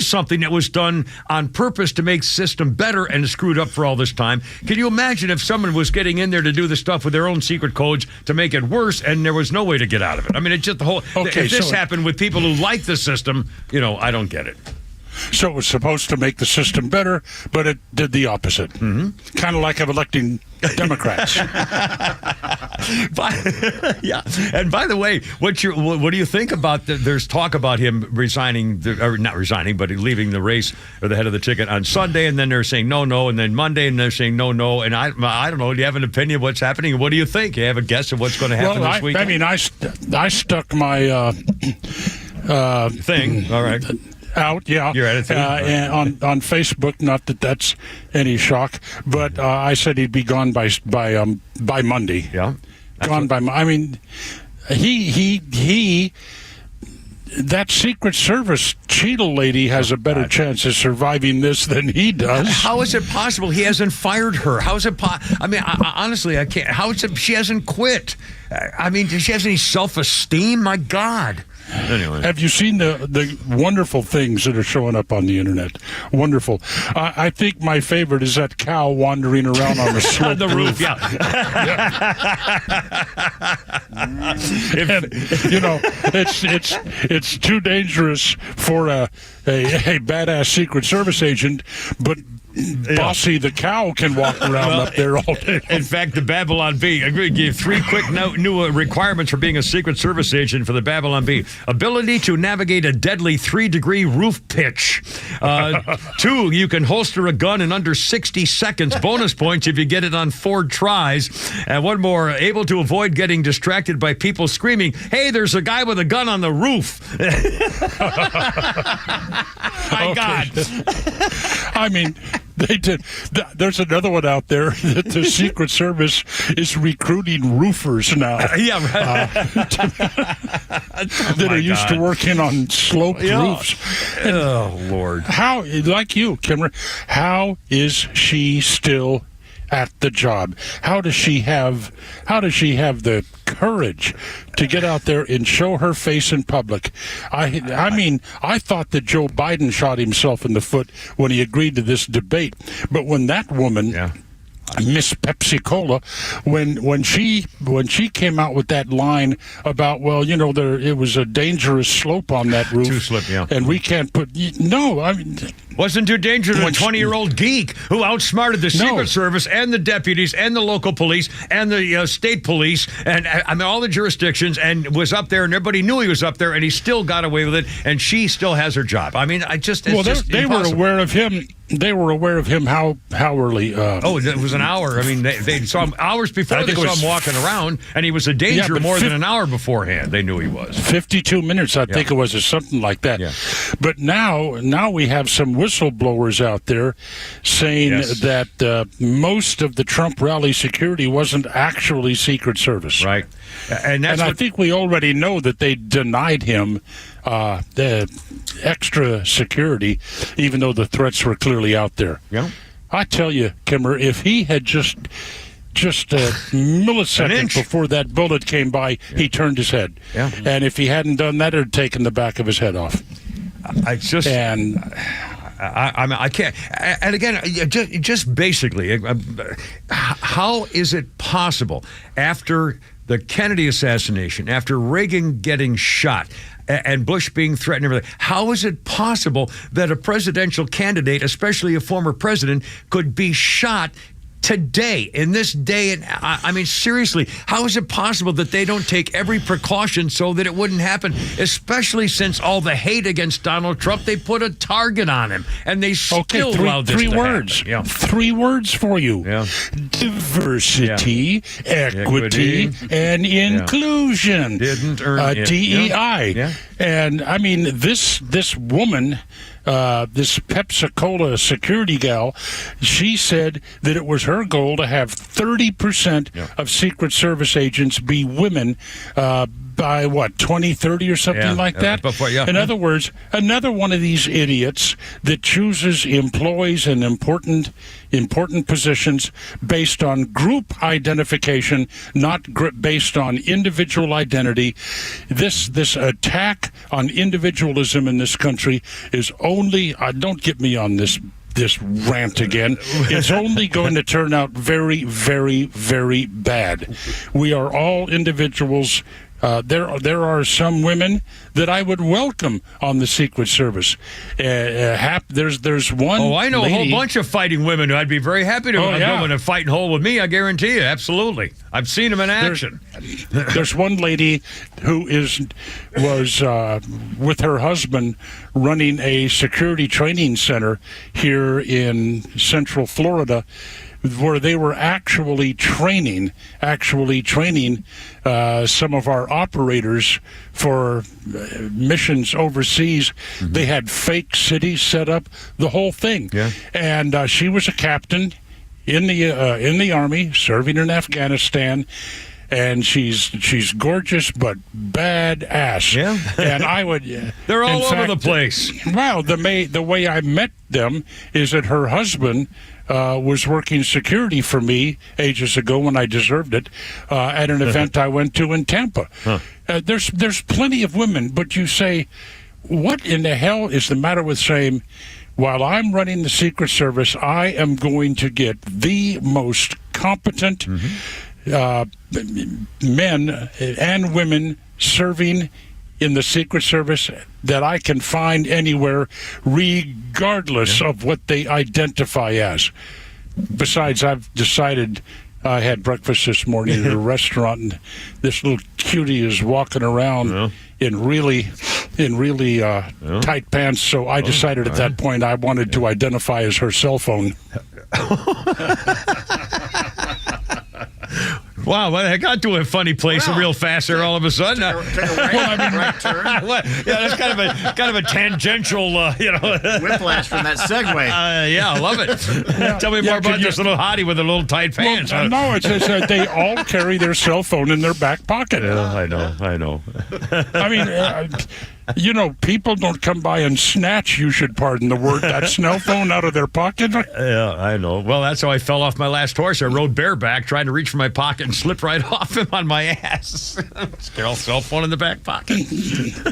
something that was done on purpose to make the system better and screwed up for all this time. Can you imagine if someone was getting in there to do the stuff with their own secret codes to make it worse, and there was no way to get out of it? I mean, it's just the whole. Okay, if this happened with people who like the system, I don't get it. So it was supposed to make the system better, but it did the opposite. Mm-hmm. Kind of like electing Democrats. Yeah. And by the way, what do you think about there's talk about him resigning, or not resigning, but leaving the race or the head of the ticket on Sunday, and then they're saying no, and then Monday, and they're saying no, and I don't know. Do you have an opinion of what's happening? What do you think? You have a guess of what's going to happen this week? I mean, I stuck my thing. All right. Out, yeah. Your attitude? And on Facebook, not that that's any shock, but I said he'd be gone by Monday. Yeah. Gone by. I mean, he. That Secret Service Cheadle lady has a better chance of surviving this than he does. How is it possible he hasn't fired her? How is it I mean, honestly, I can't. How is it she hasn't quit? I mean, does she have any self-esteem? My God. Anyway. Have you seen the wonderful things that are showing up on the internet? Wonderful. I think my favorite is that cow wandering around on the slope on the roof. Yeah. It's too dangerous for a badass Secret Service agent, but Bossy the cow can walk around up there all day. In fact, the Babylon Bee, I'm going to give 3 quick new requirements for being a Secret Service agent for the Babylon Bee. Ability to navigate a deadly 3-degree roof pitch. 2, you can holster a gun in under 60 seconds. Bonus points if you get it on 4 tries. And 1 more, able to avoid getting distracted by people screaming, "Hey, there's a guy with a gun on the roof." My God. I mean, they did. There's another one out there that the Secret Service is recruiting roofers now. Yeah, right. That are used to working on sloped roofs. And Lord. How, like you, Kimmer, how is she still at the job? How does she have the courage to get out there and show her face in public? I mean, I thought that Joe Biden shot himself in the foot when he agreed to this debate, but when that woman, Miss Pepsi Cola, when she came out with that line about, well, it was a dangerous slope on that roof, too slip, and we can't put I mean. Wasn't too dangerous to a 20-year-old geek who outsmarted the Secret Service and the deputies and the local police and the state police and I mean all the jurisdictions, and was up there, and everybody knew he was up there, and he still got away with it, and she still has her job. I mean, they were aware of him. They were aware of him how early? It was an hour. I mean, they saw him hours before. They saw him walking around, and he was a danger more than an hour beforehand. They knew he was. 52 minutes, I think it was, or something like that. Yeah. But now we have some whistleblowers out there saying that most of the Trump rally security wasn't actually Secret Service. Right. And I think we already know that they denied him the extra security, even though the threats were clearly out there. Yeah. I tell you, Kimmer, if he had just a millisecond before that bullet came by, he turned his head. Yeah. And if he hadn't done that, it would have taken the back of his head off. I can't. And again, just basically, how is it possible after the Kennedy assassination, after Reagan getting shot, and Bush being threatened and everything, how is it possible that a presidential candidate, especially a former president, could be shot today, in this day? And I mean, seriously, how is it possible that they don't take every precaution so that it wouldn't happen, especially since all the hate against Donald Trump? They put a target on him, and they still allowed this to happen. Yeah. 3 words for you. Yeah. Diversity, equity, and inclusion. Didn't earn it. DEI. Yeah. And, I mean, this woman this Pepsi-Cola security gal, she said that it was her goal to have 30% of Secret Service agents be women by 2030 or something like that? In other words, another one of these idiots that chooses employees in important positions based on group identification, not based on individual identity. This attack on individualism in this country is only, don't get me on this rant again. It's only going to turn out very, very, very bad. We are all individuals. There are some women that I would welcome on the Secret Service. There's one. Oh, I know lady, a whole bunch of fighting women who I'd be very happy to go in a fighting hole with me. I guarantee you, absolutely. I've seen them in action. There's one lady who was with her husband running a security training center here in Central Florida, where they were actually training some of our operators for missions overseas. Mm-hmm. They had fake cities set up, the whole thing. Yeah. And she was a captain in the Army, serving in Afghanistan. And she's gorgeous but badass. Yeah. And I would. They're all over the place. Well, the way I met them is that her husband was working security for me ages ago when I deserved it at an event I went to in Tampa. Huh. There's plenty of women, but you say, what in the hell is the matter with saying, while I'm running the Secret Service, I am going to get the most competent men and women serving in the Secret Service that I can find anywhere, regardless of what they identify as. Besides, I've decided, I had breakfast this morning at a restaurant, and this little cutie is walking around in really tight pants, so I decided at that point I wanted to identify as her cell phone. Wow, well, I got to a funny place real fast there all of a sudden. Right turn. Yeah, that's kind of a tangential, whiplash from that segue. Yeah, I love it. Tell me more about this little hottie with the little tight pants. Well, no, it's that they all carry their cell phone in their back pocket. Yeah, I know. I mean, people don't come by and snatch, you should pardon the word, that cell phone out of their pocket. Yeah, I know. Well, that's how I fell off my last horse. I rode bareback, trying to reach for my pocket and slipped right off him on my ass. Carol's cell phone in the back pocket.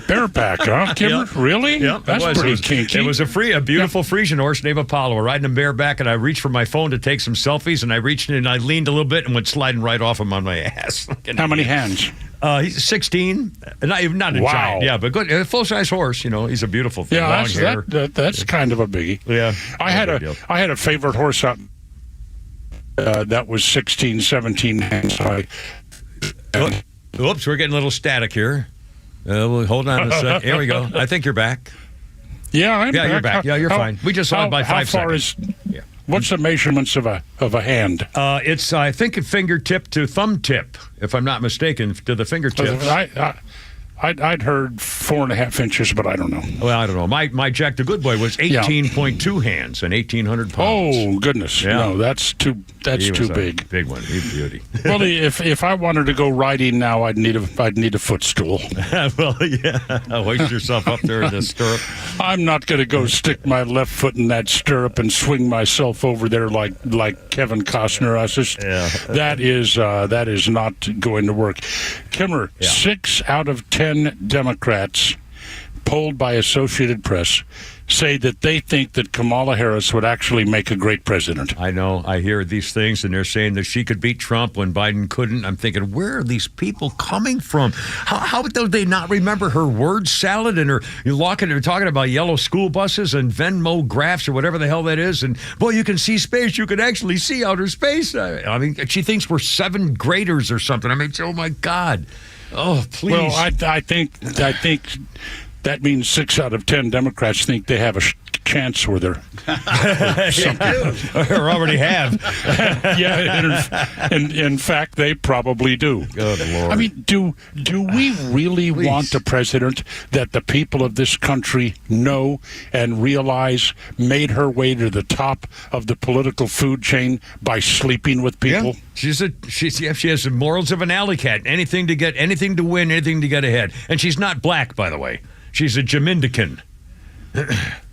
Bareback, huh, Kimmer? Yep. Really? Yep, that's pretty kinky. It was a beautiful Frisian horse named Apollo. We're riding him bareback, and I reached for my phone to take some selfies, and I reached in and I leaned a little bit and went sliding right off him on my ass. How many hands? He's 16. Not a giant, yeah, but good. Full-size horse, he's a beautiful thing. Yeah, long hair. That's kind of a biggie. Yeah. I had a favorite horse out that was 16, 17 hands high. Oops, we're getting a little static here. Hold on a sec. Here we go. I think you're back. Yeah, I'm back. You're back. Yeah, you're fine. We just saw it by 5 seconds. What's the measurements of a hand? It's, I think, a fingertip to thumb tip, if I'm not mistaken, to the fingertips. I'd heard 4.5 inches, but I don't know. Well, I don't know. My Jack the Good Boy was 18.2 hands and 1,800 pounds. Oh goodness! Yeah. No, that's too big. Big one. He's a beauty. Well, if I wanted to go riding now, I'd need a footstool. Well, yeah. Hoist yourself up there in the stirrup. I'm not going to go stick my left foot in that stirrup and swing myself over there like Kevin Costner. That is not going to work. Kimmer, 6 out of 10 Democrats polled by Associated Press say that they think that Kamala Harris would actually make a great president. I know. I hear these things, and they're saying that she could beat Trump when Biden couldn't. I'm thinking, where are these people coming from? How do they not remember her word salad and her talking about yellow school buses and Venmo graphs or whatever the hell that is? And, boy, you can see space. You can actually see outer space. I mean, she thinks we're 7th graders or something. I mean, oh, my God. Oh, please. Well, I think that means 6 out of 10 Democrats think they have chance were there? Or already have. Yeah, in fact, they probably do. Good Lord. I mean, do we really want a president that the people of this country know and realize made her way to the top of the political food chain by sleeping with people? Yeah. She has the morals of an alley cat. Anything to win, anything to get ahead. And she's not black, by the way. She's a Jamaican.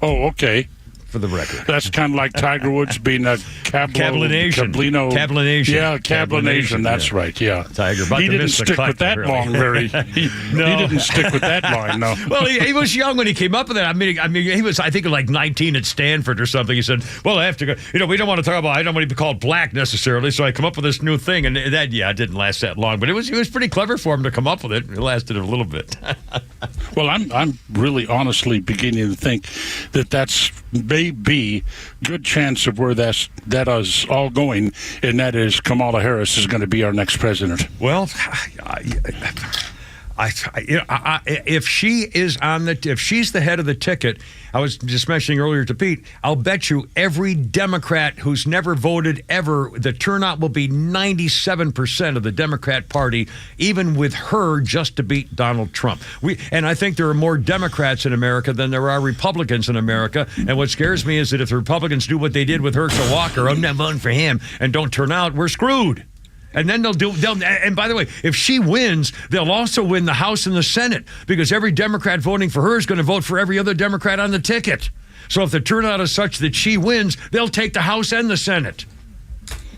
Oh, okay. For the record. That's kind of like Tiger Woods being a Cablination. Cablination. Yeah, Cablination. That's right, yeah. Tiger, about he to didn't miss the stick cut with that there, long really. he didn't stick with that line, no. Well, he was young when he came up with it. I mean, he was, I think, like 19 at Stanford or something. He said, well, I have to go. We don't want to talk about, I don't want to be called black necessarily, so I come up with this new thing. And that, it didn't last that long. But it was pretty clever for him to come up with it. It lasted a little bit. Well, I'm really honestly beginning to think that that's maybe good chance of where that is all going, and that is Kamala Harris is going to be our next president. Well, if she's the head of the ticket, I was just mentioning earlier to Pete, I'll bet you every Democrat who's never voted ever, the turnout will be 97% of the Democrat Party, even with her just to beat Donald Trump. And I think there are more Democrats in America than there are Republicans in America. And what scares me is that if the Republicans do what they did with Herschel Walker, I'm not voting for him, and don't turn out, we're screwed. And then and by the way, if she wins, they'll also win the House and the Senate, because every Democrat voting for her is going to vote for every other Democrat on the ticket. So if the turnout is such that she wins, they'll take the House and the Senate.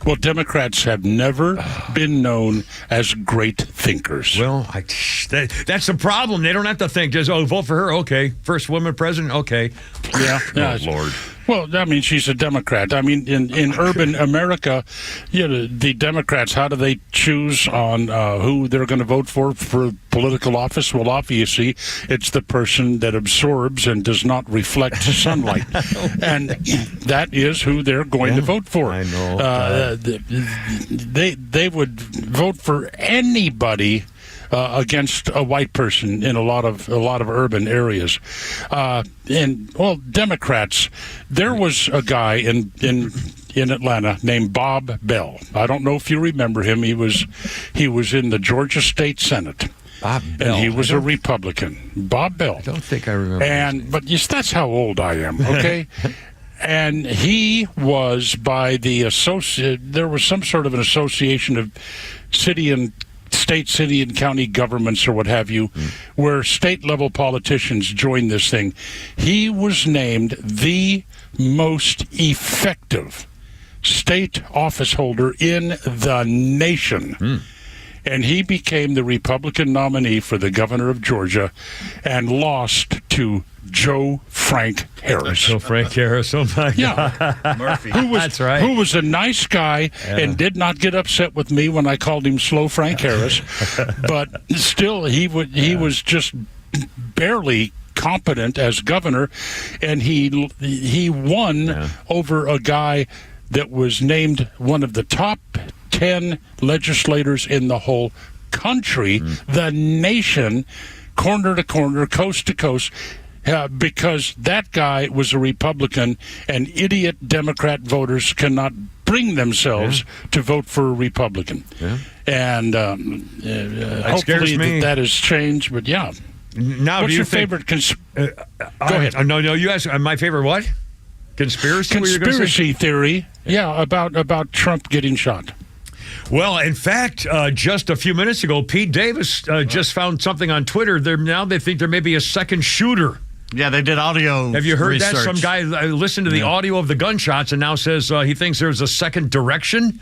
Well, Democrats have never been known as great thinkers. Well, that's the problem. They don't have to think. Just, vote for her. Okay. First woman president. Okay. Yeah. Oh, Lord. Well, I mean, she's a Democrat. I mean, in urban America, the Democrats, how do they choose on who they're going to vote for political office? Well, obviously, it's the person that absorbs and does not reflect sunlight. And that is who they're going to vote for. I know. They would vote for anybody against a white person in a lot of urban areas. Democrats. There was a guy in Atlanta named Bob Bell. I don't know if you remember him. He was in the Georgia State Senate. Bob Bell. And he was a Republican. Bob Bell. I don't think I remember. But that's how old I am. Okay. And he was by the there was some sort of an association of state, city, and county governments or what have you, where state-level politicians joined this thing. He was named the most effective state office holder in the nation. And he became the Republican nominee for the governor of Georgia and lost to Joe Frank Harris. Joe Frank Harris, oh my God. Murphy. That's right. Who was a nice guy and did not get upset with me when I called him Slow Frank Harris. But still, he was just barely competent as governor, and he won over a guy that was named one of the top 10 legislators in the whole country, the nation, corner to corner, coast to coast, because that guy was a Republican, and idiot Democrat voters cannot bring themselves to vote for a Republican. And hopefully that has changed, but yeah. Now, what's your favorite? Go ahead. No, you asked my favorite what? Conspiracy theory. Yeah, about Trump getting shot. Well, in fact, just a few minutes ago, Pete Davis just found something on Twitter. They think there may be a second shooter. Yeah, they did audio. Have you heard research. that? Some guy listened to the audio of the gunshots and now says he thinks there's a second direction.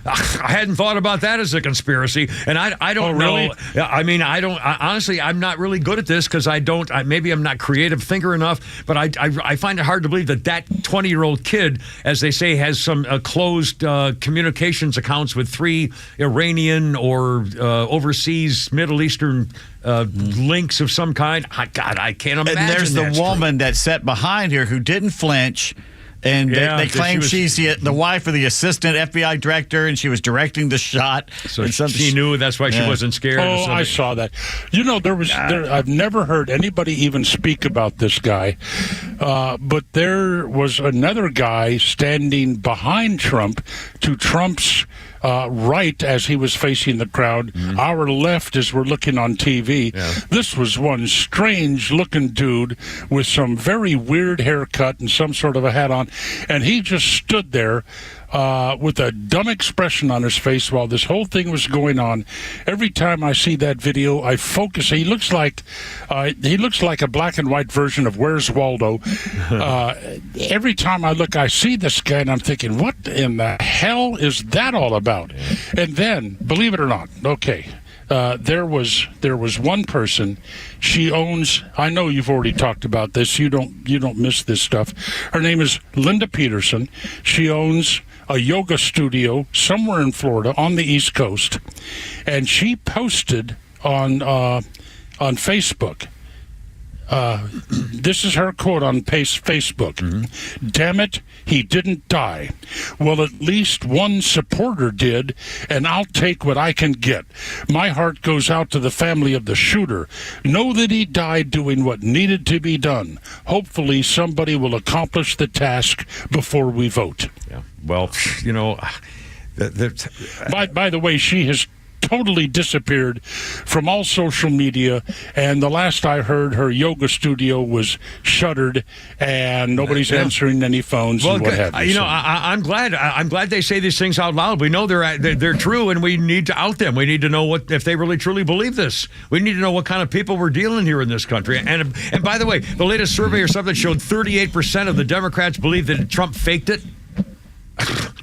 I hadn't thought about that as a conspiracy, and I don't know. I mean, honestly, I'm not really good at this because maybe I'm not creative thinker enough, but I find it hard to believe that 20-year-old kid, as they say, has some closed communications accounts with 3 Iranian or overseas Middle Eastern links of some kind. God, I can't imagine. And there's the woman that sat behind here who didn't flinch. And they claim she's the wife of the assistant FBI director, and she was directing the shot. So she knew that's why she wasn't scared. Oh, I saw that. I've never heard anybody even speak about this guy But there was another guy standing behind Trump to Trump's right as he was facing the crowd. Our left as we're looking on TV. This was one strange-looking dude with some very weird haircut and some sort of a hat on, and he just stood there with a dumb expression on his face while this whole thing was going on. Every time I see that video, I focus. He looks like a black and white version of Where's Waldo. Every time I look, I see this guy, and I'm thinking, what in the hell is that all about? And then, believe it or not, okay. There was one person. She owns. I know you've already talked about this. You don't miss this stuff. Her name is Linda Peterson. She owns a yoga studio somewhere in Florida on the East Coast, and she posted on Facebook. This is her quote on Facebook. Damn it, he didn't die. Well, at least one supporter did, and I'll take what I can get. My heart goes out to the family of the shooter. Know that he died doing what needed to be done. Hopefully somebody will accomplish the task before we vote. Yeah. Well, you know, by the way, she has totally disappeared from all social media, and the last I heard, her yoga studio was shuttered, and nobody's answering any phones and what have you. You know, I'm glad they say these things out loud. We know they're true, and we need to out them. We need to know if they really truly believe this. We need to know what kind of people we're dealing here in this country. And by the way, the latest survey or something showed 38% of the Democrats believe that Trump faked it.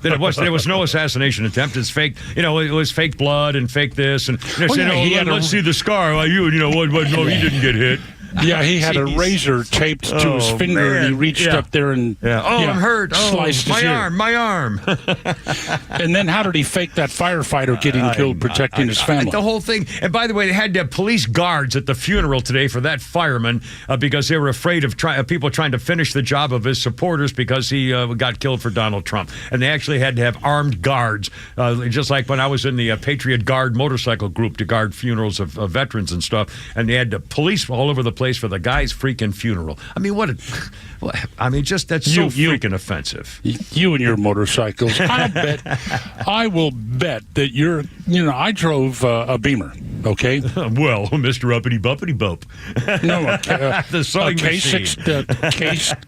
That there was no assassination attempt. It's fake. You know, it was fake blood and fake this. And they're saying, let's see the scar. Well, no, he didn't get hit. Yeah, he had a razor taped to his finger, and he reached up there and I'm hurt. Sliced his ear. My arm. And then how did he fake that firefighter getting killed protecting his family? The whole thing. And by the way, they had to have police guards at the funeral today for that fireman because they were afraid of people trying to finish the job of his supporters because he got killed for Donald Trump. And they actually had to have armed guards, just like when I was in the Patriot Guard motorcycle group to guard funerals of veterans and stuff. And they had police all over the place for the guy's freaking funeral. I mean, that's so freaking offensive. You and your motorcycles. I will bet that I drove a Beamer, okay? Well, Mr. Uppity Buppity Bump. No, the sewing machine.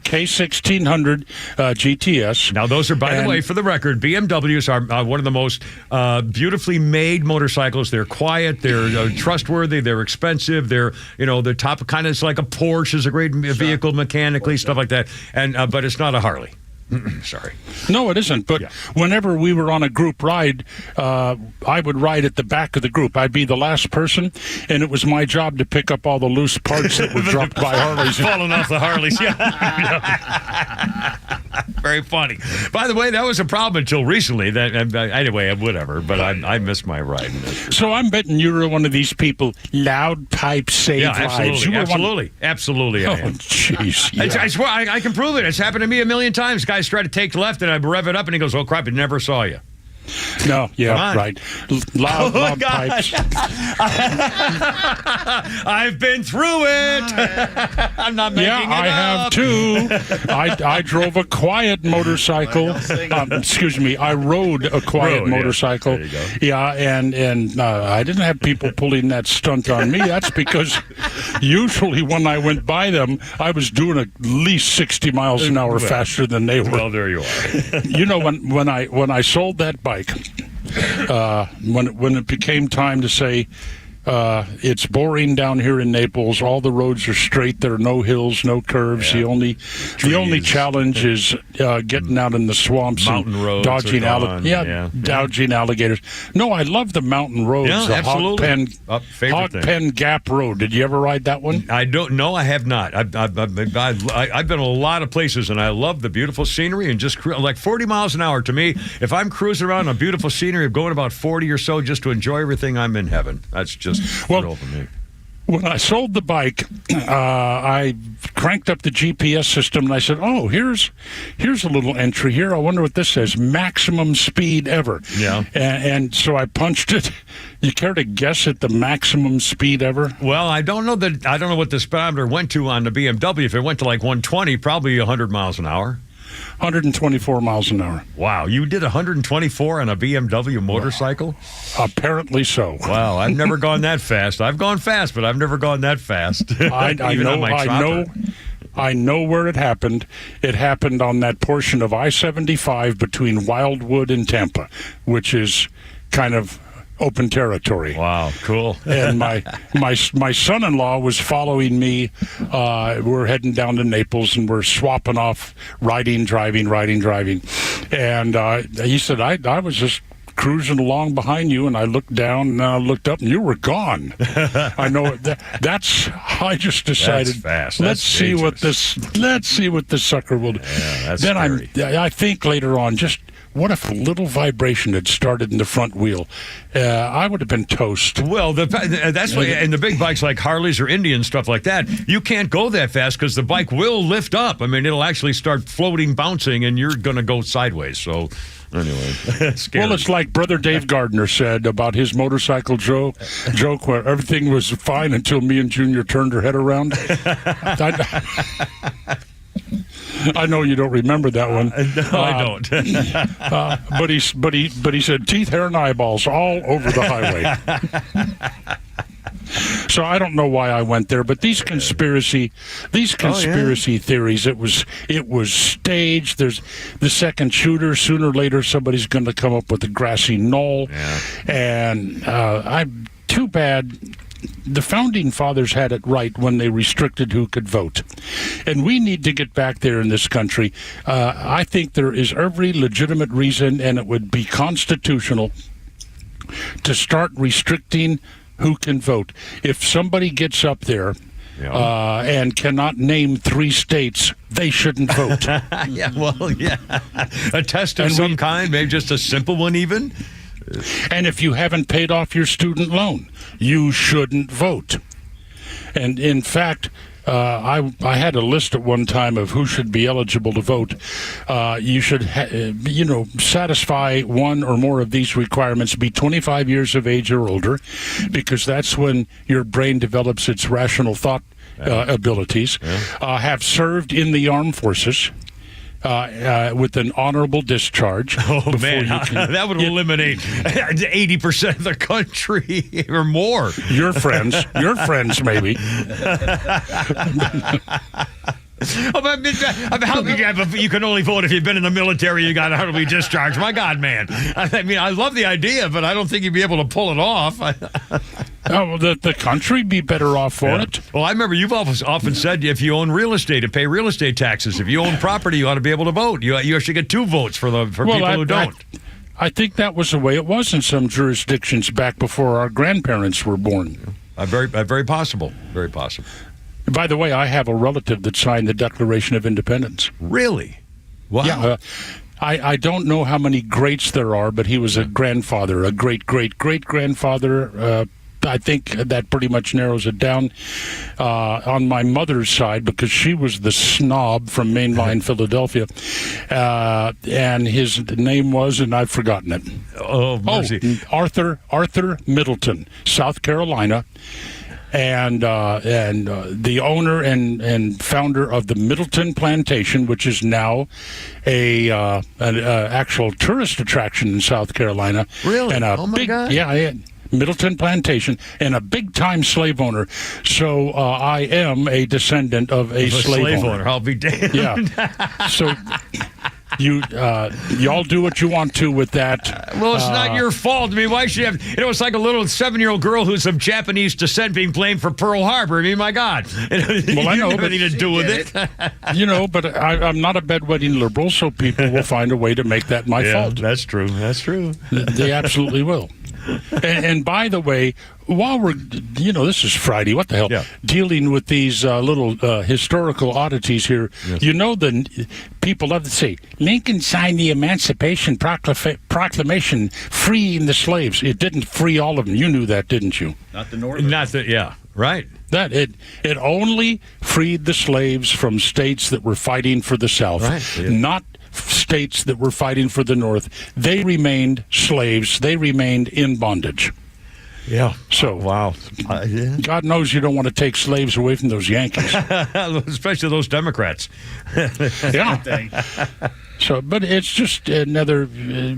K1600 GTS. Now, those are, by the way, for the record, BMWs are one of the most beautifully made motorcycles. They're quiet, they're trustworthy, they're expensive, they're top kind of, it's like a Porsche is a great vehicle mechanically, stuff like that. And but it's not a Harley. Sorry. No, it isn't. But whenever we were on a group ride, I would ride at the back of the group. I'd be the last person, and it was my job to pick up all the loose parts that were dropped by Harleys. Falling off the Harleys, Very funny. By the way, that was a problem until recently. Anyway, whatever. But I missed my ride. So I'm betting you were one of these people, loud pipe save lives. Absolutely. Oh, jeez. I swear, I can prove it. It's happened to me a million times. Guys try to take left, and I rev it up, and he goes, "Oh crap! I never saw you." No, right. Loud pipes. I've been through it. I'm not making it up. I have too. I drove a quiet motorcycle. Excuse me. I rode a quiet motorcycle. There you go. Yeah, and I didn't have people pulling that stunt on me. That's because usually when I went by them, I was doing at least 60 miles an hour faster than they were. Well, there you are. When I sold that bike, when it became time to say it's boring down here in Naples, all the roads are straight, there are no hills, no curves. The only challenge is getting out in the swamps mountain and roads dodging dodging alligators. No, I love the mountain roads. The absolutely. Hog Pen Gap Road. Did you ever ride that one? I don't know. I have not. I've been a lot of places, and I love the beautiful scenery and just like 40 miles an hour. To me, if I'm cruising around a beautiful scenery, going about 40 or so just to enjoy everything, I'm in heaven. That's just thrill for me. When I sold the bike, I cranked up the GPS system and I said, "Oh, here's a little entry here. I wonder what this says. Maximum speed ever." Yeah. And so I punched it. You care to guess at the maximum speed ever? Well, I don't know what the speedometer went to on the BMW. If it went to like 120, probably 100 miles an hour. 124 miles an hour. Wow, you did 124 on a BMW motorcycle? Apparently so. Wow, I've never gone that fast. I've gone fast, but I've never gone that fast. I know where it happened. It happened on that portion of I-75 between Wildwood and Tampa, which is kind of open territory. Wow, cool. And my son-in-law was following me. We're heading down to Naples, and we're swapping off riding, driving. And he said, I was just cruising along behind you, and I looked down, and I looked up, and you were gone. I know I just decided, that's fast. Let's see what this sucker will do. Yeah, that's then scary. I think later on, just what if a little vibration had started in the front wheel? I would have been toast. Well, that's why, and the big bikes like Harleys or Indian, stuff like that, you can't go that fast because the bike will lift up. I mean, it'll actually start floating, bouncing, and you're going to go sideways. So, anyway, scary. Well, it's like Brother Dave Gardner said about his motorcycle joke where everything was fine until me and Junior turned her head around. I know you don't remember that one. No, I don't. But he said teeth, hair, and eyeballs all over the highway. So I don't know why I went there, but these conspiracy theories, it was staged. There's the second shooter. Sooner or later, somebody's going to come up with a grassy knoll, and I'm too bad. The founding fathers had it right when they restricted who could vote. And we need to get back there in this country. I think there is every legitimate reason, and it would be constitutional, to start restricting who can vote. If somebody gets up there and cannot name 3 states, they shouldn't vote. A test of some kind, maybe just a simple one even. And if you haven't paid off your student loan, you shouldn't vote. And in fact, I had a list at one time of who should be eligible to vote. You should, satisfy one or more of these requirements. Be 25 years of age or older, because that's when your brain develops its rational thought abilities. Have served in the armed forces. With an honorable discharge. Oh, man, that would eliminate 80% of the country or more. Your friends maybe. How can you can only vote if you've been in the military, you got honorably discharged. My God, man. I mean, I love the idea, but I don't think you'd be able to pull it off. The country be better off for it. Well, I remember you've often said if you own real estate, to pay real estate taxes. If you own property, you ought to be able to vote. You should get 2 votes for people who don't. I think that was the way it was in some jurisdictions back before our grandparents were born. Very possible. Very possible. By the way, I have a relative that signed the Declaration of Independence. Really? Wow. Yeah. I don't know how many greats there are, but he was a grandfather, a great-great-great-grandfather. I think that pretty much narrows it down. On my mother's side, because she was the snob from mainline Philadelphia, and his name was, and I've forgotten it. Oh, mercy. Arthur Middleton, South Carolina. And the owner and founder of the Middleton Plantation, which is now an actual tourist attraction in South Carolina. Really? And my God. Yeah, Middleton Plantation, and a big-time slave owner. So I am a descendant of a slave owner. I'll be damned. Yeah. So y'all do what you want to with that. Well, it's not your fault. I mean, why should you have? It's like a little 7-year-old girl who's of Japanese descent being blamed for Pearl Harbor. I mean, my God. Well, I know, have anything to do with it. But I'm not a bedwetting liberal, so people will find a way to make that my fault. That's true. That's true. They absolutely will. And by the way, while we're, this is Friday, what the hell, dealing with these little historical oddities here, the people love to say, Lincoln signed the Emancipation Proclamation freeing the slaves. It didn't free all of them. You knew that, didn't you? Not the Northern. Right. That it only freed the slaves from states that were fighting for the South, not states that were fighting for the North. They remained slaves. They remained in bondage. Yeah. So, wow. God knows you don't want to take slaves away from those Yankees. Especially those Democrats. Yeah. So, but it's just another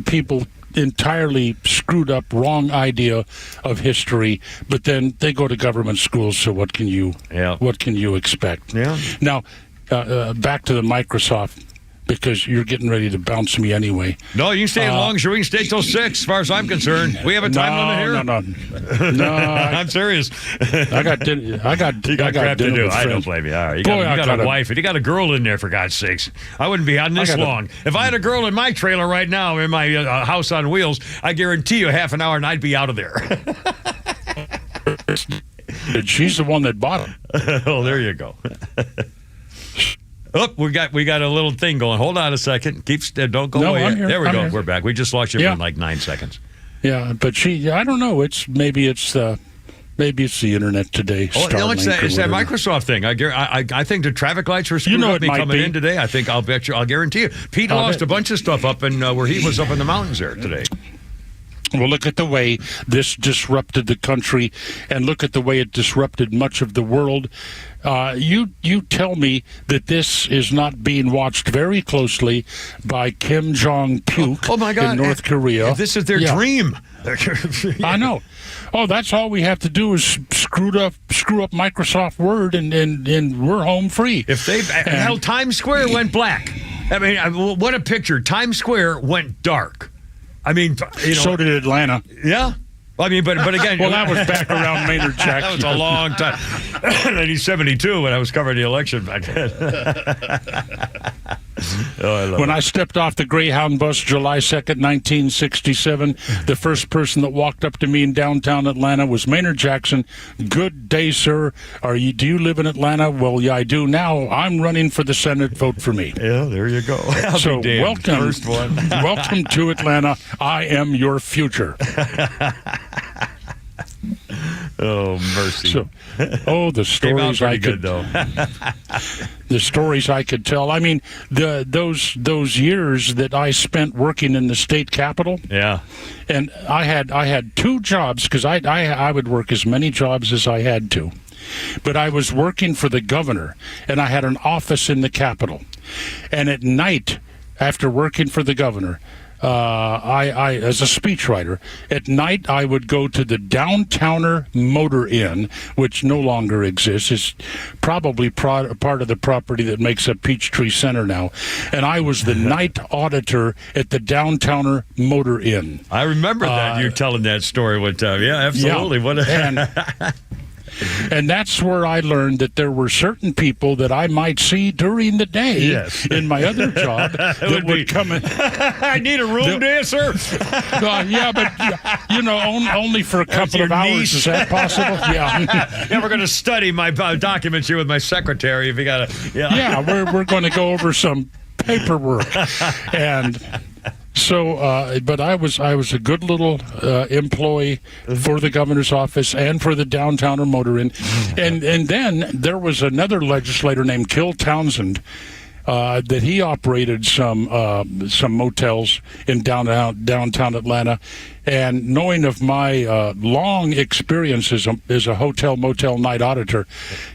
people entirely screwed up, wrong idea of history. But then they go to government schools. So what can you expect? Yeah. Now, back to the Microsoft. Because you're getting ready to bounce me anyway. No, you can stay as long as we can stay till 6, as far as I'm concerned. We have a time limit here. No, I'm serious. I got crap to do. I don't blame you. All right, you got a wife and you got a girl in there, for God's sakes. I wouldn't be on this long. If I had a girl in my trailer right now in my house on wheels, I guarantee you half an hour and I'd be out of there. She's the one that bought it. Oh, there you go. Oh, we got a little thing going. Hold on a second. Don't go away. I'm here. There we go. Here. We're back. We just lost you for like 9 seconds. Yeah, but I don't know. Maybe it's the internet today. It's that Microsoft thing. I think the traffic lights were screwed up coming in today. I'll guarantee you. Pete lost a bunch of stuff up in where he was up in the mountains there today. Well, look at the way this disrupted the country, and look at the way it disrupted much of the world. You tell me that this is not being watched very closely by Kim Jong-puke in North Korea. This is their dream. I know. Oh, that's all we have to do is screw up Microsoft Word, and we're home free. If hell, Times Square went black. I mean, what a picture. Times Square went dark. I mean, so did Atlanta. Yeah. I mean, but again. Well, that was back around Maynard Jackson. That was a long time. 1972 when I was covering the election back then. When I stepped off the Greyhound bus July 2nd, 1967, the first person that walked up to me in downtown Atlanta was Maynard Jackson. Good day, sir. Do you live in Atlanta? Well, yeah, I do. Now I'm running for the Senate. Vote for me. Yeah, there you go. So welcome. First one. Welcome to Atlanta. I am your future. Oh, mercy. The stories I could the stories I could tell. I mean, those years that I spent working in the state capitol. Yeah. And I had 2 jobs because I would work as many jobs as I had to. But I was working for the governor, and I had an office in the Capitol. And at night, after working for the governor, I as a speechwriter, at night I would go to the Downtowner Motor Inn, which no longer exists. It's probably part of the property that makes up Peachtree Center now. And I was the night auditor at the Downtowner Motor Inn. I remember that, you telling that story one time. Yeah, absolutely. Yeah. And that's where I learned that there were certain people that I might see during the day in my other job that would come in. I need a room dancer. Yeah, but only for a couple of hours. Niche. Is that possible? Yeah. Yeah, we're going to study my documents here with my secretary. If you got to, yeah, we're going to go over some paperwork and. So, but I was a good little employee for the governor's office and for the Downtowner Motor Inn, and then there was another legislator named Kill Townsend that he operated some motels in downtown Atlanta, and knowing of my long experience as a hotel motel night auditor,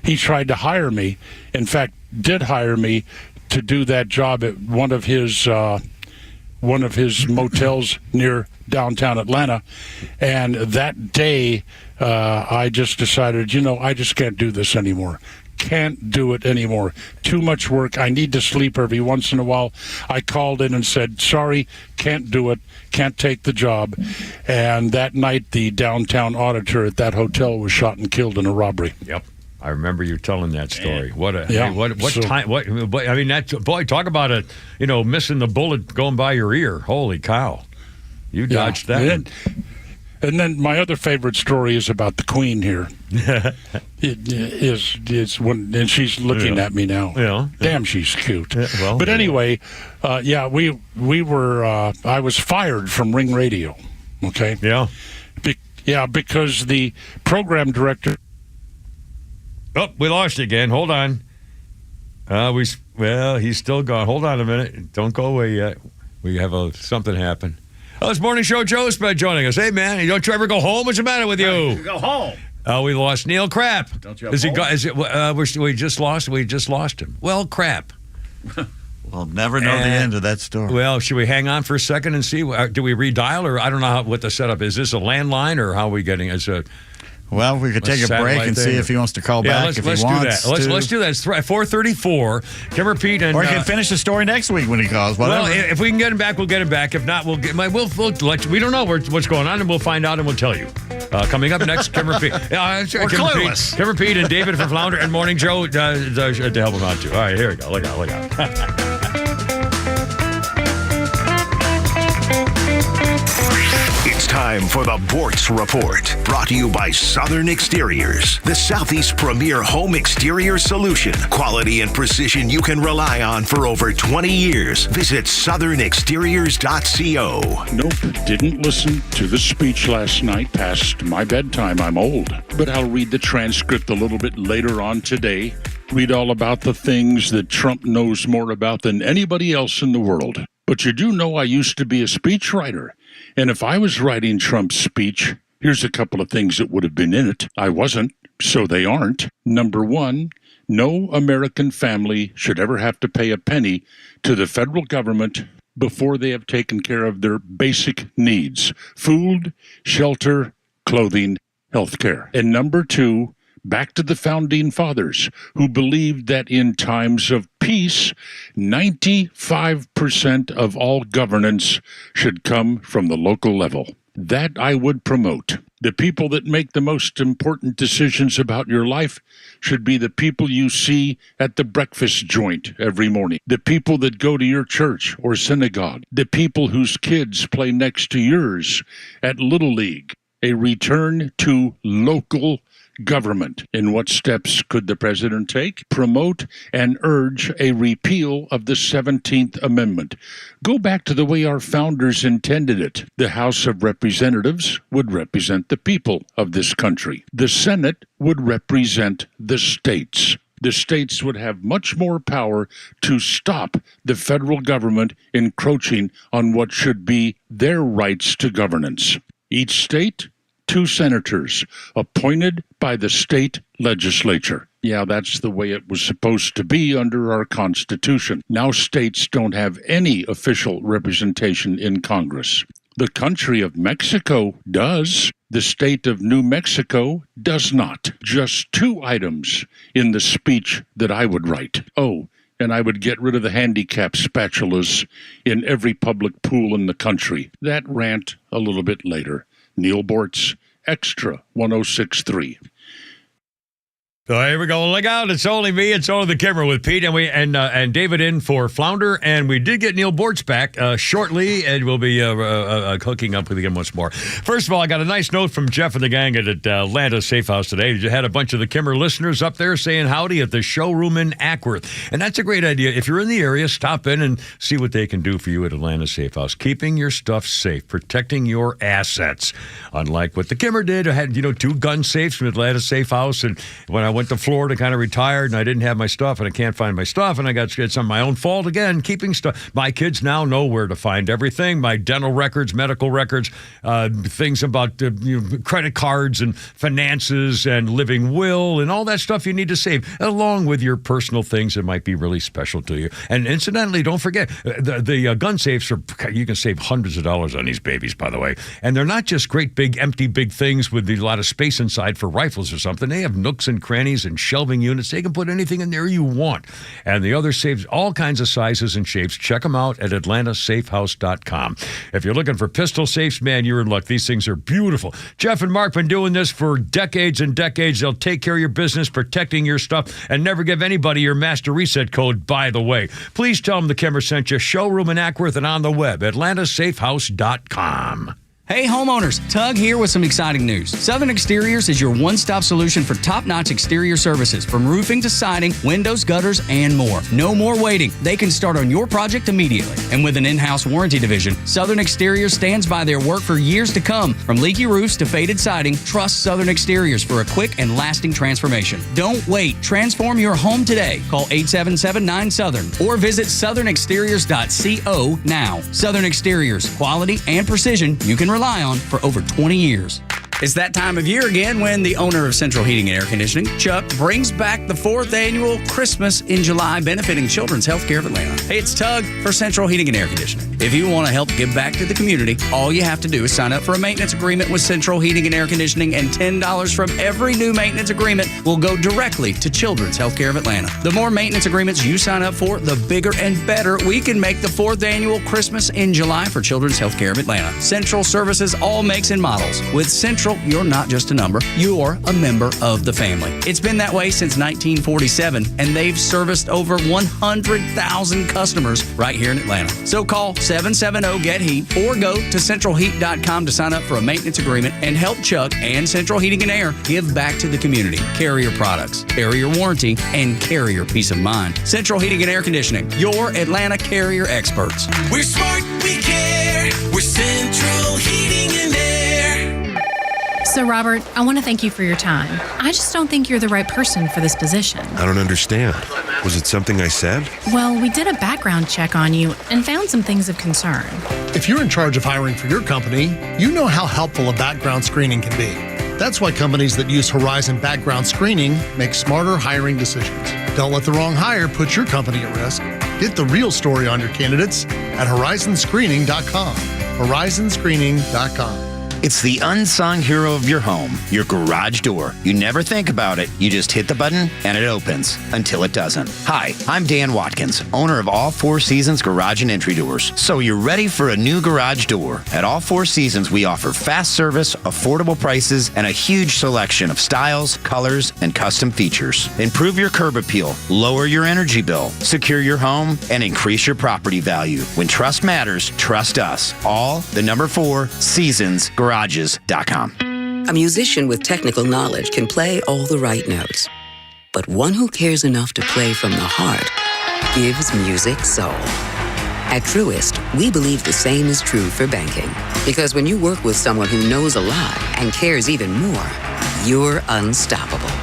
he tried to hire me. In fact, did hire me to do that job at one of his motels near downtown Atlanta. And that day, I just decided, I just can't do this anymore. Can't do it anymore. Too much work. I need to sleep every once in a while. I called in and said, sorry, can't do it. Can't take the job. And that night, the downtown auditor at that hotel was shot and killed in a robbery. Yep. I remember you telling that story. What a yeah. what time? What I mean, that boy, talk about missing the bullet going by your ear. Holy cow! You dodged that. And then my other favorite story is about the Queen here. Is when, and she's looking at me now. Yeah. Damn, she's cute. Well, but anyway, we were. I was fired from Ring Radio. Okay. Yeah. Because the program director. Oh, we lost you again. Hold on. He's still gone. Hold on a minute. Don't go away yet. We have something happen. Oh, it's Morning Show Joe Spud joining us. Hey, man, you don't ever go home? What's the matter with you? Go home. We lost Neil Crap. Don't you have We just lost him. Well, crap. We'll never know the end of that story. Well, should we hang on for a second and see? Do we redial, or I don't know what the setup is. Is this a landline, or how are we getting? Well, we could take a break and see if he wants to call back. Let's if he do wants that. to. Let's do that. It's 4:34. Kimmer Pete and or he can finish the story next week when he calls. Whatever. Well, if we can get him back, we'll get him back. If not, we'll let you. We don't know what's going on, and we'll find out and we'll tell you. Coming up next, Kimmer Pete. Kimmer Pete and David from Flounder and Morning Joe to help him out too. All right, here we go. Look out. It's time for the Bortz Report, brought to you by Southern Exteriors, the Southeast premier home exterior solution. Quality and precision you can rely on for over 20 years. Visit southernexteriors.co. Nope, didn't listen to the speech last night past my bedtime. I'm old. But I'll read the transcript a little bit later on today. Read all about the things that Trump knows more about than anybody else in the world. But you do know I used to be a speechwriter. And if I was writing Trump's speech, here's a couple of things that would have been in it. I wasn't, so they aren't. Number one, no American family should ever have to pay a penny to the federal government before they have taken care of their basic needs: food, shelter, clothing, health care. And number two, back to the founding fathers, who believed that in times of peace, 95% of all governance should come from the local level. That I would promote. The people that make the most important decisions about your life should be the people you see at the breakfast joint every morning, the people that go to your church or synagogue, the people whose kids play next to yours at Little League. A return to local government. And what steps could the president take? Promote and urge a repeal of the 17th Amendment. Go back to the way our founders intended it. The House of Representatives would represent the people of this country. The Senate would represent the states. The states would have much more power to stop the federal government encroaching on what should be their rights to governance. Each state, 2 senators appointed by the state legislature. Yeah, that's the way it was supposed to be under our Constitution. Now states don't have any official representation in Congress. The country of Mexico does. The state of New Mexico does not. Just 2 items in the speech that I would write. Oh, and I would get rid of the handicap spatulas in every public pool in the country. That rant a little bit later. Neil Bortz, Extra 106.3. So here we go. Look out. It's only me. It's only the Kimmer with Pete and David in for Flounder. And we did get Neil Bortz back shortly, and we'll be hooking up with him once more. First of all, I got a nice note from Jeff and the gang at Atlanta Safe House today. You had a bunch of the Kimmer listeners up there saying howdy at the showroom in Ackworth. And that's a great idea. If you're in the area, stop in and see what they can do for you at Atlanta Safe House. Keeping your stuff safe, protecting your assets. Unlike what the Kimmer did, I had 2 gun safes from Atlanta Safe House, and when I went to Florida, kind of retired, and I didn't have my stuff, and I can't find my stuff, and it's on my own fault again, keeping stuff. My kids now know where to find everything, my dental records, medical records, things about credit cards and finances and living will and all that stuff you need to save, along with your personal things that might be really special to you. And incidentally, don't forget, the gun safes you can save hundreds of dollars on these babies, by the way. And they're not just great big, empty, big things with a lot of space inside for rifles or something. They have nooks and crannies and shelving units. They can put anything in there you want. And the other safes, all kinds of sizes and shapes. Check them out at atlantasafehouse.com. If you're looking for pistol safes, man, you're in luck. These things are beautiful. Jeff and Mark been doing this for decades and decades. They'll take care of your business, protecting your stuff, and never give anybody your master reset code, by the way. Please tell them the Kimmer sent you. Showroom in Ackworth and on the web, atlantasafehouse.com. Hey homeowners, Tug here with some exciting news. Southern Exteriors is your one-stop solution for top-notch exterior services, from roofing to siding, windows, gutters, and more. No more waiting. They can start on your project immediately. And with an in-house warranty division, Southern Exteriors stands by their work for years to come. From leaky roofs to faded siding, trust Southern Exteriors for a quick and lasting transformation. Don't wait. Transform your home today. Call 877-9-SOUTHERN or visit southernexteriors.co now. Southern Exteriors, quality and precision you can rely on for over 20 years. It's that time of year again when the owner of Central Heating and Air Conditioning, Chuck, brings back the 4th annual Christmas in July benefiting Children's Healthcare of Atlanta. Hey, it's Tug for Central Heating and Air Conditioning. If you want to help give back to the community, all you have to do is sign up for a maintenance agreement with Central Heating and Air Conditioning, and $10 from every new maintenance agreement will go directly to Children's Healthcare of Atlanta. The more maintenance agreements you sign up for, the bigger and better we can make the 4th annual Christmas in July for Children's Healthcare of Atlanta. Central services all makes and models. With Central, you're not just a number, you're a member of the family. It's been that way since 1947, and they've serviced over 100,000 customers right here in Atlanta. So call 770-GET-HEAT or go to centralheat.com to sign up for a maintenance agreement and help Chuck and Central Heating and Air give back to the community. Carrier products, carrier warranty, and carrier peace of mind. Central Heating and Air Conditioning, your Atlanta carrier experts. We're smart, we care. We're Central Heating and Air. So, Robert, I want to thank you for your time. I just don't think you're the right person for this position. I don't understand. Was it something I said? Well, we did a background check on you and found some things of concern. If you're in charge of hiring for your company, you know how helpful a background screening can be. That's why companies that use Horizon background screening make smarter hiring decisions. Don't let the wrong hire put your company at risk. Get the real story on your candidates at horizonscreening.com. horizonscreening.com. It's the unsung hero of your home, your garage door. You never think about it. You just hit the button and it opens until it doesn't. Hi, I'm Dan Watkins, owner of All Four Seasons Garage and Entry Doors. So you're ready for a new garage door. At All Four Seasons, we offer fast service, affordable prices, and a huge selection of styles, colors, and custom features. Improve your curb appeal, lower your energy bill, secure your home, and increase your property value. When trust matters, trust us. All the number 4 Seasons Garages.com. A musician with technical knowledge can play all the right notes. But one who cares enough to play from the heart gives music soul. At Truist, we believe the same is true for banking. Because when you work with someone who knows a lot and cares even more, you're unstoppable.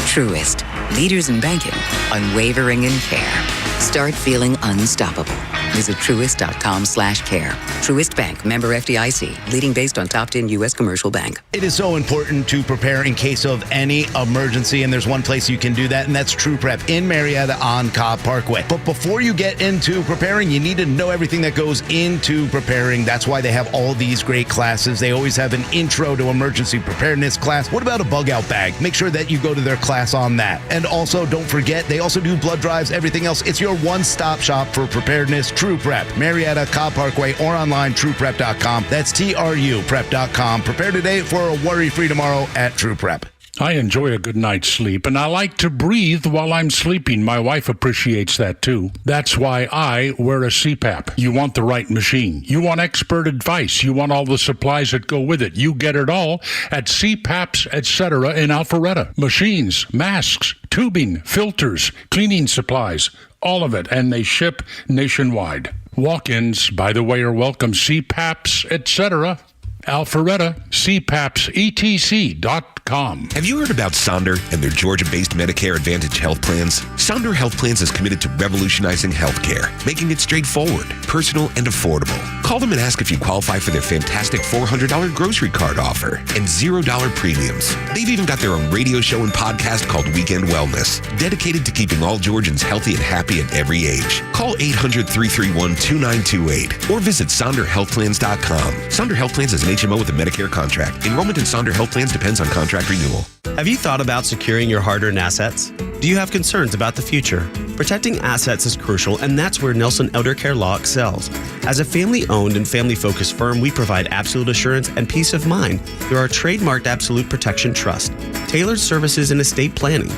Truist, leaders in banking, unwavering in care. Start feeling unstoppable. Visit Truist.com/care. Truist Bank, member FDIC, leading based on top 10 U.S. commercial bank. It is so important to prepare in case of any emergency, and there's one place you can do that, and that's True Prep in Marietta on Cobb Parkway. But before you get into preparing, you need to know everything that goes into preparing. That's why they have all these great classes. They always have an intro to emergency preparedness class. What about a bug out bag? Make sure that you go to their class on that. And also, don't forget, they also do blood drives, everything else. It's your one-stop shop for preparedness. True Prep, Marietta, Cobb Parkway, or online, trueprep.com. That's TRUprep.com. Prepare today for a worry-free tomorrow at True Prep. I enjoy a good night's sleep, and I like to breathe while I'm sleeping. My wife appreciates that, too. That's why I wear a CPAP. You want the right machine. You want expert advice. You want all the supplies that go with it. You get it all at CPAPs, etc. in Alpharetta. Machines, masks, tubing, filters, cleaning supplies, all of it, and they ship nationwide. Walk-ins, by the way, are welcome. CPAPs, etc. Alpharetta, CPAPSETC.com. Have you heard about Sonder and their Georgia-based Medicare Advantage health plans? Sonder Health Plans is committed to revolutionizing healthcare, making it straightforward, personal, and affordable. Call them and ask if you qualify for their fantastic $400 grocery card offer and $0 premiums. They've even got their own radio show and podcast called Weekend Wellness, dedicated to keeping all Georgians healthy and happy at every age. Call 800-331-2928 or visit SonderHealthPlans.com. Sonder Health Plans is an HMO with a Medicare contract. Enrollment in Sonder Health Plans depends on contract renewal. Have you thought about securing your hard-earned assets? Do you have concerns about the future? Protecting assets is crucial, and that's where Nelson Elder Care Law excels. As a family-owned and family-focused firm, we provide absolute assurance and peace of mind through our trademarked Absolute Protection Trust, tailored services in estate planning,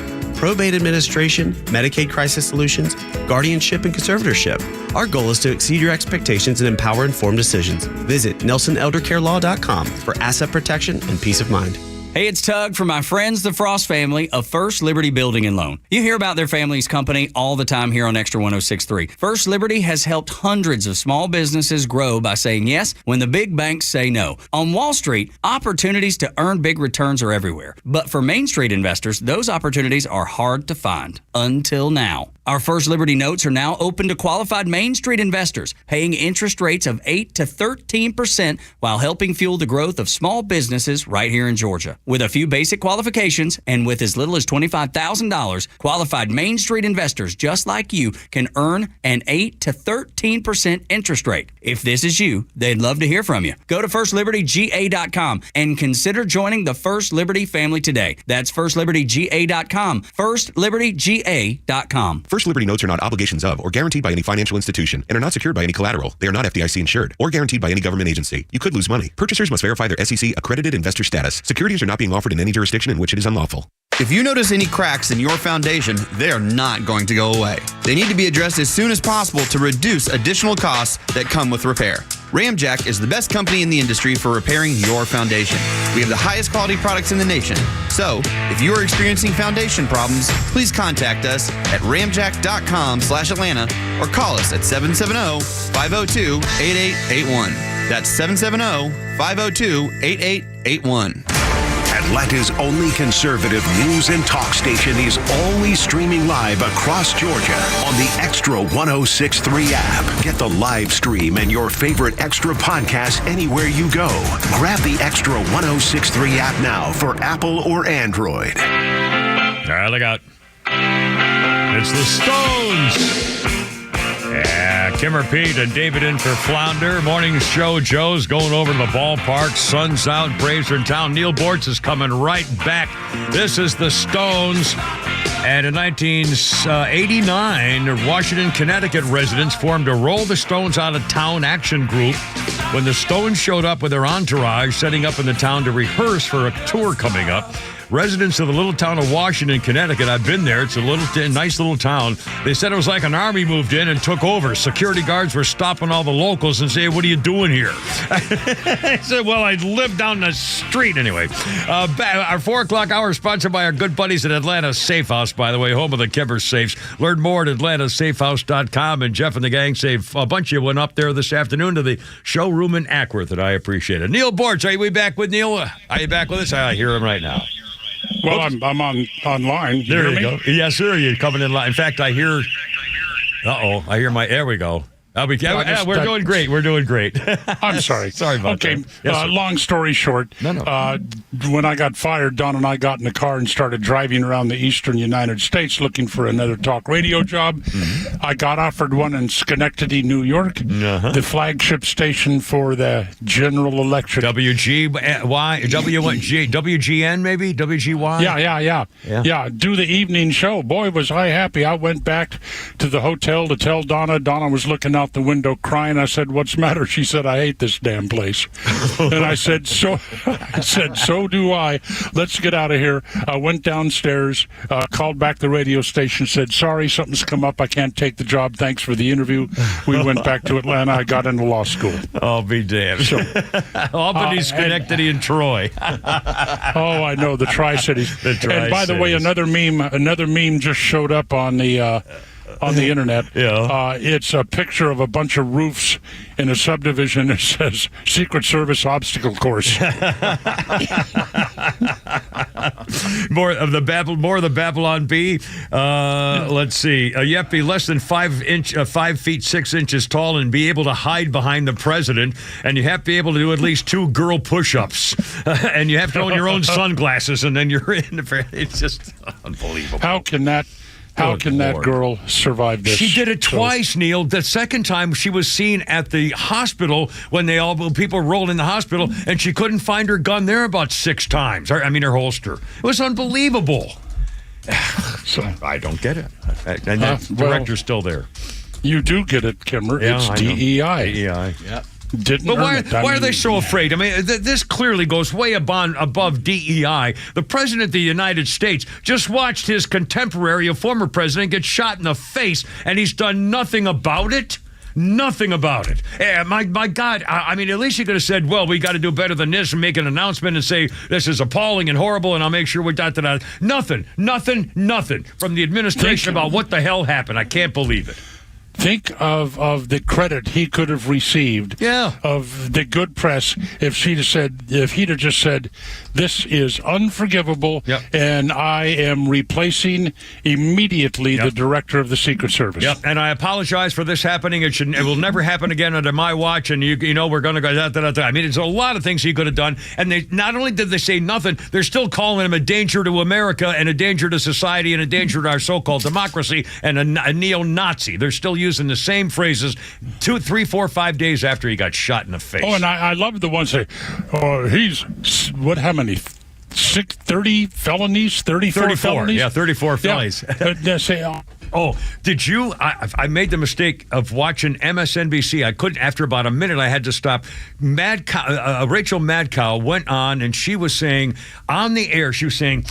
probate administration, Medicaid crisis solutions, guardianship, and conservatorship. Our goal is to exceed your expectations and empower informed decisions. Visit NelsonElderCareLaw.com for asset protection and peace of mind. Hey, it's Tug from my friends, the Frost family of First Liberty Building and Loan. You hear about their family's company all the time here on Extra 106.3. First Liberty has helped hundreds of small businesses grow by saying yes when the big banks say no. On Wall Street, opportunities to earn big returns are everywhere. But for Main Street investors, those opportunities are hard to find. Until now. Our First Liberty notes are now open to qualified Main Street investors, paying interest rates of 8 to 13% while helping fuel the growth of small businesses right here in Georgia. With a few basic qualifications and with as little as $25,000, qualified Main Street investors just like you can earn an 8 to 13% interest rate. If this is you, they'd love to hear from you. Go to FirstLibertyGA.com and consider joining the First Liberty family today. That's FirstLibertyGA.com. FirstLibertyGA.com. First Liberty notes are not obligations of or guaranteed by any financial institution and are not secured by any collateral. They are not FDIC insured or guaranteed by any government agency. You could lose money. Purchasers must verify their SEC accredited investor status. Securities are not being offered in any jurisdiction in which it is unlawful. If you notice any cracks in your foundation, they are not going to go away. They need to be addressed as soon as possible to reduce additional costs that come with repair. Ramjack is the best company in the industry for repairing your foundation. We have the highest quality products in the nation. So, if you are experiencing foundation problems, please contact us at ramjack.com/Atlanta or call us at 770-502-8881. That's 770-502-8881. Atlanta's only conservative news and talk station is always streaming live across Georgia on the Extra 106.3 app. Get the live stream and your favorite Extra podcast anywhere you go. Grab the Extra 106.3 app now for Apple or Android. All right, look out. It's the Stones. Yeah, Kimmer Pete and David in for Flounder. Morning show, Joe's going over to the ballpark. Sun's out, Braves are in town. Neil Bortz is coming right back. This is the Stones. And in 1989, Washington, Connecticut residents formed a Roll the Stones Out of Town action group when the Stones showed up with their entourage, setting up in the town to rehearse for a tour coming up. Residents of the little town of Washington, Connecticut, I've been there. It's a nice little town. They said it was like an army moved in and took over. Security guards were stopping all the locals and saying, "What are you doing here?" I said, "Well, I live down the street anyway." Our 4 o'clock hour is sponsored by our good buddies at Atlanta Safe House, by the way, home of the Kimber safes. Learn more at atlantasafehouse.com. And Jeff and the gang say a bunch of you went up there this afternoon to the showroom in Ackworth, and I appreciate it. Neil Bortz, are we back with Neil? Are you back with us? I hear him right now. Well, I'm online. There you go. Yes, sir. You're coming in line. In fact, I hear. I hear my. There we go. We're doing great. We're doing great. I'm sorry. Sorry about that. Okay, yes, long story short, when I got fired, Don and I got in the car and started driving around the eastern United States looking for another talk radio job. Mm-hmm. I got offered one in Schenectady, New York, the flagship station for the General Electric. WGN maybe? WGY? Yeah, do the evening show. Boy, was I happy. I went back to the hotel to tell Donna. Donna was looking out the window crying. I said, "What's the matter?" She said, "I hate this damn place." And I said, so do I. Let's get out of here. I went downstairs, called back the radio station, said, "Sorry, something's come up. I can't take the job. Thanks for the interview." We went back to Atlanta. I got into law school. I'll be damned. So, Albany, Schenectady, and Troy. I know, the Tri-Cities. And by the way, another meme just showed up on the internet. It's a picture of a bunch of roofs in a subdivision. It says Secret Service obstacle course. More of the Babylon Bee. Let's see. You have to be less than 5 feet 6 inches tall and be able to hide behind the president. And you have to be able to do at least 2 girl push-ups. And you have to own your own sunglasses. And then you're in. It's just unbelievable. How can that girl survive this? She did it twice, Neil. The second time she was seen at the hospital when people rolled in the hospital, and she couldn't find her gun there about 6 times. Her holster. It was unbelievable. So I don't get it. And the director's still there. You do get it, Kimmer. It's DEI. DEI. Yep. Didn't But earn it. why are they so afraid? I mean, this clearly goes way above DEI. The President of the United States just watched his contemporary, a former president, get shot in the face, and he's done nothing about it? Nothing about it. My God. I mean, at least you could have said, well, we got to do better than this and make an announcement and say this is appalling and horrible and I'll make sure we da-da-da. Nothing from the administration about what the hell happened. I can't believe it. Think of the credit he could have received of the good press if he'd have just said, this is unforgivable, and I am replacing immediately the director of the Secret Service. Yep, and I apologize for this happening. It will never happen again under my watch, and you know we're going to go da-da-da-da. I mean, there's a lot of things he could have done, and they not only did they say nothing, they're still calling him a danger to America and a danger to society and a danger to our so-called democracy and a neo-Nazi. They're still using the same phrases 2, 3, 4, 5 days after he got shot in the face. Oh, and I love the ones that how many? 30 felonies? 34 felonies? Yeah, 34 felonies. Yeah. Oh, did you? I made the mistake of watching MSNBC. I couldn't, after about a minute, I had to stop. Rachel Madcow went on and she was saying, on the air, she was saying,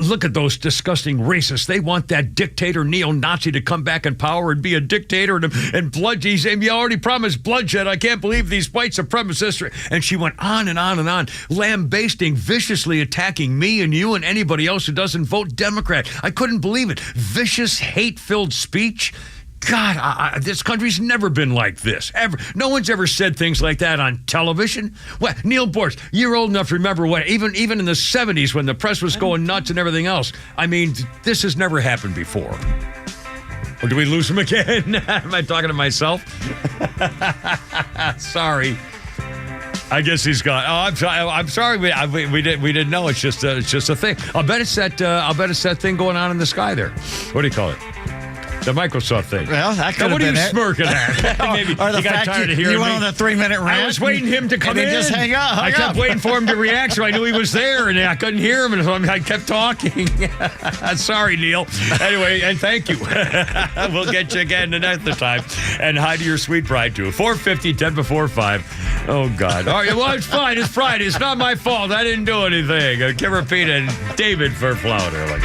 look at those disgusting racists. They want that dictator neo-Nazi to come back in power and be a dictator and blood. He's saying, you already promised bloodshed. I can't believe these white supremacists. And she went on and on and on, lambasting, viciously attacking me and you and anybody else who doesn't vote Democrat. I couldn't believe it. Vicious, hate-filled speech. God, this country's never been like this, ever. No one's ever said things like that on television. What, Neil Borst, you're old enough to remember what, even in the 70s when the press was going nuts and everything else. I mean, this has never happened before. Or do we lose him again? Am I talking to myself? Sorry. I guess he's gone. Oh, I'm sorry. We didn't know. It's just a thing. I'll bet it's that thing going on in the sky there. What do you call it? The Microsoft thing. Well, that could have been it. What are you smirking at? Maybe or the you got fact tired of hearing you went me. on a 3-minute rant. I was waiting him to come in. And just hang up. I kept waiting for him to react, so I knew he was there, and I couldn't hear him, and so I kept talking. Sorry, Neil. Anyway, and thank you. We'll get you again another time. And hi to your sweet bride, too. 4:50, 10 before 5. Oh, God. All right, well, it's fine. It's Friday. It's not my fault. I didn't do anything. Kim Rapina and David Verflauter.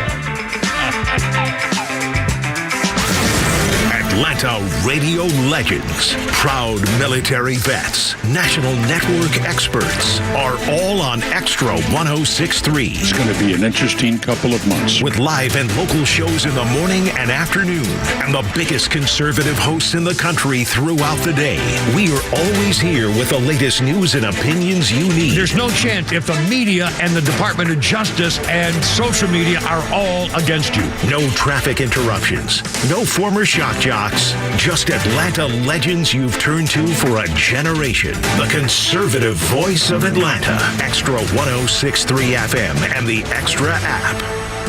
Atlanta radio legends, proud military vets, national network experts are all on Extra 106.3. It's going to be an interesting couple of months. With live and local shows in the morning and afternoon, and the biggest conservative hosts in the country throughout the day. We are always here with the latest news and opinions you need. There's no chance if the media and the Department of Justice and social media are all against you. No traffic interruptions, no former shock jocks, just Atlanta legends you've turned to for a generation. The conservative voice of Atlanta. Extra 106.3 FM and the Extra app.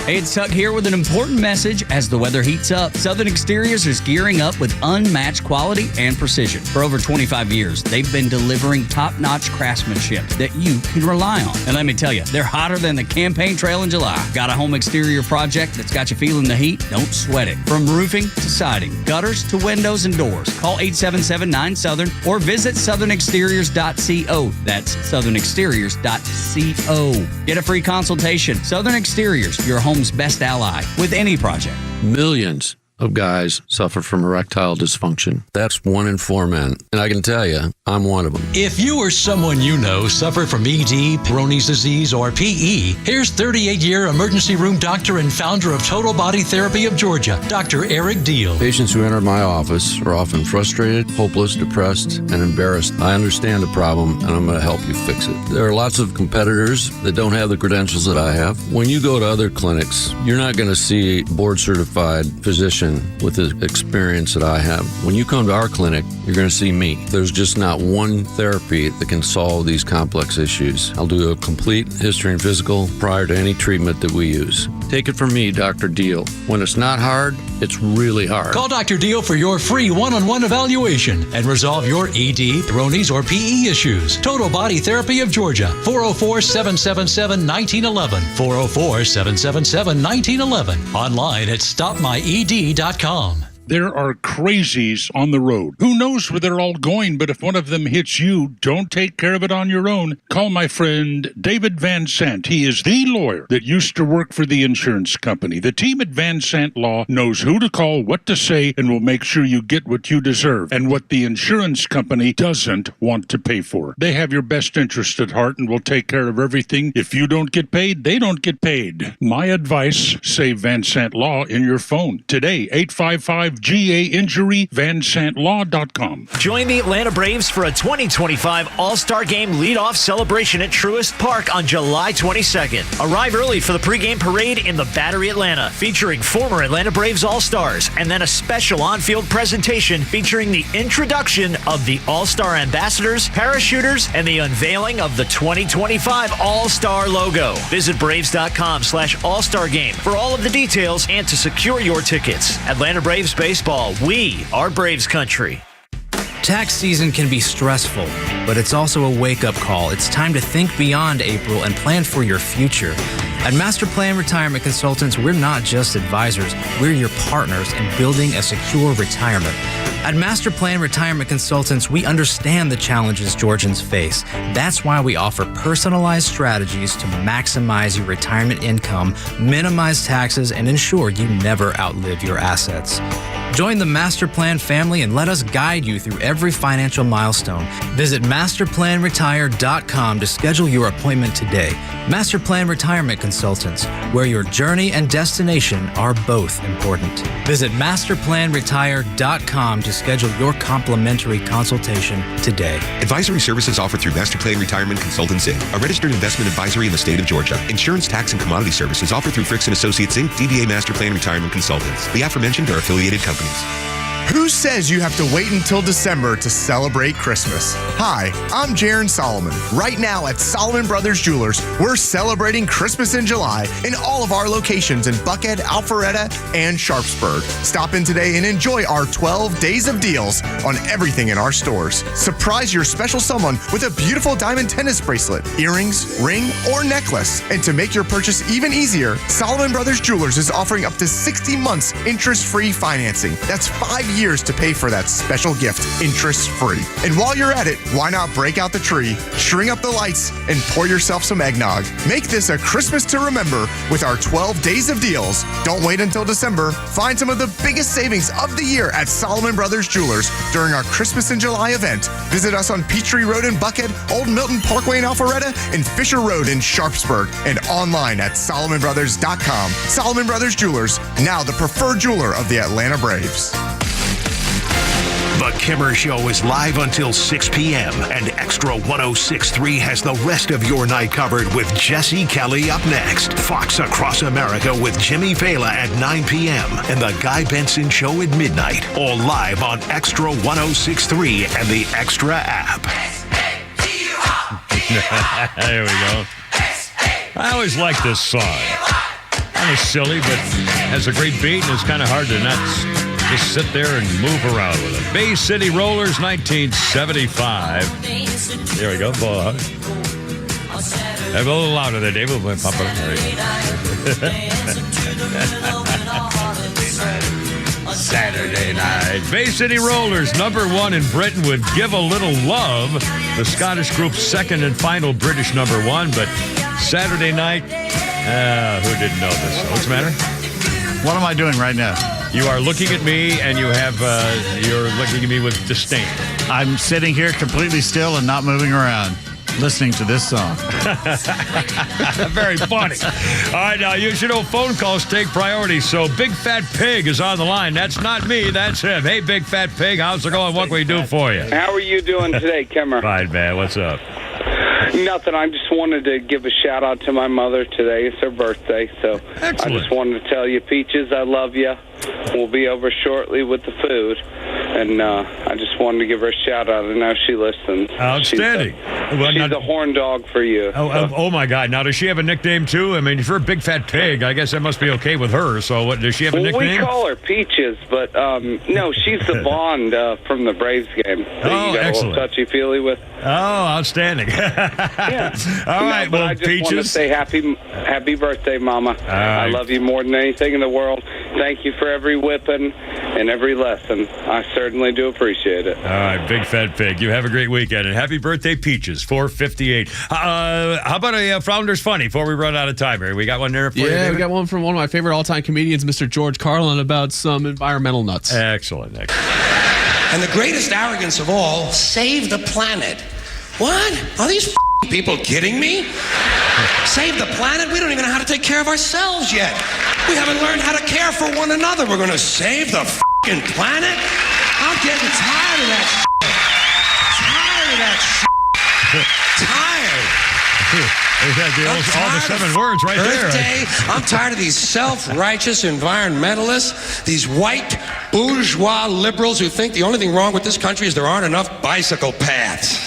Hey, it's Tuck here with an important message as the weather heats up. Southern Exteriors is gearing up with unmatched quality and precision. For over 25 years, they've been delivering top-notch craftsmanship that you can rely on. And let me tell you, they're hotter than the campaign trail in July. Got a home exterior project that's got you feeling the heat? Don't sweat it. From roofing to siding, gutters to windows and doors. Call 877-9-SOUTHERN or visit southernexteriors.co. That's southernexteriors.co. Get a free consultation. Southern Exteriors, your home's best ally with any project. Millions of guys suffer from erectile dysfunction. That's 1 in 4 men. And I can tell you, I'm one of them. If you or someone you know suffer from ED, Peyronie's disease, or PE, here's 38-year emergency room doctor and founder of Total Body Therapy of Georgia, Dr. Eric Deal. Patients who enter my office are often frustrated, hopeless, depressed, and embarrassed. I understand the problem, and I'm going to help you fix it. There are lots of competitors that don't have the credentials that I have. When you go to other clinics, you're not going to see a board-certified physician with the experience that I have. When you come to our clinic, you're going to see me. There's just not one therapy that can solve these complex issues. I'll do a complete history and physical prior to any treatment that we use. Take it from me, Dr. Deal. When it's not hard, it's really hard. Call Dr. Deal for your free one-on-one evaluation and resolve your ED, Peyronie's, or PE issues. Total Body Therapy of Georgia, 404-777-1911, 404-777-1911, online at stopmyed.com. There are crazies on the road. Who knows where they're all going, but if one of them hits you, don't take care of it on your own. Call my friend David Van Sant. He is the lawyer that used to work for the insurance company. The team at Van Sant Law knows who to call, what to say, and will make sure you get what you deserve and what the insurance company doesn't want to pay for. They have your best interest at heart and will take care of everything. If you don't get paid, they don't get paid. My advice, save Van Sant Law in your phone. Today, 855-GA-INJURY, vansantlaw.com. Join the Atlanta Braves for a 2025 All-Star Game leadoff celebration at Truist Park on July 22nd. Arrive early for the pregame parade in the Battery Atlanta, featuring former Atlanta Braves All-Stars, and then a special on-field presentation featuring the introduction of the All-Star Ambassadors, parachuters, and the unveiling of the 2025 All-Star logo. Visit Braves.com/All-Star Game for all of the details and to secure your tickets. Atlanta Braves Baseball, we are Braves Country. Tax season can be stressful, but it's also a wake-up call. It's time to think beyond April and plan for your future. At Master Plan Retirement Consultants, we're not just advisors, we're your partners in building a secure retirement. At Master Plan Retirement Consultants, we understand the challenges Georgians face. That's why we offer personalized strategies to maximize your retirement income, minimize taxes, and ensure you never outlive your assets. Join the Master Plan family and let us guide you through every financial milestone. Visit masterplanretire.com to schedule your appointment today. Master Plan Retirement Consultants, where your journey and destination are both important. Visit masterplanretire.com to schedule your complimentary consultation today. Advisory services offered through Master Plan Retirement Consultants Inc., a registered investment advisory in the state of Georgia. Insurance, tax, and commodity services offered through Fricks & Associates Inc., DBA Master Plan Retirement Consultants. The aforementioned are affiliated companies. Who says you have to wait until December to celebrate Christmas? Hi, I'm Jaron Solomon. Right now at Solomon Brothers Jewelers, we're celebrating Christmas in July in all of our locations in Buckhead, Alpharetta, and Sharpsburg. Stop in today and enjoy our 12 days of deals on everything in our stores. Surprise your special someone with a beautiful diamond tennis bracelet, earrings, ring, or necklace. And to make your purchase even easier, Solomon Brothers Jewelers is offering up to 60 months interest-free financing. That's 5 years to pay for that special gift, interest-free. And while you're at it, why not break out the tree, string up the lights, and pour yourself some eggnog? Make this a Christmas to remember with our 12 days of deals. Don't wait until December. Find some of the biggest savings of the year at Solomon Brothers Jewelers during our Christmas in July event. Visit us on Peachtree Road in Buckhead, Old Milton Parkway in Alpharetta, and Fisher Road in Sharpsburg, and online at SolomonBrothers.com. Solomon Brothers Jewelers, now the preferred jeweler of the Atlanta Braves. The Kimmer Show is live until 6 p.m. and Extra 106.3 has the rest of your night covered with Jesse Kelly up next. Fox Across America with Jimmy Fela at 9 p.m. and The Guy Benson Show at midnight. All live on Extra 106.3 and the Extra app. There we go. I always like this song. Kind of silly, but has a great beat, and it's kind of hard to not just sit there and move around with it. Bay City Rollers, 1975. There we go. Have a little louder there, Dave. We'll pop it. Saturday night. Bay City Rollers, #1 in Britain with Give a Little Love. The Scottish group's second and final British #1, but Saturday night, who didn't know this? What's the matter? What am I doing right now? You are looking at me, and you're looking at me with disdain. I'm sitting here completely still and not moving around, listening to this song. Very funny. All right, now, you should know phone calls take priority, so Big Fat Pig is on the line. That's not me, that's him. Hey, Big Fat Pig, how's it going? What can we do for you? How are you doing today, Kimmer? Fine, man. What's up? Nothing. I just wanted to give a shout-out to my mother today. It's her birthday, so Excellent. I just wanted to tell you, Peaches, I love you. We'll be over shortly with the food, and I just wanted to give her a shout-out. I know she listens. Outstanding. She's a horn dog for you. Oh, my God. Now, does she have a nickname, too? I mean, if you're a Big Fat Pig, I guess that must be okay with her. So, what, does she have a nickname? We call her Peaches, but no, she's the Bond from the Braves game. So you got excellent. a little touchy-feely with. Oh, outstanding. Yeah. All right, but well, I just Peaches. want to say happy birthday, Mama. I love you more than anything in the world. Thank you for every whipping in every lesson. I certainly do appreciate it. All right, big fat pig. You have a great weekend, and happy birthday, Peaches, 458. How about a Flounders Funny before we run out of time here? We got one there for you, Yeah, David? we got one from one of my favorite all-time comedians, Mr. George Carlin, about some environmental nuts. Excellent. And the greatest arrogance of all, save the planet. What? Are these f***ing people kidding me? Save the planet? We don't even know how to take care of ourselves yet. We haven't learned how to care for one another. We're going to save the f***ing planet? I'm getting tired of that shit. Tired of that shit. Tired. All the 7 words right Earth there. Day. I'm tired of these self-righteous environmentalists, these white bourgeois liberals who think the only thing wrong with this country is there aren't enough bicycle paths.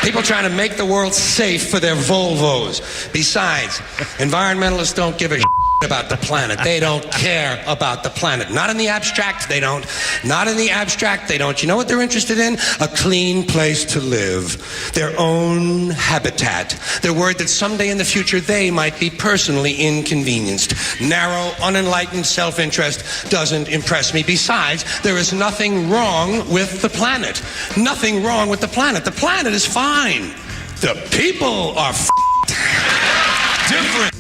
People trying to make the world safe for their Volvos. Besides, environmentalists don't give a shit about the planet. They don't care about the planet. Not in the abstract, they don't. Not in the abstract, they don't. You know what they're interested in? A clean place to live. Their own habitat. They're worried that someday in the future they might be personally inconvenienced. Narrow, unenlightened self-interest doesn't impress me. Besides, there is nothing wrong with the planet. Nothing wrong with the planet. The planet is fine. The people are different.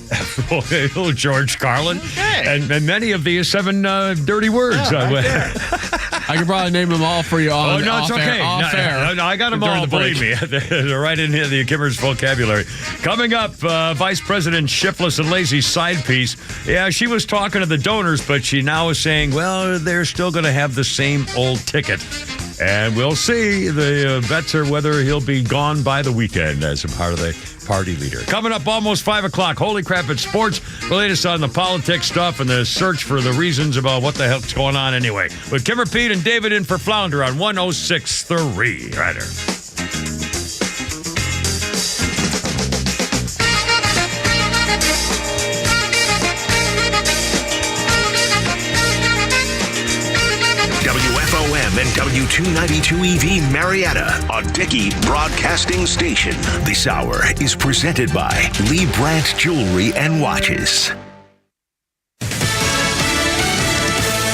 Little George Carlin. And many of the 7 dirty words. I could probably name them all for you on no, it's okay. No, I got them all, believe me. They're right in here, the Kimmer's vocabulary. Coming up, Vice President Shiftless and Lazy's side piece. Yeah, she was talking to the donors, but she now is saying, well, they're still going to have the same old ticket. And we'll see. The bets are whether he'll be gone by the weekend as a part of the party leader. Coming up almost 5 o'clock. Holy crap, it's sports. The latest on the politics stuff and the search for the reasons about what the hell's going on anyway. With Kimmer Pete and David in for Flounder on 106.3. Right here. WFOM and W292 EV Marietta, a Dickey broadcasting station. This hour is presented by Lee Brandt Jewelry and Watches.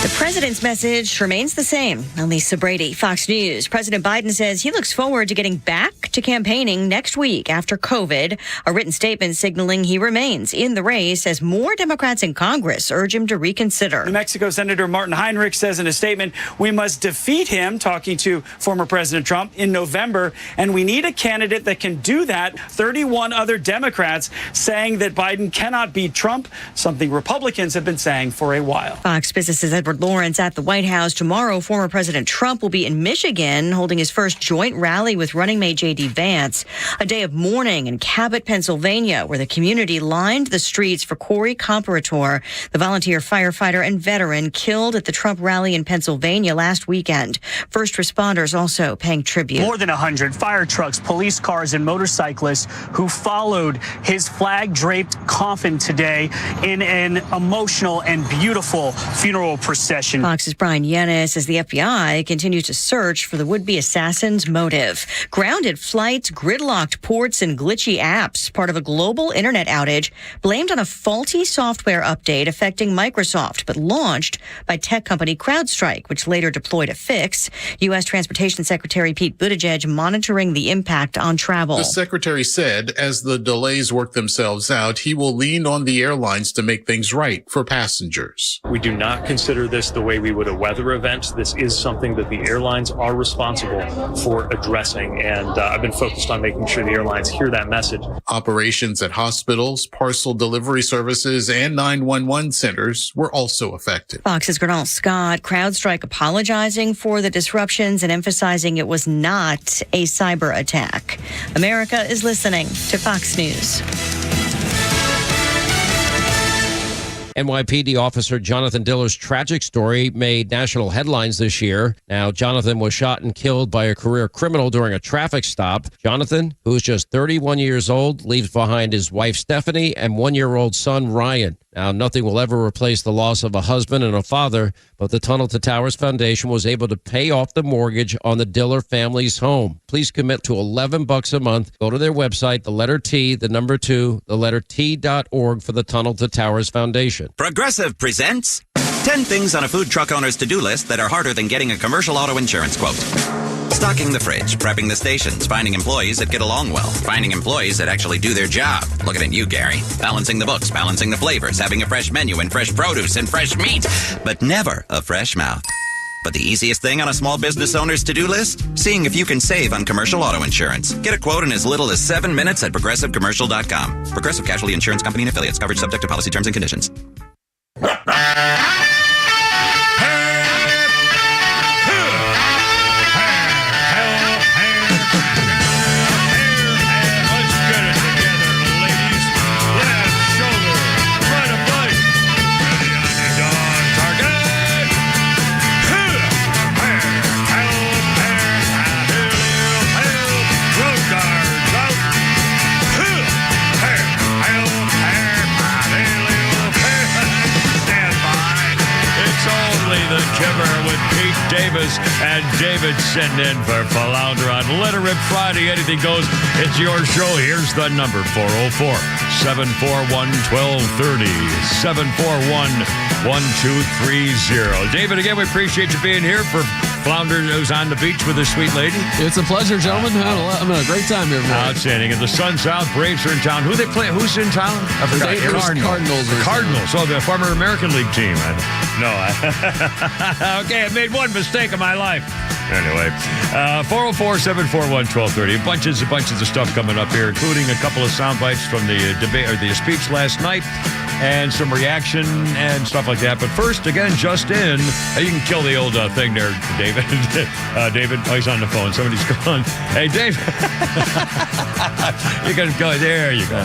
The president's message remains the same. Lisa Brady, Fox News. President Biden says he looks forward to getting back to campaigning next week after COVID. A written statement signaling he remains in the race as more Democrats in Congress urge him to reconsider. New Mexico Senator Martin Heinrich says in a statement, we must defeat him, talking to former President Trump, in November, and we need a candidate that can do that. 31 other Democrats saying that Biden cannot beat Trump, something Republicans have been saying for a while. Fox Business's Edward Lawrence at the White House. Tomorrow, former President Trump will be in Michigan holding his first joint rally with running mate J.D. Vance. A day of mourning in Cabot, Pennsylvania, where the community lined the streets for Corey Comparator, the volunteer firefighter and veteran killed at the Trump rally in Pennsylvania last weekend. First responders also paying tribute. More than 100 fire trucks, police cars, and motorcyclists who followed his flag-draped coffin today in an emotional and beautiful funeral procession. Fox's Brian Yennis as the FBI continues to search for the would-be assassin's motive. Grounded flights, gridlocked ports, and glitchy apps, part of a global internet outage blamed on a faulty software update affecting Microsoft, but launched by tech company CrowdStrike, which later deployed a fix. U.S. Transportation Secretary Pete Buttigieg monitoring the impact on travel. The secretary said as the delays work themselves out, he will lean on the airlines to make things right for passengers. We do not consider this the way we would a weather event. This is something that the airlines are responsible for addressing, and I've been focused on making sure the airlines hear that message. Operations at hospitals, parcel delivery services, and 911 centers were also affected. Fox's Gernal Scott, CrowdStrike apologizing for the disruptions and emphasizing it was not a cyber attack. America is listening to Fox News. NYPD officer Jonathan Diller's tragic story made national headlines this year. Now, Jonathan was shot and killed by a career criminal during a traffic stop. Jonathan, who is just 31 years old, leaves behind his wife, Stephanie, and 1-year-old son, Ryan. Now, nothing will ever replace the loss of a husband and a father, but the Tunnel to Towers Foundation was able to pay off the mortgage on the Diller family's home. Please commit to $11 a month. Go to their website, the letter T, the number 2, the letter T.org for the Tunnel to Towers Foundation. Progressive presents 10 things on a food truck owner's to-do list that are harder than getting a commercial auto insurance quote. Stocking the fridge, prepping the stations, finding employees that get along well, finding employees that actually do their job. Looking at you, Gary. Balancing the books, balancing the flavors, having a fresh menu and fresh produce and fresh meat, but never a fresh mouth. But the easiest thing on a small business owner's to-do list? Seeing if you can save on commercial auto insurance. Get a quote in as little as 7 minutes at ProgressiveCommercial.com. Progressive Casualty Insurance Company and Affiliates. Coverage subject to policy terms and conditions. With Pete Davis and David sitting in for Flounder on Let It Rip Friday. Anything goes. It's your show. Here's the number, 404-741-1230, 741-1230. David, again, we appreciate you being here for Flounder News on the beach with a sweet lady. It's a pleasure, gentlemen. I'm having a great time here. Outstanding. And the sun's out. Braves are in town. Who they play? Who's in town? I forgot. Cardinals. The Cardinals. Oh, the former American League team. Okay, I made one mistake in my life. Anyway, 404-741-1230. Bunches of stuff coming up here, including a couple of sound bites from the debate or the speech last night, and some reaction and stuff like that. But first, again, just in, you can kill the old thing there, David. David, oh, he's on the phone. Somebody's calling. Hey, David. You can go there. You go.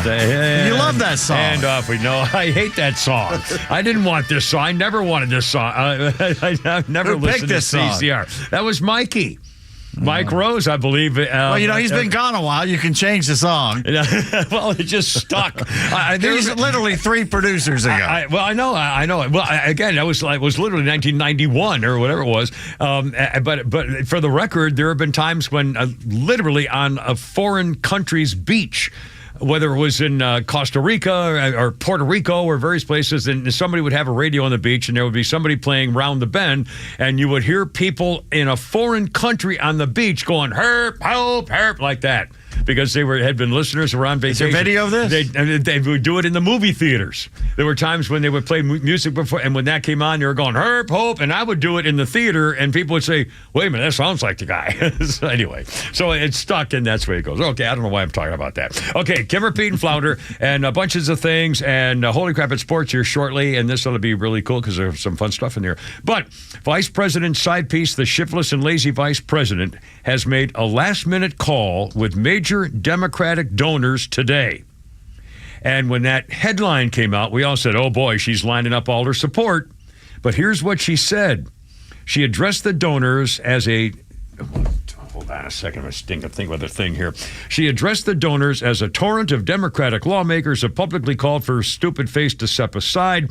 You love that song. And off we know. I hate that song. I didn't want this song. I never wanted this song. I never listened to CCR. That was Mikey. Mike Rose, I believe. Well, he's been gone a while. You can change the song. Well, it just stuck. There's literally 3 producers ago. I know. Well, again, that was literally 1991 or whatever it was. But for the record, there have been times when literally on a foreign country's beach, whether it was in Costa Rica or Puerto Rico or various places, and somebody would have a radio on the beach and there would be somebody playing Round the Bend, and you would hear people in a foreign country on the beach going, herp, help, herp, like that. Because they had been listeners around vacation. Is there video of this? They would do it in the movie theaters. There were times when they would play music before, and when that came on, they were going, herp, hope, and I would do it in the theater, and people would say, wait a minute, that sounds like the guy. So anyway, so it's stuck, and that's where it goes. Okay, I don't know why I'm talking about that. Okay, Kimmer, Pete, and Flounder, and bunches of things, and Holy Crap at Sports here shortly, and this ought to be really cool because there's some fun stuff in there. But Vice President's side piece, the shiftless and lazy Vice President, has made a last-minute call with major Democratic donors today. And when that headline came out, we all said, oh boy, she's lining up all her support. But here's what she said. She addressed the donors as a... Hold on a second. I'm going to think of the thing here. She addressed the donors as a torrent of Democratic lawmakers have publicly called for stupid face to step aside,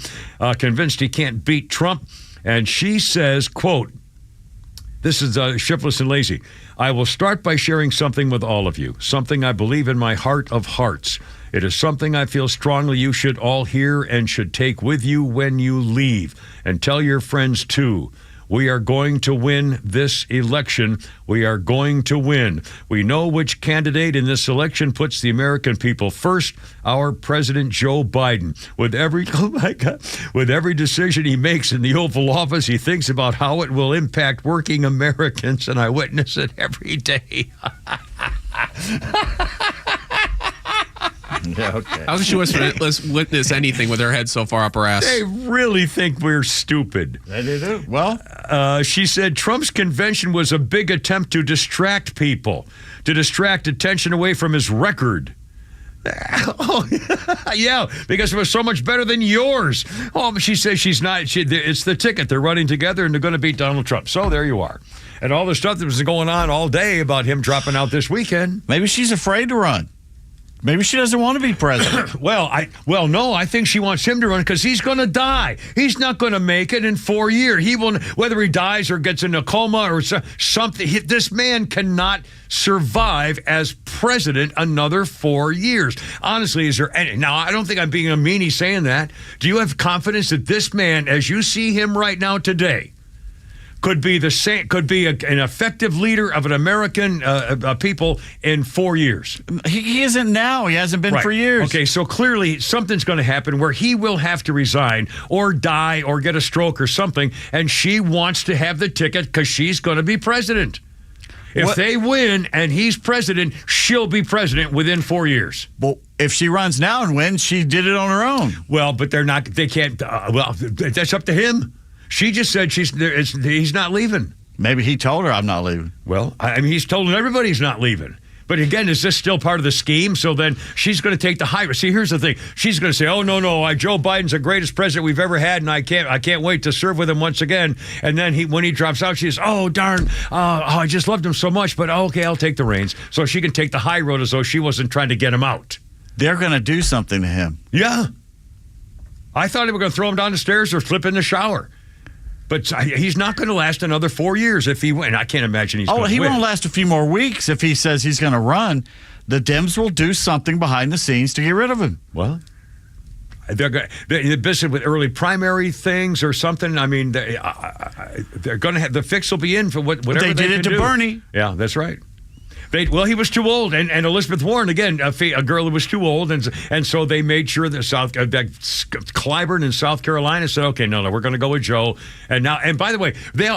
convinced he can't beat Trump. And she says, quote, this is shiftless and lazy. I will start by sharing something with all of you, something I believe in my heart of hearts. It is something I feel strongly you should all hear and should take with you when you leave. And tell your friends, too. We are going to win this election. We are going to win. We know which candidate in this election puts the American people first, our President Joe Biden. With every decision he makes in the Oval Office, he thinks about how it will impact working Americans, and I witness it every day. Yeah, okay. I wish let's witness anything with their head so far up our ass. They really think we're stupid. They do. Well, she said Trump's convention was a big attempt to distract people, to distract attention away from his record. Oh, yeah, because it was so much better than yours. Oh, but she says she's not. It's the ticket. They're running together and they're going to beat Donald Trump. So there you are. And all the stuff that was going on all day about him dropping out this weekend. Maybe she's afraid to run. Maybe she doesn't want to be president. No, I think she wants him to run because he's going to die. He's not going to make it in 4 years. He will, whether he dies or gets in a coma or something. This man cannot survive as president another 4 years. Honestly, is there any? Now, I don't think I'm being a meanie saying that. Do you have confidence that this man, as you see him right now today, could be the same? Could be an effective leader of an American people in 4 years. He isn't now. He hasn't been for years. Okay, so clearly something's going to happen where he will have to resign or die or get a stroke or something, and she wants to have the ticket because she's going to be president. If they win and he's president, she'll be president within 4 years. Well, if she runs now and wins, she did it on her own. Well, but they're not. They can't. That's up to him. She just said he's not leaving. Maybe he told her I'm not leaving. Well, I mean, he's told everybody he's not leaving. But again, is this still part of the scheme? So then she's going to take the high risk. See, here's the thing. She's going to say, oh, no, Joe Biden's the greatest president we've ever had, and I can't wait to serve with him once again. And then when he drops out, she says, oh, darn, I just loved him so much, but okay, I'll take the reins. So she can take the high road as though she wasn't trying to get him out. They're going to do something to him. Yeah. I thought they were going to throw him down the stairs or flip in the shower. But he's not going to last another 4 years if he wins. I can't imagine he's going to win. He won't last a few more weeks if he says he's going to run. The Dems will do something behind the scenes to get rid of him. Well, they're busy with early primary things or something. I mean, they're going to have the fix will be in for whatever they did it to Bernie. Yeah, that's right. He was too old, and Elizabeth Warren again, a girl who was too old, and so they made sure that Clyburn in South Carolina said, okay, no, we're going to go with Joe, and by the way, they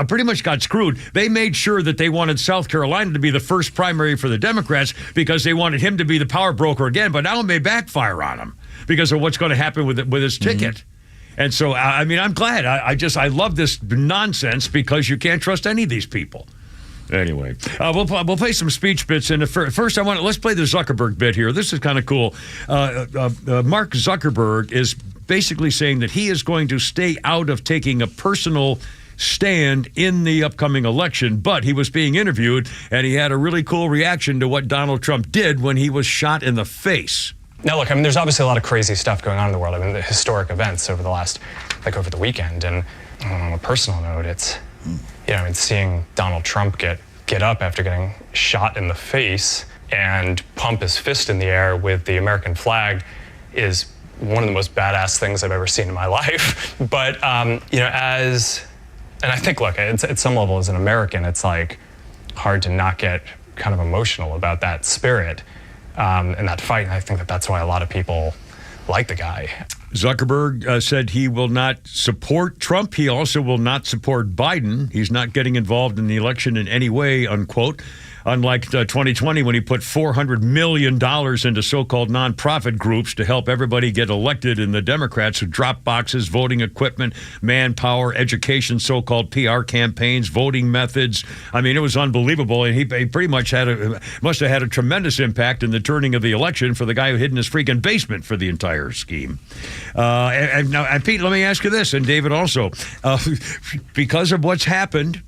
pretty much got screwed. They made sure that they wanted South Carolina to be the first primary for the Democrats because they wanted him to be the power broker again, but now it may backfire on him because of what's going to happen with his ticket. And so, I mean, I'm glad. I love this nonsense because you can't trust any of these people. Anyway, we'll play some speech bits. And first, let's play the Zuckerberg bit here. This is kind of cool. Mark Zuckerberg is basically saying that he is going to stay out of taking a personal stand in the upcoming election, but he was being interviewed, and he had a really cool reaction to what Donald Trump did when he was shot in the face. Now, look, I mean, there's obviously a lot of crazy stuff going on in the world. I mean, the historic events over the weekend. And on a personal note, it's, seeing Donald Trump get up after getting shot in the face and pump his fist in the air with the American flag is one of the most badass things I've ever seen in my life. But, and I think, look, at some level as an American, it's like hard to not get kind of emotional about that spirit and that fight. And I think that's why a lot of people like the guy. Zuckerberg said he will not support Trump. He also will not support Biden. He's not getting involved in the election in any way, unquote. Unlike 2020, when he put $400 million into so-called nonprofit groups to help everybody get elected, and the Democrats who drop boxes, voting equipment, manpower, education, so-called PR campaigns, voting methods. I mean, it was unbelievable. And he pretty much must have had a tremendous impact in the turning of the election for the guy who hid in his freaking basement for the entire scheme. And Pete, let me ask you this, and David also. Because of what's happened,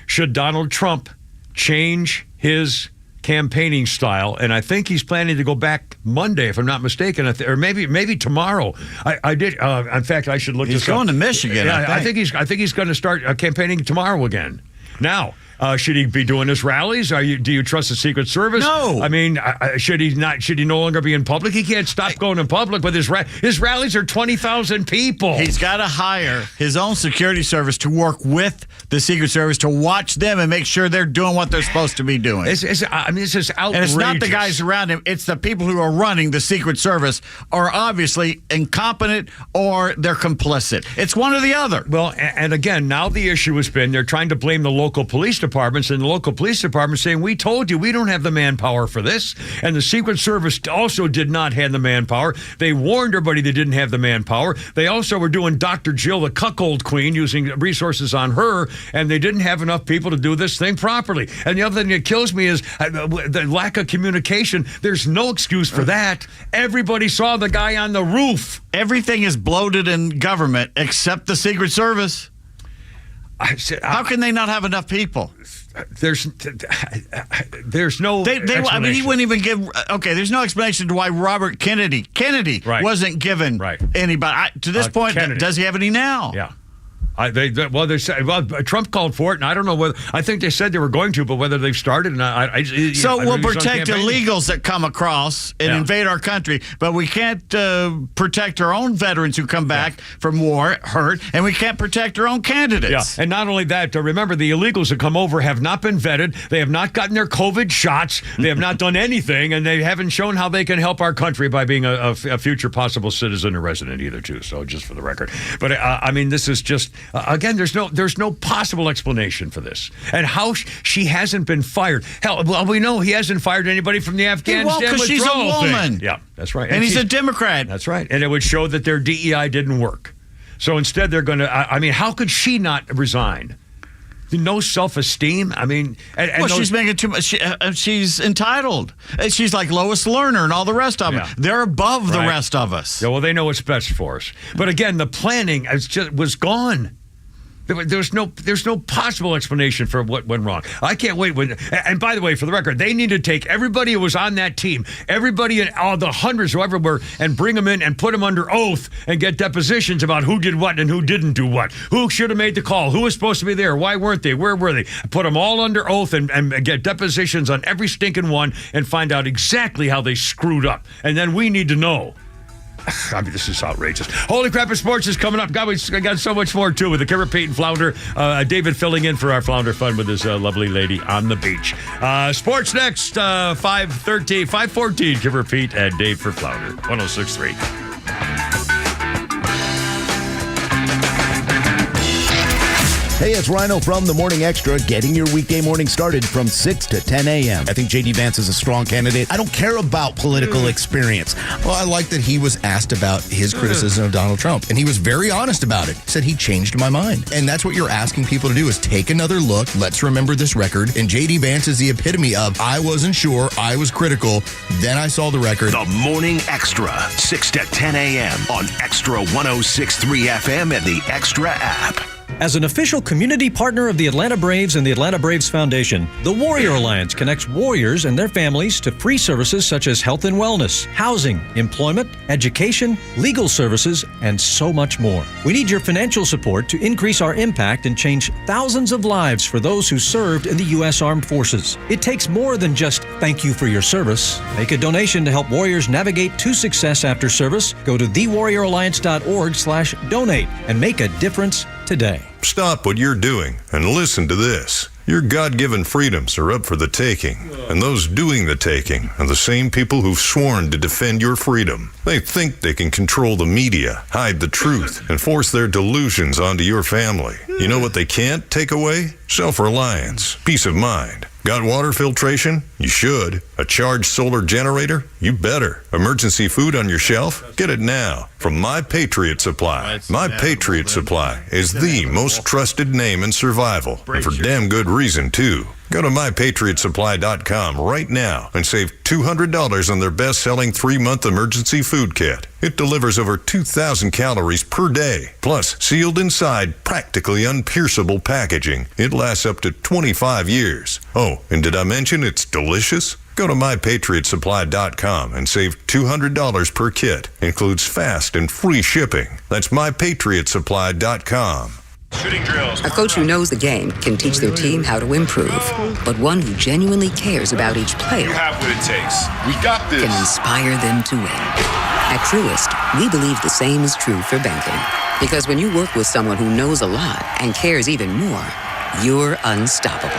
should Donald Trump change his campaigning style? And I think he's planning to go back Monday, if I'm not mistaken, or maybe tomorrow. I did. In fact, I should look. He's going to Michigan. Yeah, I think he's going to start campaigning tomorrow again. Now, should he be doing his rallies? Do you trust the Secret Service? No. I mean, should he not? Should he no longer be in public? He can't stop going in public. But his rallies are 20,000 people. He's got to hire his own security service to work with the Secret Service to watch them and make sure they're doing what they're supposed to be doing. This is outrageous. And it's not the guys around him. It's the people who are running the Secret Service are obviously incompetent or they're complicit. It's one or the other. Well, and again, now the issue has been they're trying to blame the local police departments, and the local police department saying, we told you we don't have the manpower for this. And the Secret Service also did not have the manpower. They warned everybody they didn't have the manpower. They also were doing Dr. Jill, the cuckold queen, using resources on her, and they didn't have enough people to do this thing properly. And the other thing that kills me is the lack of communication. There's no excuse for that. Everybody saw the guy on the roof. Everything is bloated in government except the Secret Service. How can they not have enough people? There's no. I mean, he wouldn't even give. Okay, there's no explanation to why Robert Kennedy wasn't given anybody. To this point, Kennedy. Does he have any now? Yeah. Trump called for it, and I don't know whether. I think they said they were going to, but whether they've started, and So we'll protect illegals that come across and invade our country, but we can't protect our own veterans who come back from war, hurt, and we can't protect our own candidates. Yeah, and not only that, remember the illegals that come over have not been vetted. They have not gotten their COVID shots. They have not done anything, and they haven't shown how they can help our country by being a future possible citizen or resident either, too. So just for the record, but I mean, this is just. Again, there's no possible explanation for this, and how she hasn't been fired. Hell, well, we know he hasn't fired anybody from the Afghanistan because she's a woman. Thing. Yeah, that's right, and he's a Democrat. That's right, and it would show that their DEI didn't work. So instead, they're going to. I mean, how could she not resign? No self-esteem. I mean, she's making too much. She's entitled. She's like Lois Lerner and all the rest of them. Yeah. They're above the rest of us. Yeah, well, they know what's best for us. But again, the planning was gone. There's no possible explanation for what went wrong. I can't wait. And by the way, for the record, they need to take everybody who was on that team, everybody in all the hundreds who ever were, and bring them in and put them under oath and get depositions about who did what and who didn't do what, who should have made the call, who was supposed to be there, why weren't they, where were they? Put them all under oath and get depositions on every stinking one and find out exactly how they screwed up. And then we need to know. I mean, this is outrageous. Holy Crap in Sports is coming up. God, we got so much more, too, with the Kipper, Pete, and Flounder. David filling in for our Flounder Fun with his lovely lady on the beach. Sports next, 514, Kipper, Pete, and Dave for Flounder. 106.3. Hey, it's Rhino from The Morning Extra, getting your weekday morning started from 6 to 10 a.m. I think J.D. Vance is a strong candidate. I don't care about political experience. Well, I like that he was asked about his criticism of Donald Trump, and he was very honest about it. He said he changed my mind. And that's what you're asking people to do, is take another look. Let's remember this record. And J.D. Vance is the epitome of, I wasn't sure, I was critical, then I saw the record. The Morning Extra, 6 to 10 a.m. on Extra 106.3 FM and the Extra app. As an official community partner of the Atlanta Braves and the Atlanta Braves Foundation, the Warrior Alliance connects warriors and their families to free services such as health and wellness, housing, employment, education, legal services, and so much more. We need your financial support to increase our impact and change thousands of lives for those who served in the U.S. Armed Forces. It takes more than just thank you for your service. Make a donation to help warriors navigate to success after service. Go to thewarrioralliance.org/donate and make a difference today. Stop what you're doing and listen to this. Your God-given freedoms are up for the taking, and those doing the taking are the same people who've sworn to defend your freedom. They think they can control the media, hide the truth, and force their delusions onto your family. You know what they can't take away? Self-reliance, peace of mind. Got water filtration? You should. A charged solar generator? You better. Emergency food on your shelf? Get it now from My Patriot Supply. My Patriot Supply is the most trusted name in survival, and for damn good reason, too. Go to MyPatriotSupply.com right now and save $200 on their best-selling 3-month emergency food kit. It delivers over 2,000 calories per day, plus sealed inside practically unpierceable packaging. It lasts up to 25 years. Oh, and did I mention it's delicious? Go to MyPatriotSupply.com and save $200 per kit. Includes fast and free shipping. That's MyPatriotSupply.com. Shooting drills. A coach who knows the game can teach their team how to improve, but one who genuinely cares about each player you have what it takes. We got this. Can inspire them to win. At Truist, we believe the same is true for banking. Because when you work with someone who knows a lot and cares even more, you're unstoppable.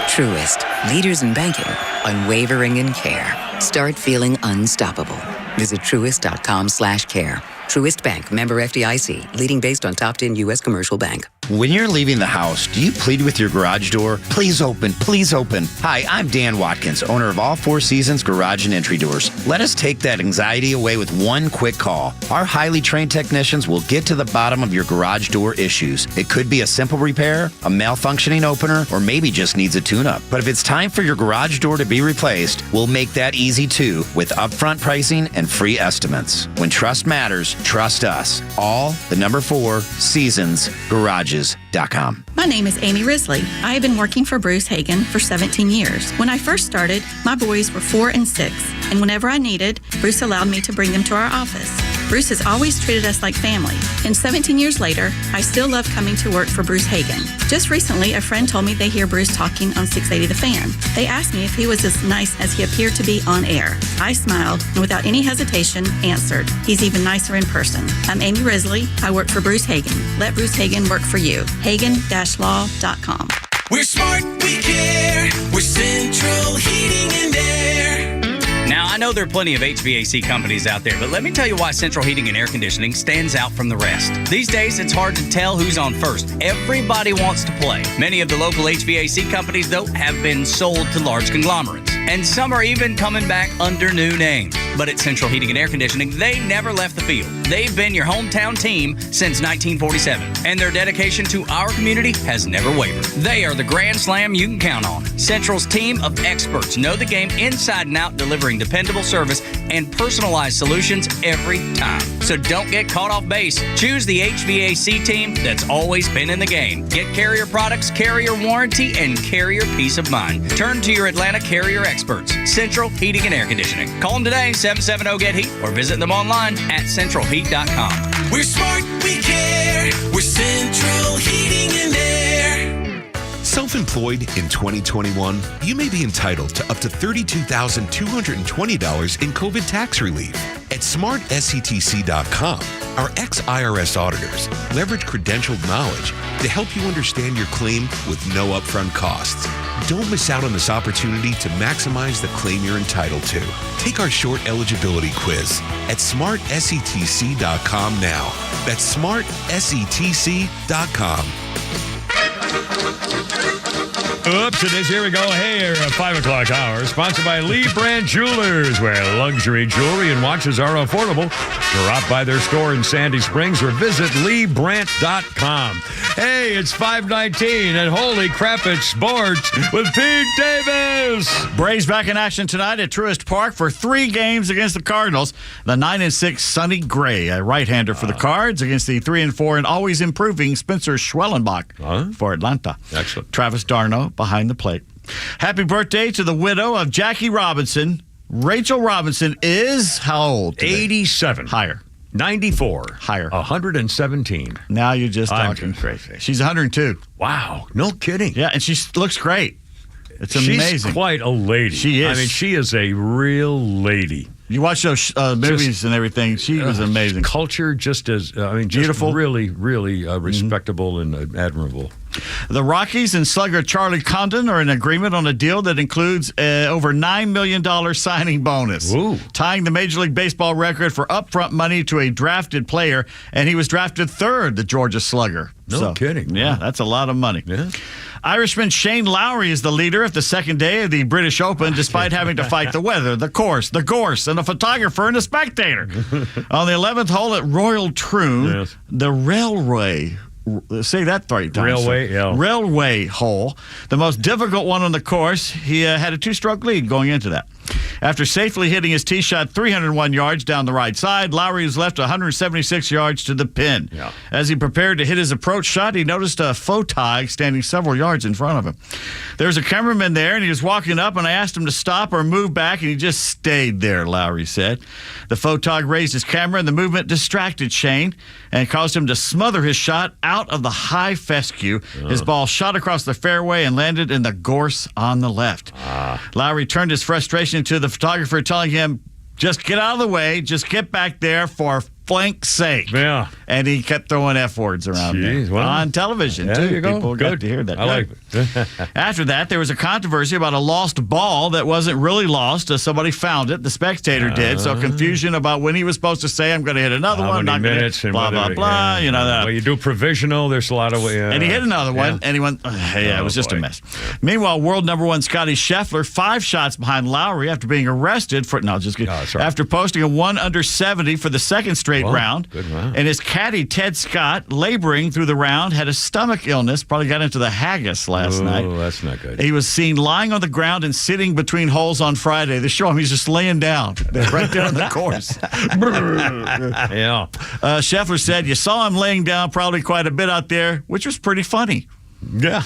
Truist, leaders in banking, unwavering in care. Start feeling unstoppable. Visit Truist.com/care. Truist Bank, member FDIC, leading based on top 10 U.S. commercial bank. When you're leaving the house, do you plead with your garage door? Please open, please open. Hi, I'm Dan Watkins, owner of All Four Seasons Garage and Entry Doors. Let us take that anxiety away with one quick call. Our highly trained technicians will get to the bottom of your garage door issues. It could be a simple repair, a malfunctioning opener, or maybe just needs a tune-up. But if it's time for your garage door to be replaced, we'll make that easy too with upfront pricing and free estimates. When trust matters, trust us. All the number 4 Seasons Garages. BruceHagenBeverages.com. My name is Amy Risley. I have been working for Bruce Hagen for 17 years. When I first started, my boys were 4 and 6, and whenever I needed, Bruce allowed me to bring them to our office. Bruce has always treated us like family, and 17 years later, I still love coming to work for Bruce Hagen. Just recently, a friend told me they hear Bruce talking on 680 The Fan. They asked me if he was as nice as he appeared to be on air. I smiled and without any hesitation answered, he's even nicer in person. I'm Amy Risley. I work for Bruce Hagen. Let Bruce Hagen work for you. Hagen-law.com. We're smart, we care. We're Central Heating and Air. Now, I know there are plenty of HVAC companies out there, but let me tell you why Central Heating and Air Conditioning stands out from the rest. These days, it's hard to tell who's on first. Everybody wants to play. Many of the local HVAC companies, though, have been sold to large conglomerates. And some are even coming back under new names. But at Central Heating and Air Conditioning, they never left the field. They've been your hometown team since 1947. And their dedication to our community has never wavered. They are the grand slam you can count on. Central's team of experts know the game inside and out, delivering dependable service and personalized solutions every time. So don't get caught off base. Choose the HVAC team that's always been in the game. Get Carrier products, Carrier warranty, and Carrier peace of mind. Turn to your Atlanta Carrier experts. Central Heating and Air Conditioning. Call them today, 770-GET-HEAT, or visit them online at centralheat.com. We're smart, we care. We're Central Heating and Air. Self-employed in 2021, you may be entitled to up to $32,220 in COVID tax relief. At smartSCTC.com, our ex-IRS auditors leverage credentialed knowledge to help you understand your claim with no upfront costs. Don't miss out on this opportunity to maximize the claim you're entitled to. Take our short eligibility quiz at smartSCTC.com now. That's smartSCTC.com. Oops, it is. Here we go. Hey, 5 o'clock hour. Sponsored by Lee Brandt Jewelers, where luxury jewelry and watches are affordable. Drop by their store in Sandy Springs or visit LeeBrandt.com. Hey, it's 5:19, and holy crap, it's sports with Pete Davis. Braves back in action tonight at Truist Park for 3 games against the Cardinals. The 9-6 Sonny Gray, a right-hander for the Cards, against the 3-4 and always improving Spencer Schwellenbach for Atlanta. Excellent. Travis d'Arnaud behind the plate. Happy birthday to the widow of Jackie Robinson. Rachel Robinson is how old today? 87. Higher. 94. Higher. 117. Now you're just talking crazy. She's 102. Wow. No kidding. Yeah, and she looks great. It's amazing. She's quite a lady. She is. I mean, she is a real lady. You watch those movies and everything. She was amazing. Culture, just as beautiful, really, really respectable and admirable. The Rockies and slugger Charlie Condon are in agreement on a deal that includes over $9 million signing bonus, tying the Major League Baseball record for upfront money to a drafted player, and he was drafted 3rd, the Georgia Slugger. No kidding. Yeah, that's a lot of money. Yeah. Irishman Shane Lowry is the leader of the second day of the British Open, despite having to fight the weather, the course, the gorse, and a photographer and a spectator. On the 11th hole at Royal Troon, the railway. Say that 3 times. Railway hole. The most difficult one on the course. He had a 2-stroke lead going into that. After safely hitting his tee shot 301 yards down the right side, Lowry was left 176 yards to the pin. Yeah. As he prepared to hit his approach shot, he noticed a photog standing several yards in front of him. There was a cameraman there, and he was walking up, and I asked him to stop or move back, and he just stayed there, Lowry said. The photog raised his camera, and the movement distracted Shane and caused him to smother his shot out of the high fescue. His ball shot across the fairway and landed in the gorse on the left. Lowry turned his frustration to the photographer, telling him, just get out of the way, just get back there for flank's sake. Yeah. And he kept throwing F words around there. Well, on television, there too. you go. People got to hear that. I like it. After that, there was a controversy about a lost ball that wasn't really lost. Somebody found it. The Spectator did. So confusion about when he was supposed to say, I'm going to hit another one. How many minutes and blah, blah, blah. You know that. Well, you do provisional. There's a lot of... and he hit another one, and he went, it was just a mess. Meanwhile, world number 1 Scotty Scheffler, 5 shots behind Lowry after being arrested for... No, just kidding. After posting a 1 under 70 for the second straight straight round. Good round. And his caddy, Ted Scott, laboring through the round, had a stomach illness, probably got into the haggis last night. Oh, that's not good. He was seen lying on the ground and sitting between holes on Friday. They show him he's just laying down right there on the course. Yeah. Scheffler said, you saw him laying down probably quite a bit out there, which was pretty funny. Yeah.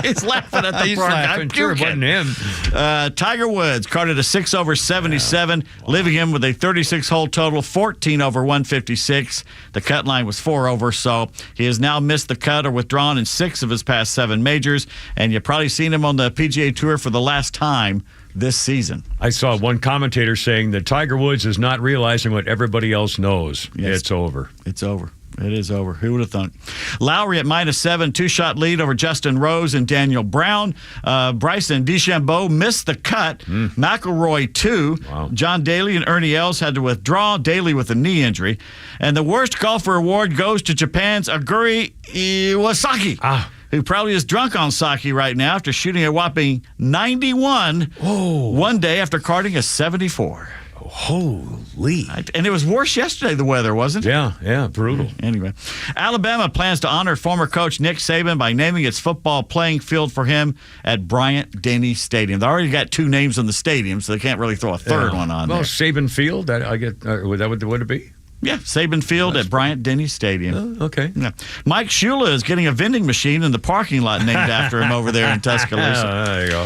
He's laughing at the He's park. laughing. I'm Sure, it puking. wasn't him. Tiger Woods carded a 6 over 77, leaving him with a 36-hole total, 14 over 156. The cut line was 4 over, so he has now missed the cut or withdrawn in 6 of his past 7 majors, and you've probably seen him on the PGA Tour for the last time this season. I saw one commentator saying that Tiger Woods is not realizing what everybody else knows. Yes. It's over. It's over. It is over. Who would have thunk? Lowry at -7, 2-shot lead over Justin Rose and Daniel Brown. Bryson DeChambeau missed the cut. McIlroy 2. Wow. John Daly and Ernie Els had to withdraw. Daly with a knee injury. And the worst golfer award goes to Japan's Aguri Iwasaki. Who probably is drunk on sake right now after shooting a whopping 91 one day after carding a 74. Holy. And it was worse yesterday, the weather, wasn't it? Yeah, brutal. Anyway, Alabama plans to honor former coach Nick Saban by naming its football playing field for him at Bryant-Denny Stadium. They already got 2 names on the stadium, so they can't really throw a third one on there. Saban Field, I get, would it be? Yeah, Saban Field at Bryant-Denny Stadium. Okay. Yeah. Mike Shula is getting a vending machine in the parking lot named after him over there in Tuscaloosa. There you go.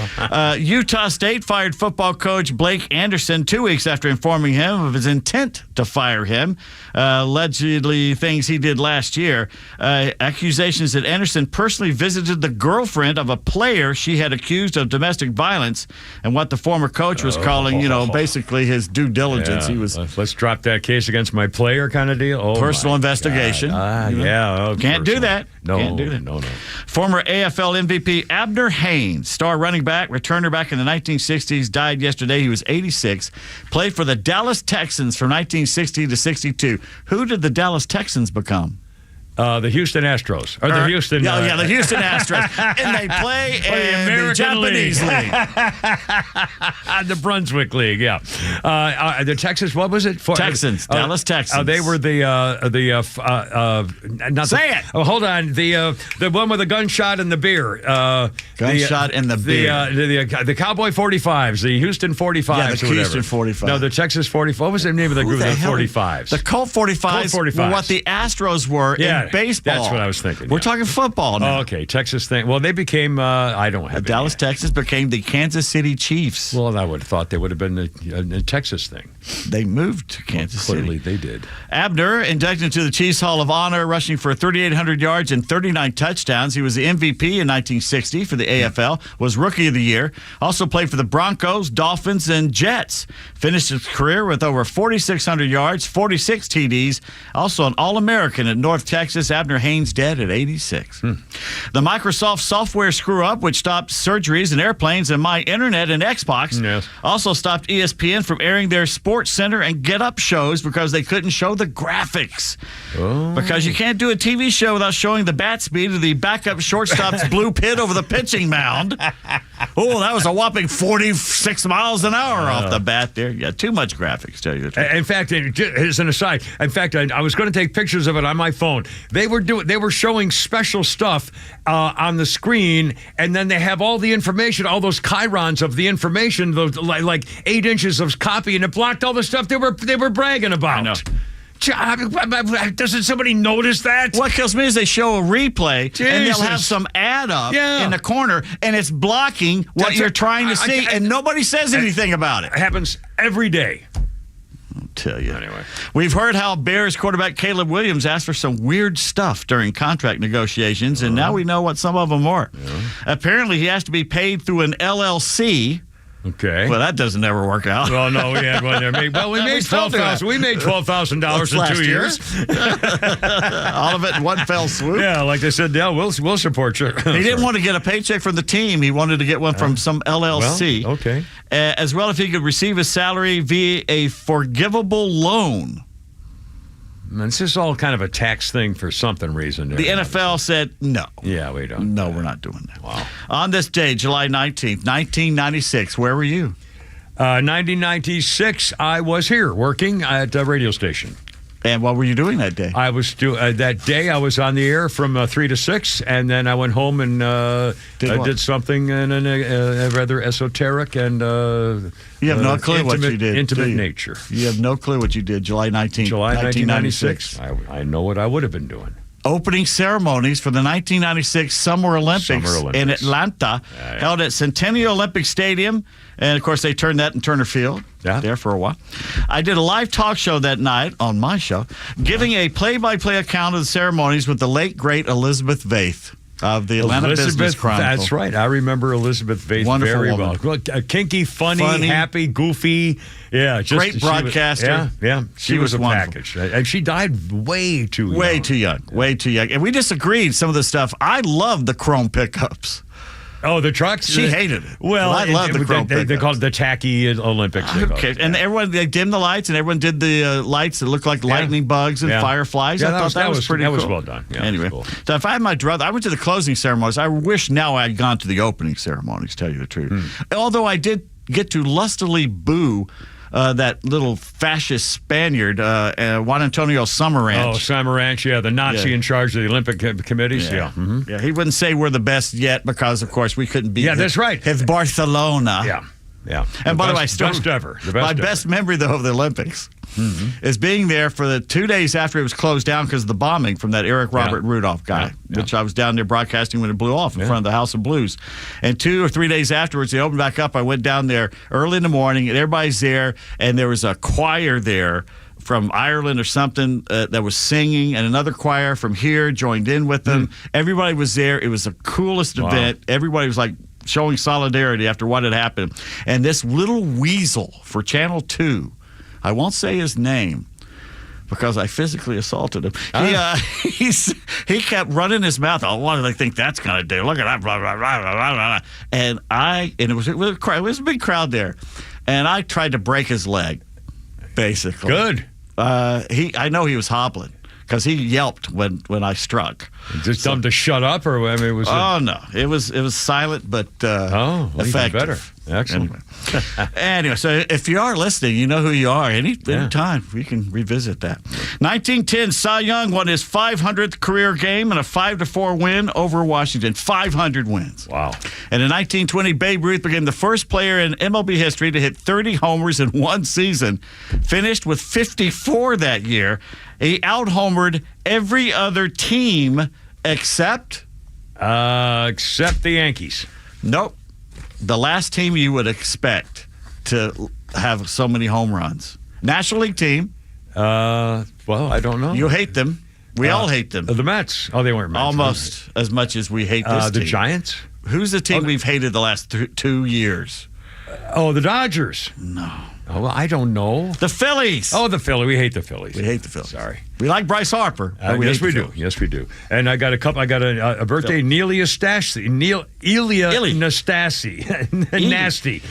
Utah State fired football coach Blake Anderson 2 weeks after informing him of his intent to fire him. Allegedly things he did last year. Accusations that Anderson personally visited the girlfriend of a player she had accused of domestic violence, and what the former coach was calling, basically his due diligence. Yeah. He was Let's drop that case against my player kind of deal. Oh, personal investigation. Yeah. Can't do that. No, Can't do that. No. Former AFL MVP Abner Haynes, star running back, returner back in the 1960s, died yesterday. He was 86. Played for the Dallas Texans from 1960 to 62. Who did the Dallas Texans become? The Houston Astros. Or the Houston... the Houston Astros. And they play in the Japanese League. The Brunswick League, yeah. The Texas, what was it? Texans. Dallas Texans. They were not Say it! Oh, hold on. The one with the gunshot and the beer. Gunshot and the beer. The Cowboy 45s, the Houston 45s. Yeah, the Houston 45s. No, the Texas 45s. What was the name of the group of the 45s? The Colt 45s were what the Astros were in baseball. That's what I was thinking. We're talking football now. Oh, okay, Texas thing. Well, they became, I don't have the Dallas Texans became the Kansas City Chiefs. Well, I would have thought they would have been the Texas thing. They moved to Kansas City. Clearly, they did. Abner, inducted into the Chiefs Hall of Honor, rushing for 3,800 yards and 39 touchdowns. He was the MVP in 1960 for the AFL, was Rookie of the Year. Also played for the Broncos, Dolphins, and Jets. Finished his career with over 4,600 yards, 46 TDs. Also an All-American at North Texas. Abner Haynes dead at 86. The Microsoft software screw-up, which stopped surgeries and airplanes and My Internet and Xbox, also stopped ESPN from airing their Sports Center and Get Up shows because they couldn't show the graphics. Because you can't do a TV show without showing the bat speed of the backup shortstop's blue pit over the pitching mound. Oh, that was a whopping 46 miles an hour off the bat there. Yeah, too much graphics, tell you the truth. In fact, as an aside, I was going to take pictures of it on my phone. They were showing special stuff on the screen, and then they have all the information, all those chyrons of the information, those, like 8 inches of copy, and it blocked all the stuff they were bragging about. I know. Doesn't somebody notice that? What kills me is they show a replay and they'll have some ad up in the corner and it's blocking what you're trying to see and nobody says anything about it. It happens every day. I'll tell you. Anyway. We've heard how Bears quarterback Caleb Williams asked for some weird stuff during contract negotiations, and now we know what some of them were. Apparently, he has to be paid through an LLC. Okay. Well, that doesn't ever work out. Well, no, we had one there. We made $12,000. We made $12,000 in 2 years. All of it in one fell swoop. Yeah, like they said, yeah, we'll support you. He didn't want to get a paycheck from the team. He wanted to get one from some LLC. Well, okay. As well, if he could receive his salary via a forgivable loan. This is all kind of a tax thing for something reason. The NFL said no. Yeah, we don't. No, we're not doing that. Wow. On this day, July 19th, 1996, where were you? 1996, I was here working at a radio station. And what were you doing that day? I was that day. I was on the air from 3 to 6, and then I went home and did something in a rather esoteric and you have no clue what you did. Intimate nature. You have no clue what you did. July 19th, July 1996. I know what I would have been doing. Opening ceremonies for the 1996 Summer Olympics in Atlanta, held at Centennial Olympic Stadium. And, of course, they turned that in Turner Field there for a while. I did a live talk show that night on my show, giving a play-by-play account of the ceremonies with the late, great Elizabeth Vaith of the Atlanta Business Chronicle. That's right. I remember Elizabeth Vaith very well. Kinky, funny, happy, goofy. Yeah, great broadcaster. She was a wonderful package. And she died way too young. Way too young. And we disagreed some of the stuff. I love the chrome pickups. Oh, the trucks? She hated it. Well, I love the chrome pickups. They called it the tacky Olympics. Okay. And everyone, they dimmed the lights, and everyone did the lights that looked like lightning bugs and fireflies. Yeah, I thought that was pretty cool. That was well done. Yeah, anyway, cool. So if I had my druthers, I went to the closing ceremonies. I wish now I had gone to the opening ceremonies, to tell you the truth. Although I did get to lustily boo that little fascist Spaniard, Juan Antonio Samaranch. Oh, Samaranch, the Nazi in charge of the Olympic committees. Yeah, he wouldn't say we're the best yet because, of course, we couldn't beat that's right. His Barcelona. Yeah. And by the way, best ever. My best memory, though, of the Olympics is being there for the 2 days after it was closed down because of the bombing from that Eric Robert Rudolph guy, which I was down there broadcasting when it blew off in front of the House of Blues. And 2 or 3 days afterwards, they opened back up. I went down there early in the morning, and everybody's there, and there was a choir there from Ireland or something that was singing, and another choir from here joined in with them. Everybody was there. It was the coolest event. Everybody was like showing solidarity after what had happened. And this little weasel for Channel 2, I won't say his name because I physically assaulted him. He kept running his mouth. Oh, what do they think that's going to do? Look at that. Blah, blah, blah, blah, blah. And it was a big crowd there. And I tried to break his leg, basically. Good. I know he was hobbling because he yelped when I struck. Just tell him to shut up, or I mean, was it? Oh no, it was silent but effective. Even better. Excellent. Anyway, so if you are listening, you know who you are. Any time we can revisit that. 1910, Cy Young won his 500th career game in a 5-4 win over Washington. 500 wins. Wow. And in 1920, Babe Ruth became the first player in MLB history to hit 30 homers in one season. Finished with 54 that year. He out-homered every other team except the Yankees. Nope. The last team you would expect to have so many home runs. National League team. Well, I don't know. You hate them. We all hate them. The Mets. Oh, they weren't Mets. Almost as much as we hate this team. The Giants? Who's the team we've hated the last 2 years? The Dodgers. No. Oh, well, I don't know. The Phillies. Oh, the Phillies. We hate the Phillies. We hate the Phillies. Sorry. We like Bryce Harper. Yes, we do. Yes, we do. And I got a couple. I got a birthday. Nelia Stasi. Ilya Nastasi. Nasty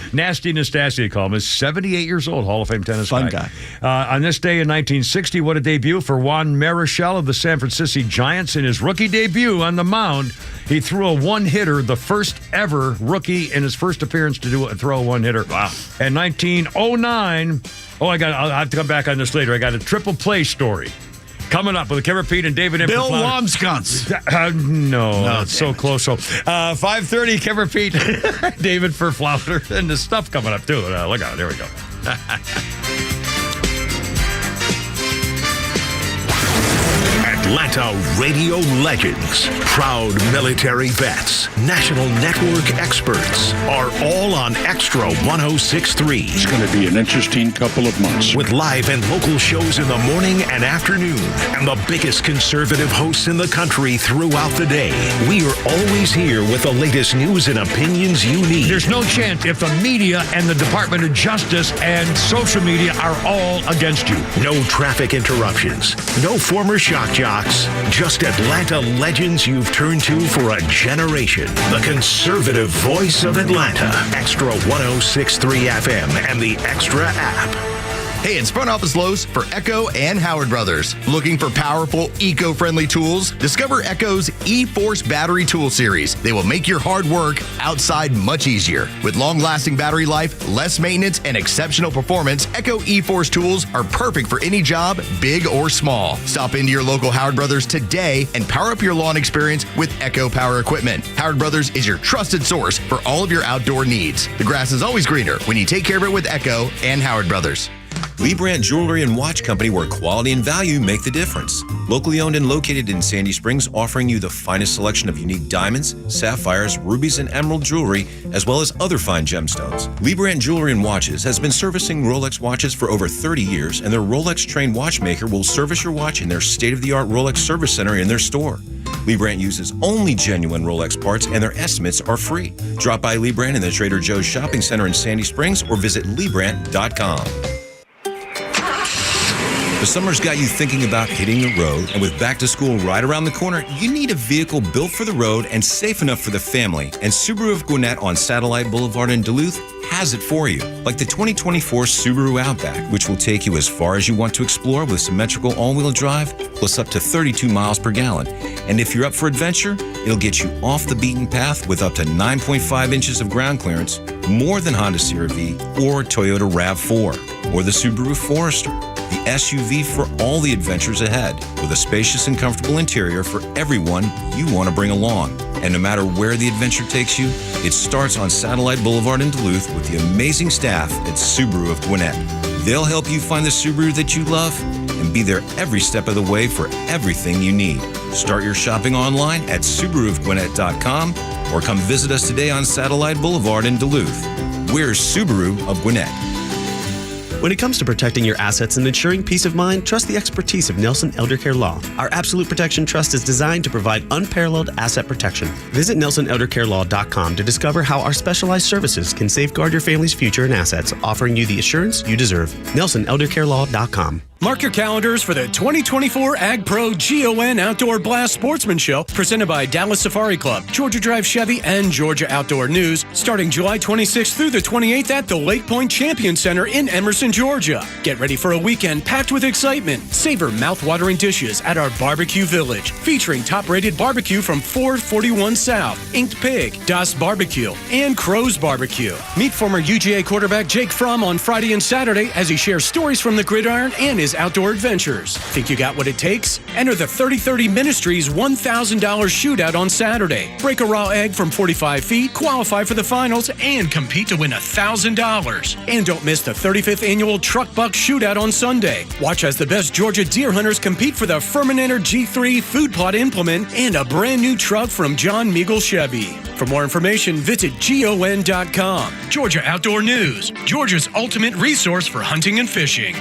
Nastasi, they call him. Is 78 years old. Hall of Fame tennis guy. On this day in 1960, what a debut for Juan Marichal of the San Francisco Giants. In his rookie debut on the mound, he threw a one-hitter, the first ever rookie in his first appearance to throw a one-hitter. Wow. In 1909, I'll have to come back on this later. I got a triple play story coming up with Kevin Pete and David M. Bill Wamskunz. No, it's so close. So 5:30, Kevin Pete, David Furflouter, and the stuff coming up too. Look out, there we go. Atlanta radio legends, proud military vets, national network experts are all on Extra 106.3. It's going to be an interesting couple of months. With live and local shows in the morning and afternoon, and the biggest conservative hosts in the country throughout the day. We are always here with the latest news and opinions you need. There's no chance if the media and the Department of Justice and social media are all against you. No traffic interruptions, no former shock jocks, just Atlanta legends you've turned to for a generation. The conservative voice of Atlanta. Extra 106.3 FM and the Extra app. Hey, it's Front Office Lowe's for Echo and Howard Brothers. Looking for powerful, eco-friendly tools? Discover Echo's E-Force Battery Tool Series. They will make your hard work outside much easier. With long-lasting battery life, less maintenance, and exceptional performance, Echo E-Force tools are perfect for any job, big or small. Stop into your local Howard Brothers today and power up your lawn experience with Echo Power Equipment. Howard Brothers is your trusted source for all of your outdoor needs. The grass is always greener when you take care of it with Echo and Howard Brothers. Lee Brandt Jewelry and Watch Company, where quality and value make the difference. Locally owned and located in Sandy Springs, offering you the finest selection of unique diamonds, sapphires, rubies, and emerald jewelry, as well as other fine gemstones. Lee Brandt Jewelry and Watches has been servicing Rolex watches for over 30 years, and their Rolex-trained watchmaker will service your watch in their state-of-the-art Rolex service center in their store. Lee Brandt uses only genuine Rolex parts, and their estimates are free. Drop by Lee Brandt in the Trader Joe's Shopping Center in Sandy Springs or visit LeeBrandt.com. The summer's got you thinking about hitting the road, and with back to school right around the corner, you need a vehicle built for the road and safe enough for the family. And Subaru of Gwinnett on Satellite Boulevard in Duluth has it for you. Like the 2024 Subaru Outback, which will take you as far as you want to explore with symmetrical all-wheel drive, plus up to 32 miles per gallon. And if you're up for adventure, it'll get you off the beaten path with up to 9.5 inches of ground clearance, more than Honda CR-V or Toyota RAV4, or the Subaru Forester. The SUV for all the adventures ahead, with a spacious and comfortable interior for everyone you want to bring along. And no matter where the adventure takes you, it starts on Satellite Boulevard in Duluth with the amazing staff at Subaru of Gwinnett. They'll help you find the Subaru that you love and be there every step of the way for everything you need. Start your shopping online at SubaruofGwinnett.com or come visit us today on Satellite Boulevard in Duluth. We're Subaru of Gwinnett. When it comes to protecting your assets and ensuring peace of mind, trust the expertise of Nelson Eldercare Law. Our Absolute Protection Trust is designed to provide unparalleled asset protection. Visit NelsonEldercareLaw.com to discover how our specialized services can safeguard your family's future and assets, offering you the assurance you deserve. NelsonEldercareLaw.com. Mark your calendars for the 2024 Ag Pro GON Outdoor Blast Sportsman Show, presented by Dallas Safari Club, Georgia Drive Chevy, and Georgia Outdoor News, starting July 26th through the 28th at the Lake Point Champion Center in Emerson, Georgia. Get ready for a weekend packed with excitement. Savor mouth-watering dishes at our Barbecue Village, featuring top-rated barbecue from 441 South, Inked Pig, Das Barbecue, and Crow's Barbecue. Meet former UGA quarterback Jake Fromm on Friday and Saturday as he shares stories from the gridiron and his outdoor adventures. Think you got what it takes? Enter the 30-30 Ministries $1,000 shootout on Saturday. Break a raw egg from 45 feet, qualify for the finals, and compete to win $1,000. And don't miss the 35th annual Truck Buck Shootout on Sunday. Watch as the best Georgia deer hunters compete for the Furminator G3 food plot implement and a brand new truck from John Meagle Chevy. For more information, visit GON.com. Georgia Outdoor News, Georgia's ultimate resource for hunting and fishing.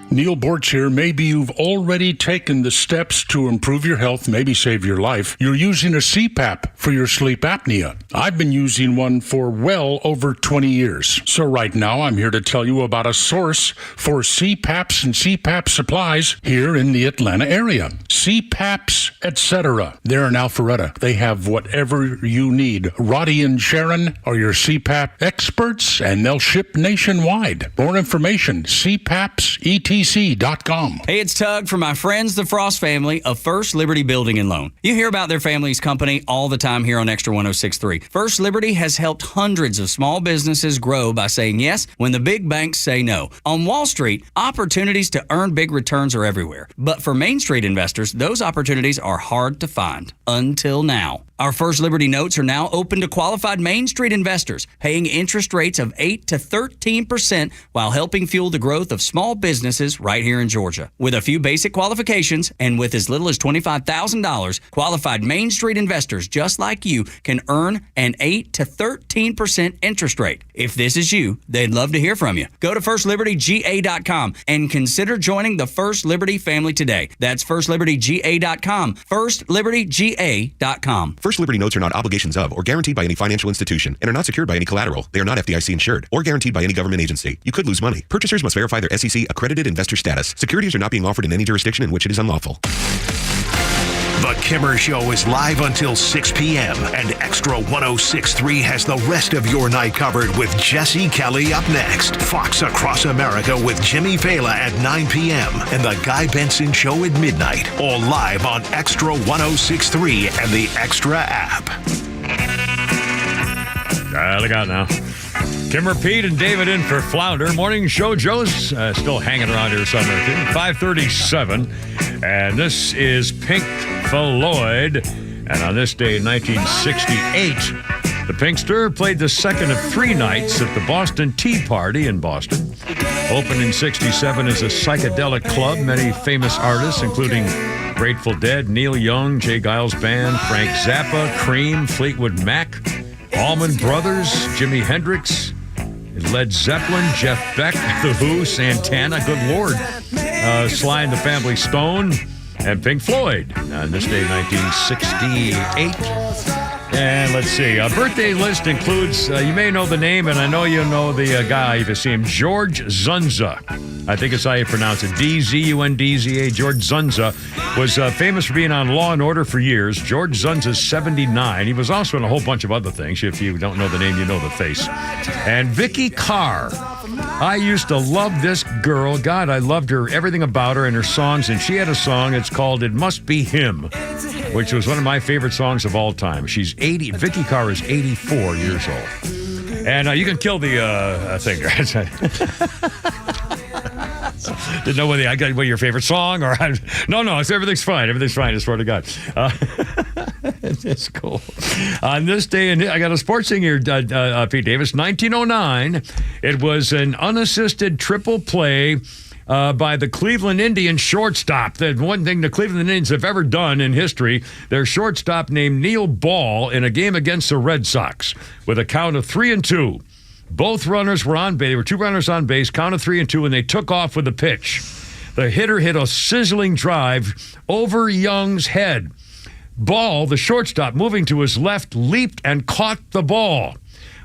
Neil Borch here. Maybe you've already taken the steps to improve your health, maybe save your life. You're using a CPAP for your sleep apnea. I've been using one for well over 20 years. So right now, I'm here to tell you about a source for CPAPs and CPAP supplies here in the Atlanta area. CPAPs, etc. They're in Alpharetta. They have whatever you need. Roddy and Sharon are your CPAP experts, and they'll ship nationwide. More information, CPAPs.com. Hey, it's Tug from my friends, the Frost family of First Liberty Building and Loan. You hear about their family's company all the time here on Extra 106.3. First Liberty has helped hundreds of small businesses grow by saying yes when the big banks say no. On Wall Street, opportunities to earn big returns are everywhere. But for Main Street investors, those opportunities are hard to find. Until now. Our First Liberty notes are now open to qualified Main Street investors, paying interest rates of 8 to 13% while helping fuel the growth of small businesses right here in Georgia. With a few basic qualifications and with as little as $25,000, qualified Main Street investors just like you can earn an 8 to 13% interest rate. If this is you, they'd love to hear from you. Go to FirstLibertyGA.com and consider joining the First Liberty family today. That's FirstLibertyGA.com. FirstLibertyGA.com. First Liberty notes are not obligations of or guaranteed by any financial institution and are not secured by any collateral. They are not FDIC insured or guaranteed by any government agency. You could lose money. Purchasers must verify their SEC accredited investor status. Securities are not being offered in any jurisdiction in which it is unlawful. The Kimmer Show is live until 6 p.m. and Extra 106.3 has the rest of your night covered with Jesse Kelly up next. Fox Across America with Jimmy Fela at 9 p.m. and The Guy Benson Show at midnight. All live on Extra 106.3 and the Extra app. Look out now. Kimmer, Pete, and David in for Flounder. Morning Show. Joe's still hanging around here somewhere, too. 5:37. And this is Pink Floyd. And on this day in 1968, the Pinkster played the second of 3 nights at the Boston Tea Party in Boston. Opened in 67 as a psychedelic club, many famous artists, including Grateful Dead, Neil Young, Jay Giles Band, Frank Zappa, Cream, Fleetwood Mac, Allman Brothers, Jimi Hendrix, Led Zeppelin, Jeff Beck, The Who, Santana, good Lord, Sly and the Family Stone, and Pink Floyd. On this day, 1968. And let's see, a birthday list includes, you may know the name, and I know you know the guy if you see him, George Zunza. I think it's how you pronounce it, D-Z-U-N-D-Z-A. George Zunza was famous for being on Law & Order for years. George Zunza's 79. He was also in a whole bunch of other things. If you don't know the name, you know the face. And Vicky Carr. I used to love this girl. God, I loved her, everything about her and her songs. And she had a song, it's called It Must Be Him, which was one of my favorite songs of all time. She's 80. Vicky Carr is 84 years old. And you can kill the thing. Didn't know whether I got your favorite song or no. Everything's fine. Everything's fine. I swear to God. It's cool. On this day, and I got a sports thing here, Pete Davis. 1909. It was an unassisted triple play by the Cleveland Indians shortstop. The one thing the Cleveland Indians have ever done in history, their shortstop named Neil Ball in a game against the Red Sox with a count of 3-2. Both runners were on base. There were 2 runners on base, count of 3-2, and they took off with a pitch. The hitter hit a sizzling drive over Young's head. Ball, the shortstop, moving to his left, leaped and caught the ball.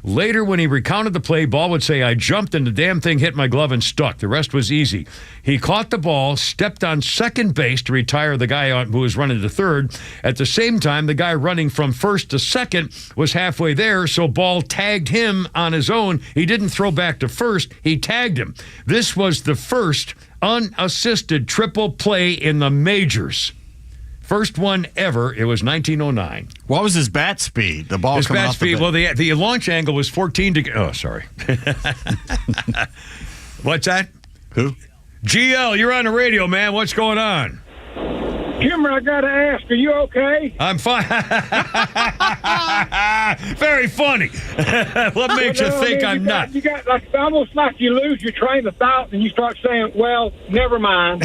Later, when he recounted the play, Ball would say, I jumped and the damn thing hit my glove and stuck. The rest was easy. He caught the ball, stepped on second base to retire the guy who was running to third. At the same time, the guy running from first to second was halfway there, so Ball tagged him on his own. He didn't throw back to first. He tagged him. This was the first unassisted triple play in the majors. First one ever. It was 1909. What was his bat speed? The ball his coming bat off speed. the Well, the launch angle was 14 to. Oh, sorry. What's that? Who? GL, you're on the radio, man. What's going on? Kimmer, I gotta ask, are you okay? I'm fine. Very funny. What makes you think I'm not? You got like almost like you lose your train of thought and you start saying, "Well, never mind."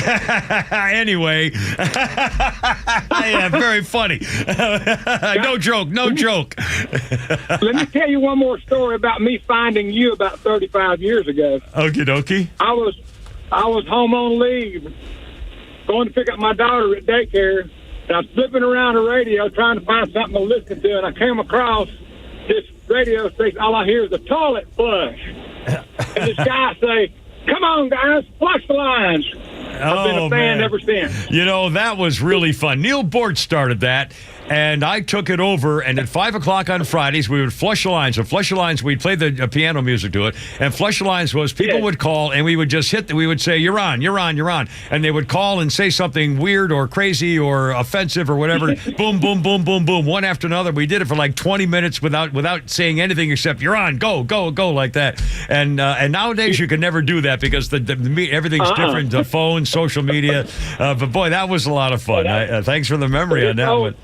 Anyway, yeah, very funny. No joke. Let me tell you one more story about me finding you about 35 years ago. Okie dokie. I was home on leave, going to pick up my daughter at daycare, and I was flipping around the radio trying to find something to listen to, and I came across this radio station. All I hear is a toilet flush. And this guy say, "Come on, guys, flush the lines." I've been a fan ever since. You know, that was really fun. Neil Bort started that, and I took it over, and at 5 o'clock on Fridays, we would flush the lines. And flush the lines, we'd play the piano music to it, and flush the lines was people would call, and we would just we would say, you're on. And they would call and say something weird or crazy or offensive or whatever. Boom, boom, boom, boom, boom, one after another. We did it for like 20 minutes without saying anything except, you're on, go, like that. And nowadays, you can never do that because everything's different, the phone, social media. But boy, that was a lot of fun. Thanks for the memory on that one.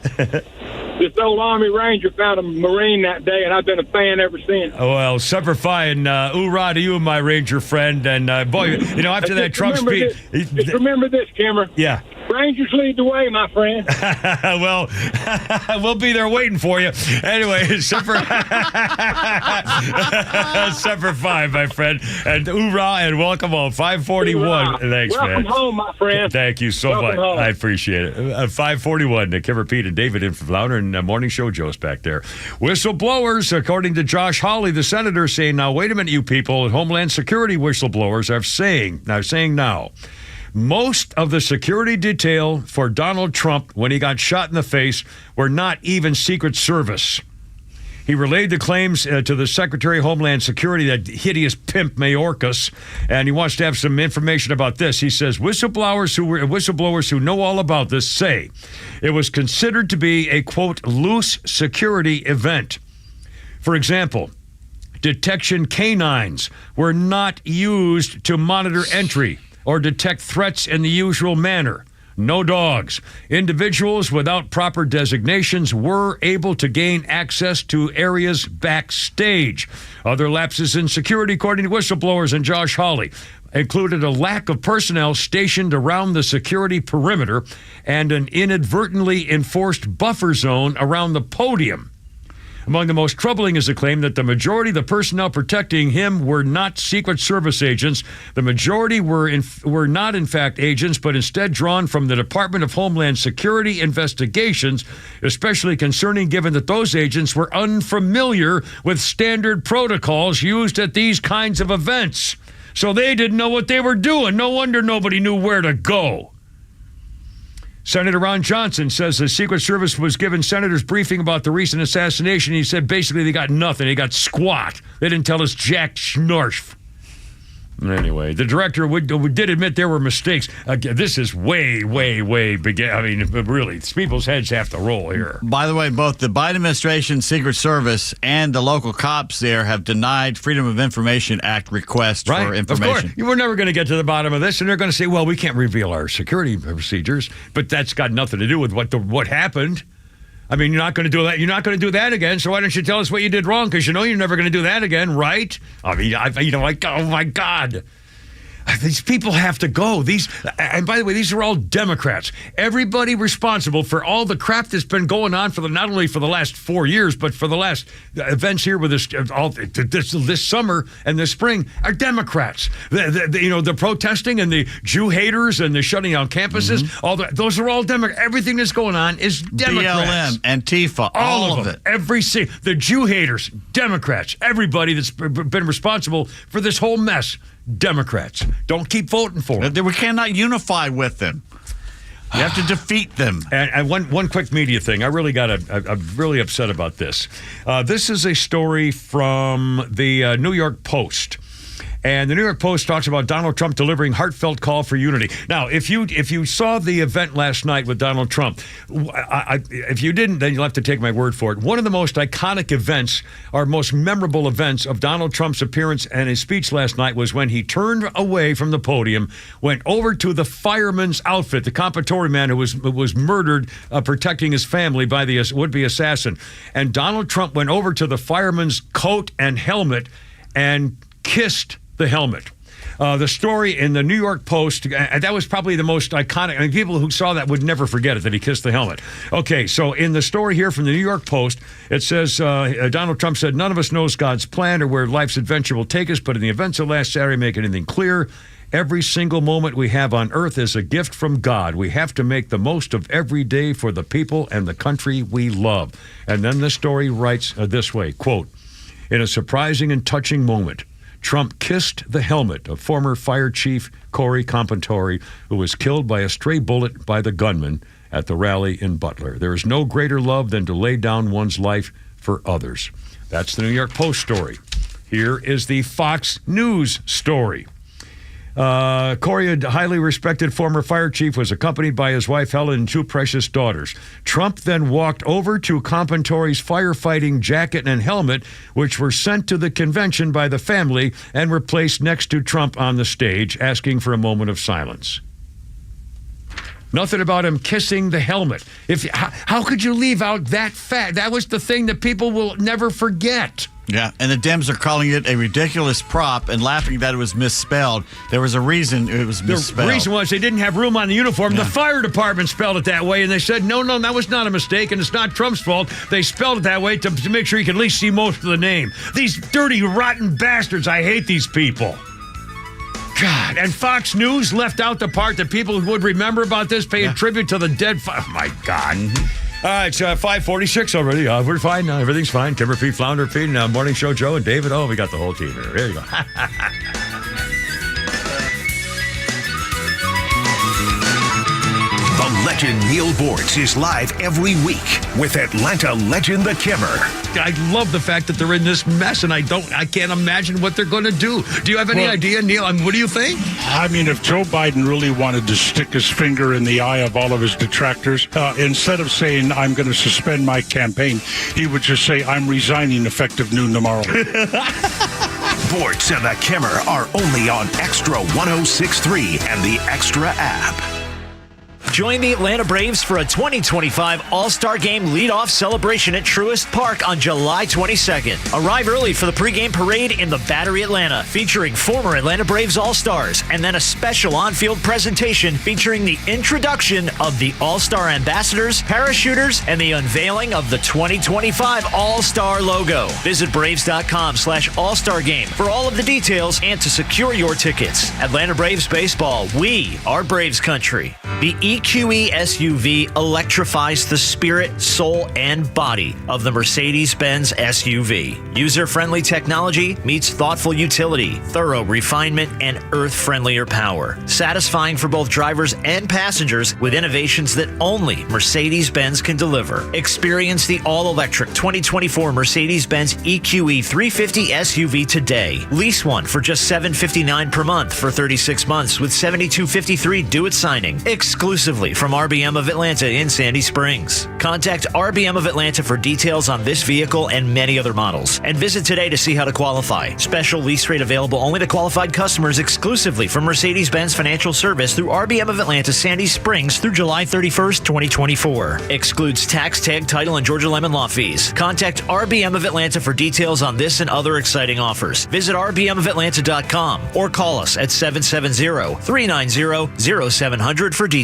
This old Army Ranger found a Marine that day, and I've been a fan ever since. Oh, well, Semper Fi, and hoorah to you, my Ranger friend. And boy, you know, after that Trump speech. Just remember this, Kimmer. Yeah. Rangers lead the way, my friend. Well, we'll be there waiting for you. Anyway, Semper Fi, my friend. And hoorah, and welcome home. 541. Thanks, man. Welcome home, my friend. Thank you so much. Home. I appreciate it. 541. Kimmer, Pete, and David in for Flounder, and Morning Show Joe's back there. Whistleblowers, according to Josh Hawley, the senator, saying, now, wait a minute, you people. Homeland Security whistleblowers are saying now, Most of the security detail for Donald Trump when he got shot in the face were not even Secret Service. He relayed the claims to the Secretary of Homeland Security, that hideous pimp Mayorkas, and he wants to have some information about this. He says whistleblowers who know all about this say it was considered to be a, quote, loose security event. For example, detection canines were not used to monitor entry or detect threats in the usual manner. No dogs. Individuals without proper designations were able to gain access to areas backstage. Other lapses in security, according to whistleblowers and Josh Hawley, included a lack of personnel stationed around the security perimeter and an inadvertently enforced buffer zone around the podium. Among the most troubling is the claim that the majority of the personnel protecting him were not Secret Service agents. The majority were not, in fact, agents, but instead drawn from the Department of Homeland Security investigations, especially concerning given that those agents were unfamiliar with standard protocols used at these kinds of events. So they didn't know what they were doing. No wonder nobody knew where to go. Senator Ron Johnson says the Secret Service was given senators briefing about the recent assassination. He said basically they got nothing. They got squat. They didn't tell us jack schnorf. Anyway, the director did admit there were mistakes. This is way, way, way big. I mean, really, people's heads have to roll here. By the way, both the Biden administration, Secret Service, and the local cops there have denied Freedom of Information Act requests for information. Of course. We're never going to get to the bottom of this, and they're going to say, well, we can't reveal our security procedures, but that's got nothing to do with what happened. I mean, you're not going to do that. You're not going to do that again. So why don't you tell us what you did wrong? Because you know you're never going to do that again, right? I mean, like, oh my God. These people have to go. And by the way, these are all Democrats. Everybody responsible for all the crap that's been going on for not only for the last 4 years, but for the last events here with this summer and this spring are Democrats. The protesting and the Jew haters and the shutting down campuses. Those are all Democrats. Everything that's going on is Democrats. BLM, Antifa, all of it. The Jew haters, Democrats. Everybody that's been responsible for this whole mess. Democrats. Don't keep voting for them. We cannot unify with them. You have to defeat them. And one quick media thing. I really I'm really upset about this. This is a story from the New York Post. And the New York Post talks about Donald Trump delivering heartfelt call for unity. Now, if you saw the event last night with Donald Trump, if you didn't, then you'll have to take my word for it. One of the most iconic events, or most memorable events of Donald Trump's appearance and his speech last night was when he turned away from the podium, went over to the fireman's outfit, the compatory man who was murdered protecting his family by the would-be assassin. And Donald Trump went over to the fireman's coat and helmet and kissed the helmet. The story in the New York Post, that was probably the most iconic. I mean, people who saw that would never forget it, that he kissed the helmet. Okay, so in the story here from the New York Post, it says, Donald Trump said, none of us knows God's plan or where life's adventure will take us, but in the events of last Saturday make anything clear. Every single moment we have on earth is a gift from God. We have to make the most of every day for the people and the country we love. And then the story writes this way, quote, in a surprising and touching moment, Trump kissed the helmet of former fire chief Corey Compantore, who was killed by a stray bullet by the gunman at the rally in Butler. There is no greater love than to lay down one's life for others. That's the New York Post story. Here is the Fox News story. Corey, a highly respected former fire chief, was accompanied by his wife Helen and two precious daughters. Trump then walked over to Compantore's firefighting jacket and helmet, which were sent to the convention by the family and were placed next to Trump on the stage, asking for a moment of silence. Nothing about him kissing the helmet. How could you leave out that fact? That was the thing that people will never forget. Yeah, and the Dems are calling it a ridiculous prop and laughing that it was misspelled. There was a reason it was misspelled. The reason was they didn't have room on the uniform. Yeah. The fire department spelled it that way, and they said, no, that was not a mistake, and it's not Trump's fault. They spelled it that way to make sure you can at least see most of the name. These dirty, rotten bastards. I hate these people. God, and Fox News left out the part that people would remember about this, paying tribute to the dead. Oh, my God. It's 5:46 already. We're fine now. Everything's fine. Timber Pete, Flounder Pete, and Morning Show Joe and David. Oh, we got the whole team here. Here you go. Legend Neil Bortz is live every week with Atlanta legend The Kimmer. I love the fact that they're in this mess, and I can't imagine what they're going to do. Do you have any idea, Neil? What do you think? I mean, if Joe Biden really wanted to stick his finger in the eye of all of his detractors, instead of saying, I'm going to suspend my campaign, he would just say, I'm resigning effective noon tomorrow. Bortz and The Kimmer are only on Extra 106.3 and the Extra app. Join the Atlanta Braves for a 2025 All-Star Game leadoff celebration at Truist Park on July 22nd. Arrive early for the pregame parade in the Battery Atlanta, featuring former Atlanta Braves All-Stars, and then a special on-field presentation featuring the introduction of the All-Star Ambassadors, Parachuters, and the unveiling of the 2025 All-Star logo. Visit Braves.com/All-Star Game for all of the details and to secure your tickets. Atlanta Braves Baseball, we are Braves Country. The EQE SUV electrifies the spirit, soul, and body of the Mercedes-Benz SUV. User-friendly technology meets thoughtful utility, thorough refinement, and earth-friendlier power. Satisfying for both drivers and passengers with innovations that only Mercedes-Benz can deliver. Experience the all-electric 2024 Mercedes-Benz EQE 350 SUV today. Lease one for just $759 per month for 36 months with $72.53 due at signing. Exclusively from RBM of Atlanta in Sandy Springs. Contact RBM of Atlanta for details on this vehicle and many other models. And visit today to see how to qualify. Special lease rate available only to qualified customers exclusively from Mercedes-Benz Financial Service through RBM of Atlanta, Sandy Springs through July 31st, 2024. Excludes tax, tag, title, and Georgia Lemon Law fees. Contact RBM of Atlanta for details on this and other exciting offers. Visit rbmofatlanta.com or call us at 770-390-0700 for details.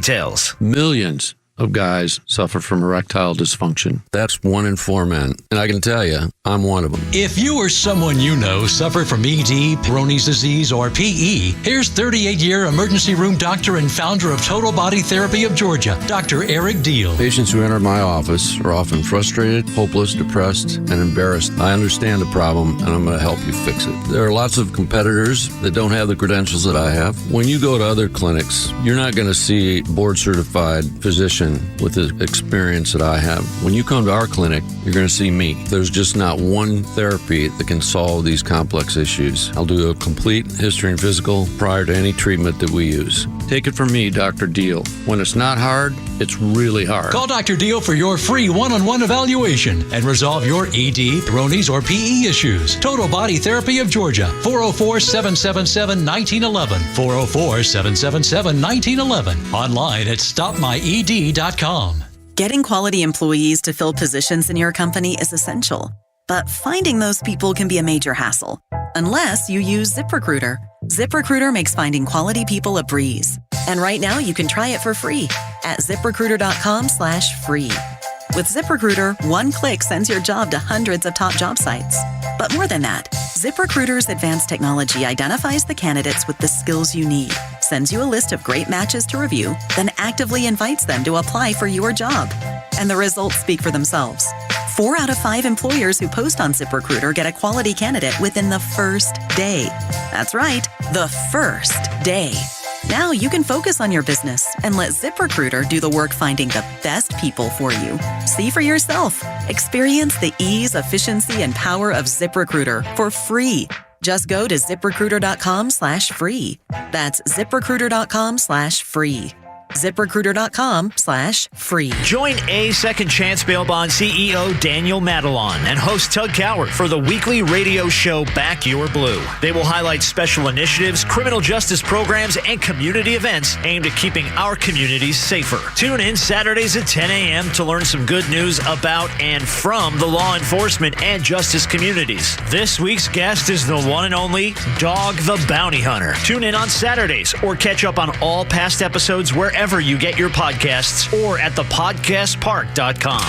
Millions of guys suffer from erectile dysfunction. That's 1 in 4 men. And I can tell you, I'm one of them. If you or someone you know suffer from ED, Peyronie's disease, or PE, here's 38-year emergency room doctor and founder of Total Body Therapy of Georgia, Dr. Eric Deal. Patients who enter my office are often frustrated, hopeless, depressed, and embarrassed. I understand the problem, and I'm going to help you fix it. There are lots of competitors that don't have the credentials that I have. When you go to other clinics, you're not going to see a board-certified physician with the experience that I have. When you come to our clinic, you're going to see me. There's just not one therapy that can solve these complex issues. I'll do a complete history and physical prior to any treatment that we use. Take it from me, Dr. Deal. When it's not hard, it's really hard. Call Dr. Deal for your free one-on-one evaluation and resolve your ED, Peyronie's, or PE issues. Total Body Therapy of Georgia, 404-777-1911, 404-777-1911, online at stopmyed.com. Getting quality employees to fill positions in your company is essential, but finding those people can be a major hassle, unless you use ZipRecruiter. ZipRecruiter makes finding quality people a breeze. And right now you can try it for free at ZipRecruiter.com/free. With ZipRecruiter, one click sends your job to hundreds of top job sites. But more than that, ZipRecruiter's advanced technology identifies the candidates with the skills you need, sends you a list of great matches to review, then actively invites them to apply for your job. And the results speak for themselves. 4 out of 5 employers who post on ZipRecruiter get a quality candidate within the first day. That's right, the first day. Now you can focus on your business and let ZipRecruiter do the work finding the best people for you. See for yourself. Experience the ease, efficiency, and power of ZipRecruiter for free. Just go to ZipRecruiter.com/free. That's ZipRecruiter.com/free. ZipRecruiter.com/free. Join A Second Chance Bail Bond CEO Daniel Madelon and host Tug Coward for the weekly radio show Back Your Blue. They will highlight special initiatives, criminal justice programs, and community events aimed at keeping our communities safer. Tune in Saturdays at 10 a.m. to learn some good news about and from the law enforcement and justice communities. This week's guest is the one and only Dog the Bounty Hunter. Tune in on Saturdays or catch up on all past episodes wherever you get your podcasts or at thepodcastpark.com.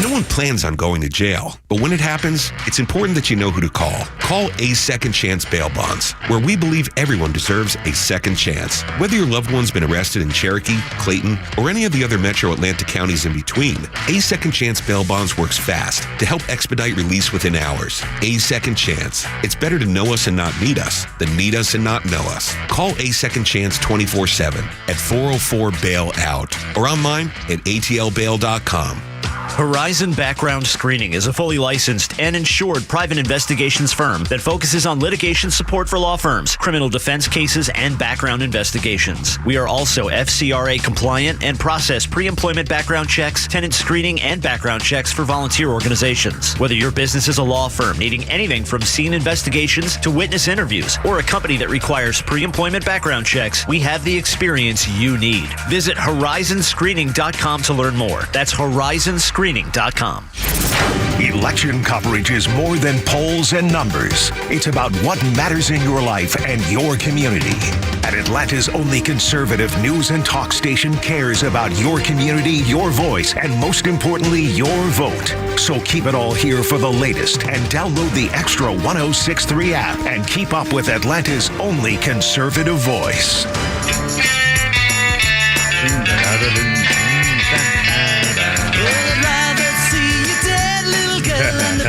No one plans on going to jail, but when it happens, it's important that you know who to call. Call A Second Chance Bail Bonds, where we believe everyone deserves a second chance. Whether your loved one's been arrested in Cherokee, Clayton, or any of the other metro Atlanta counties in between, A Second Chance Bail Bonds works fast to help expedite release within hours. A Second Chance. It's better to know us and not need us than need us and not know us. Call A Second Chance 24/7 at 404 or bail out. Or online at atlbail.com. Horizon Background Screening is a fully licensed and insured private investigations firm that focuses on litigation support for law firms, criminal defense cases, and background investigations. We are also FCRA compliant and process pre-employment background checks, tenant screening, and background checks for volunteer organizations. Whether your business is a law firm needing anything from scene investigations to witness interviews, or a company that requires pre-employment background checks, we have the experience you need. Visit horizonscreening.com to learn more. That's horizonscreening.com. Election coverage is more than polls and numbers. It's about what matters in your life and your community. And Atlanta's only conservative news and talk station cares about your community, your voice, and most importantly, your vote. So keep it all here for the latest and download the Extra 1063 app and keep up with Atlanta's only conservative voice.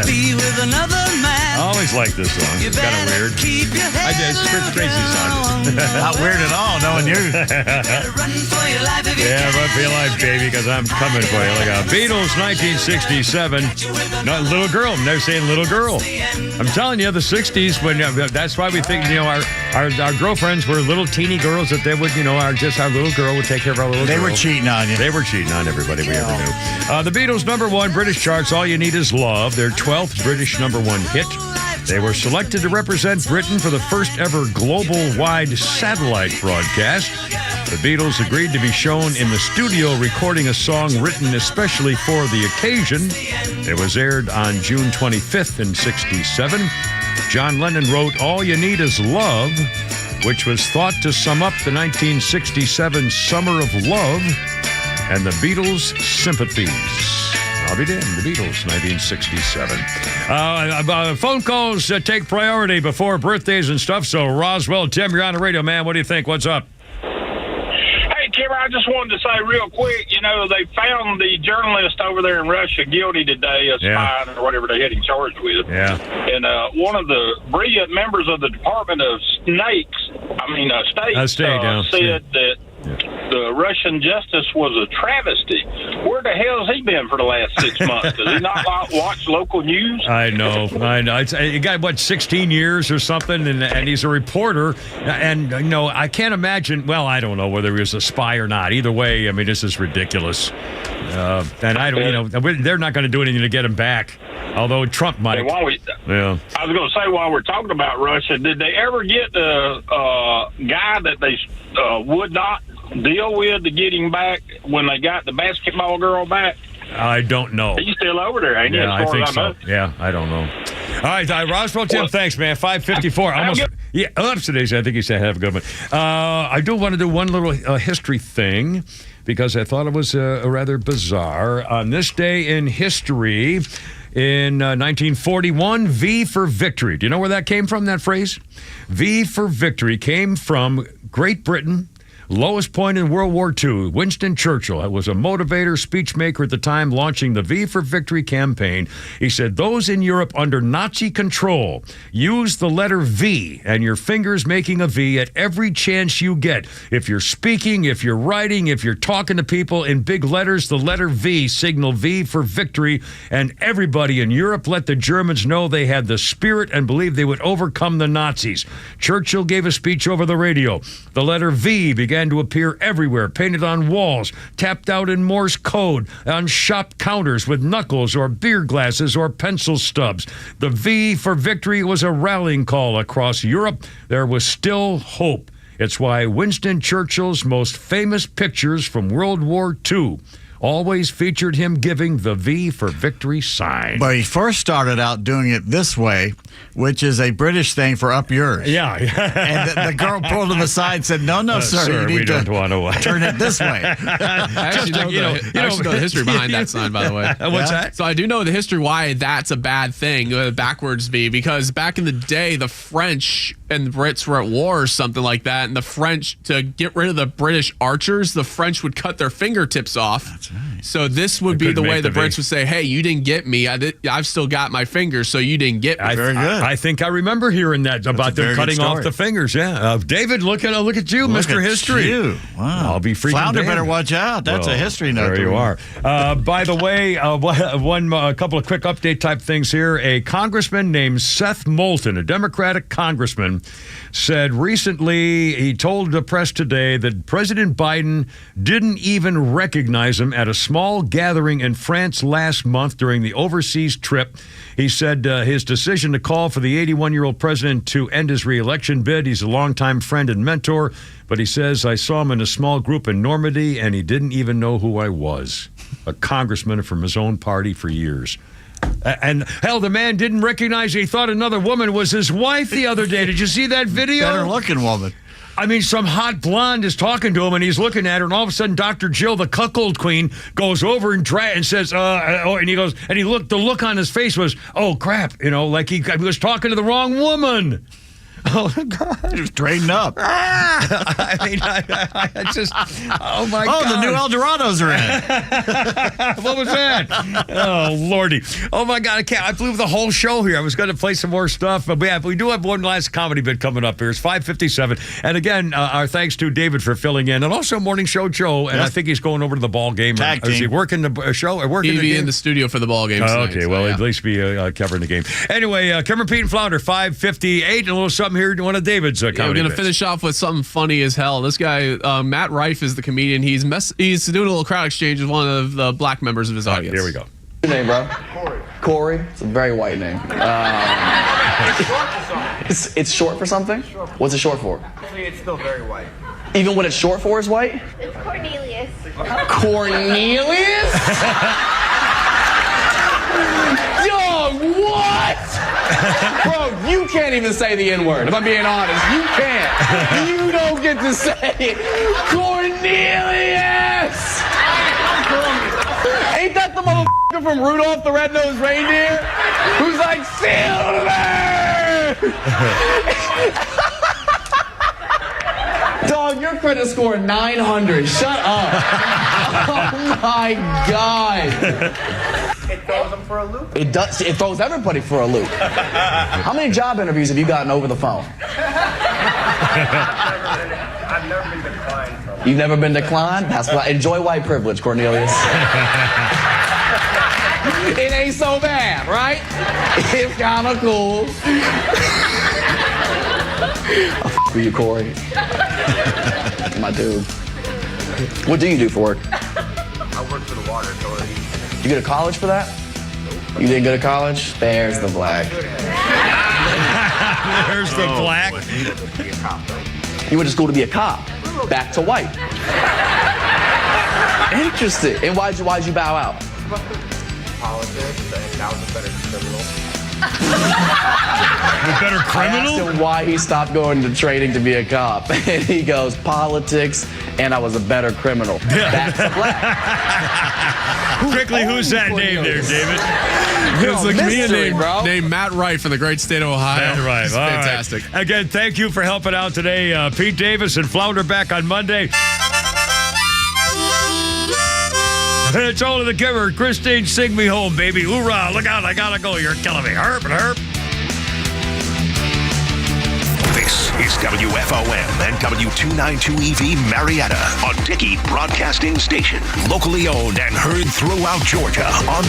Be with another man. I always like this song. It's kind of weird. I did. It's Chris Tracy's song. Not weird at all, knowing you. Yeah, run for your life, baby, because I'm coming for you. Like a Beatles, 1967. Not little girl. I'm never saying little girl. I'm telling you, the 60s. When that's why we think our girlfriends were little teeny girls that they would our little girl would take care of our little. They girl. were cheating on you. They were cheating on everybody we ever knew. The Beatles' #1 British charts. All You Need Is Love. Their 12th British #1 hit. They were selected to represent Britain for the first ever global-wide satellite broadcast. The Beatles agreed to be shown in the studio recording a song written especially for the occasion. It was aired on June 25th in 67. John Lennon wrote All You Need Is Love, which was thought to sum up the 1967 Summer of Love and the Beatles' sympathies. I'll be damned. The Beatles, 1967. Phone calls take priority before birthdays and stuff. So, Roswell, Tim, you're on the radio, man. What do you think? What's up? Hey, Kim, I just wanted to say real quick, they found the journalist over there in Russia guilty today of spying or whatever they had him charged with. Yeah. And one of the brilliant members of the Department of State said that the Russian justice was a travesty. Where the hell has he been for the last 6 months? Does he not watch local news? I know. He got, 16 years or something, and he's a reporter. And, I can't imagine, well, I don't know whether he was a spy or not. Either way, I mean, this is ridiculous. And I don't, they're not going to do anything to get him back. Although Trump might. I was going to say, while we're talking about Russia, did they ever get the guy that they would not deal with to get him back when they got the basketball girl back? I don't know. He's still over there, ain't he? Yeah, I think so. Yeah, I don't know. All right, Roswell, Tim, thanks, man. 5:54. Almost. Yeah, today's. I think he said have a good one. I do want to do one little history thing because I thought it was rather bizarre. On this day in history, in 1941, V for Victory. Do you know where that came from, that phrase? V for Victory came from Great Britain. Lowest point in World War II, Winston Churchill was a motivator, speechmaker at the time, launching the V for Victory campaign. He said, those in Europe under Nazi control use the letter V and your fingers making a V at every chance you get. If you're speaking, if you're writing, if you're talking to people in big letters, the letter V, signal V for Victory. And everybody in Europe let the Germans know they had the spirit and believed they would overcome the Nazis. Churchill gave a speech over the radio. The letter V began to appear everywhere, painted on walls, tapped out in Morse code, on shop counters with knuckles or beer glasses or pencil stubs. The V for Victory was a rallying call across Europe. There was still hope. It's why Winston Churchill's most famous pictures from World War II always featured him giving the V for Victory sign. But he first started out doing it this way, which is a British thing for up yours. Yeah. And the girl pulled him aside and said, no, sir, you need to turn it this way. I actually know the history behind that sign, by the way. What's that? So I do know the history why that's a bad thing, backwards V, because back in the day, the French and the Brits were at war or something like that, and the French, to get rid of the British archers, the French would cut their fingertips off. That's right. So this would be the way the Brits would say, hey, you didn't get me. I've still got my fingers, so you didn't get me. Very good. I think I remember hearing that about them cutting off the fingers. Yeah, David, look at you, Mr. History. Wow, I'll be freaking. Flounder damned. better watch out. That's a history note. There you are. By the way, a couple of quick update type things here. A congressman named Seth Moulton, a Democratic congressman, said recently he told the press today that President Biden didn't even recognize him at a small gathering in France last month during the overseas trip. He said his decision to call for the 81-year-old president to end his re-election bid. He's a longtime friend and mentor, but he says, I saw him in a small group in Normandy, and he didn't even know who I was. A congressman from his own party for years. And hell, the man didn't recognize. He thought another woman was his wife the other day. Did you see that video? Better looking woman. I mean, some hot blonde is talking to him, and he's looking at her, and all of a sudden, Dr. Jill, the cuckold queen, goes over and says, and he goes, and the look on his face was, oh crap, like he was talking to the wrong woman. Oh, God. He was trading up. I mean, I just, oh, my God. Oh, the new Eldorados are in. What was that? Oh, Lordy. Oh, my God. I blew the whole show here. I was going to play some more stuff, but we do have one last comedy bit coming up here. It's 5:57. And again, our thanks to David for filling in, and also Morning Show Joe, and I think he's going over to the ball game. Tag team. Is he working the show? He'd be in the studio for the ball game tonight. Okay, well, at least be covering the game. Anyway, Cameron, Pete, and Flounder, 5:58, and a little something here, one of David's comedy we're going to bits. finish off with something funny as hell. This guy, Matt Rife, is the comedian. He's doing a little crowd exchange with one of the black members of his audience. Here we go. What's your name, bro? Corey. It's a very white name. It's short for something? What's it short for? It's still very white. Even when it's short for is white? It's Cornelius. Cornelius? Dog, what? Bro, you can't even say the N-word, if I'm being honest. You can't. You don't get to say it. Cornelius! Ain't that the motherfucker from Rudolph the Red-Nosed Reindeer? Who's like, Silver! Dog, your credit score 900. Shut up. Oh my God. It throws them for a loop. It does. It throws everybody for a loop. How many job interviews have you gotten over the phone? I've never been declined. You've never been declined? That's why. Enjoy white privilege, Cornelius. It ain't so bad, right? It's kind of cool. I'll f with you, Corey. My dude. What do you do for work? I work for the water authority. You go to college for that? You didn't go to college? There's the black. There's the black. You went to school to be a cop. Back to white. Interesting. And why'd you bow out? Politics, and that was a better criminal. A better criminal? I asked him why he stopped going to training to be a cop. And he goes, politics, and I was a better criminal. Back to black. Quickly, who's that name there, David? It's a comedian named Matt Rife from the great state of Ohio. Matt Rife. He's All fantastic. Right. Again, thank you for helping out today. Pete Davis and Flounder back on Monday. It's all to the giver. Christine, sing me home, baby. Hoorah. Look out. I gotta go. You're killing me. Herp and herp. This is WFOM and W292EV Marietta, a Dickey Broadcasting Station. Locally owned and heard throughout Georgia on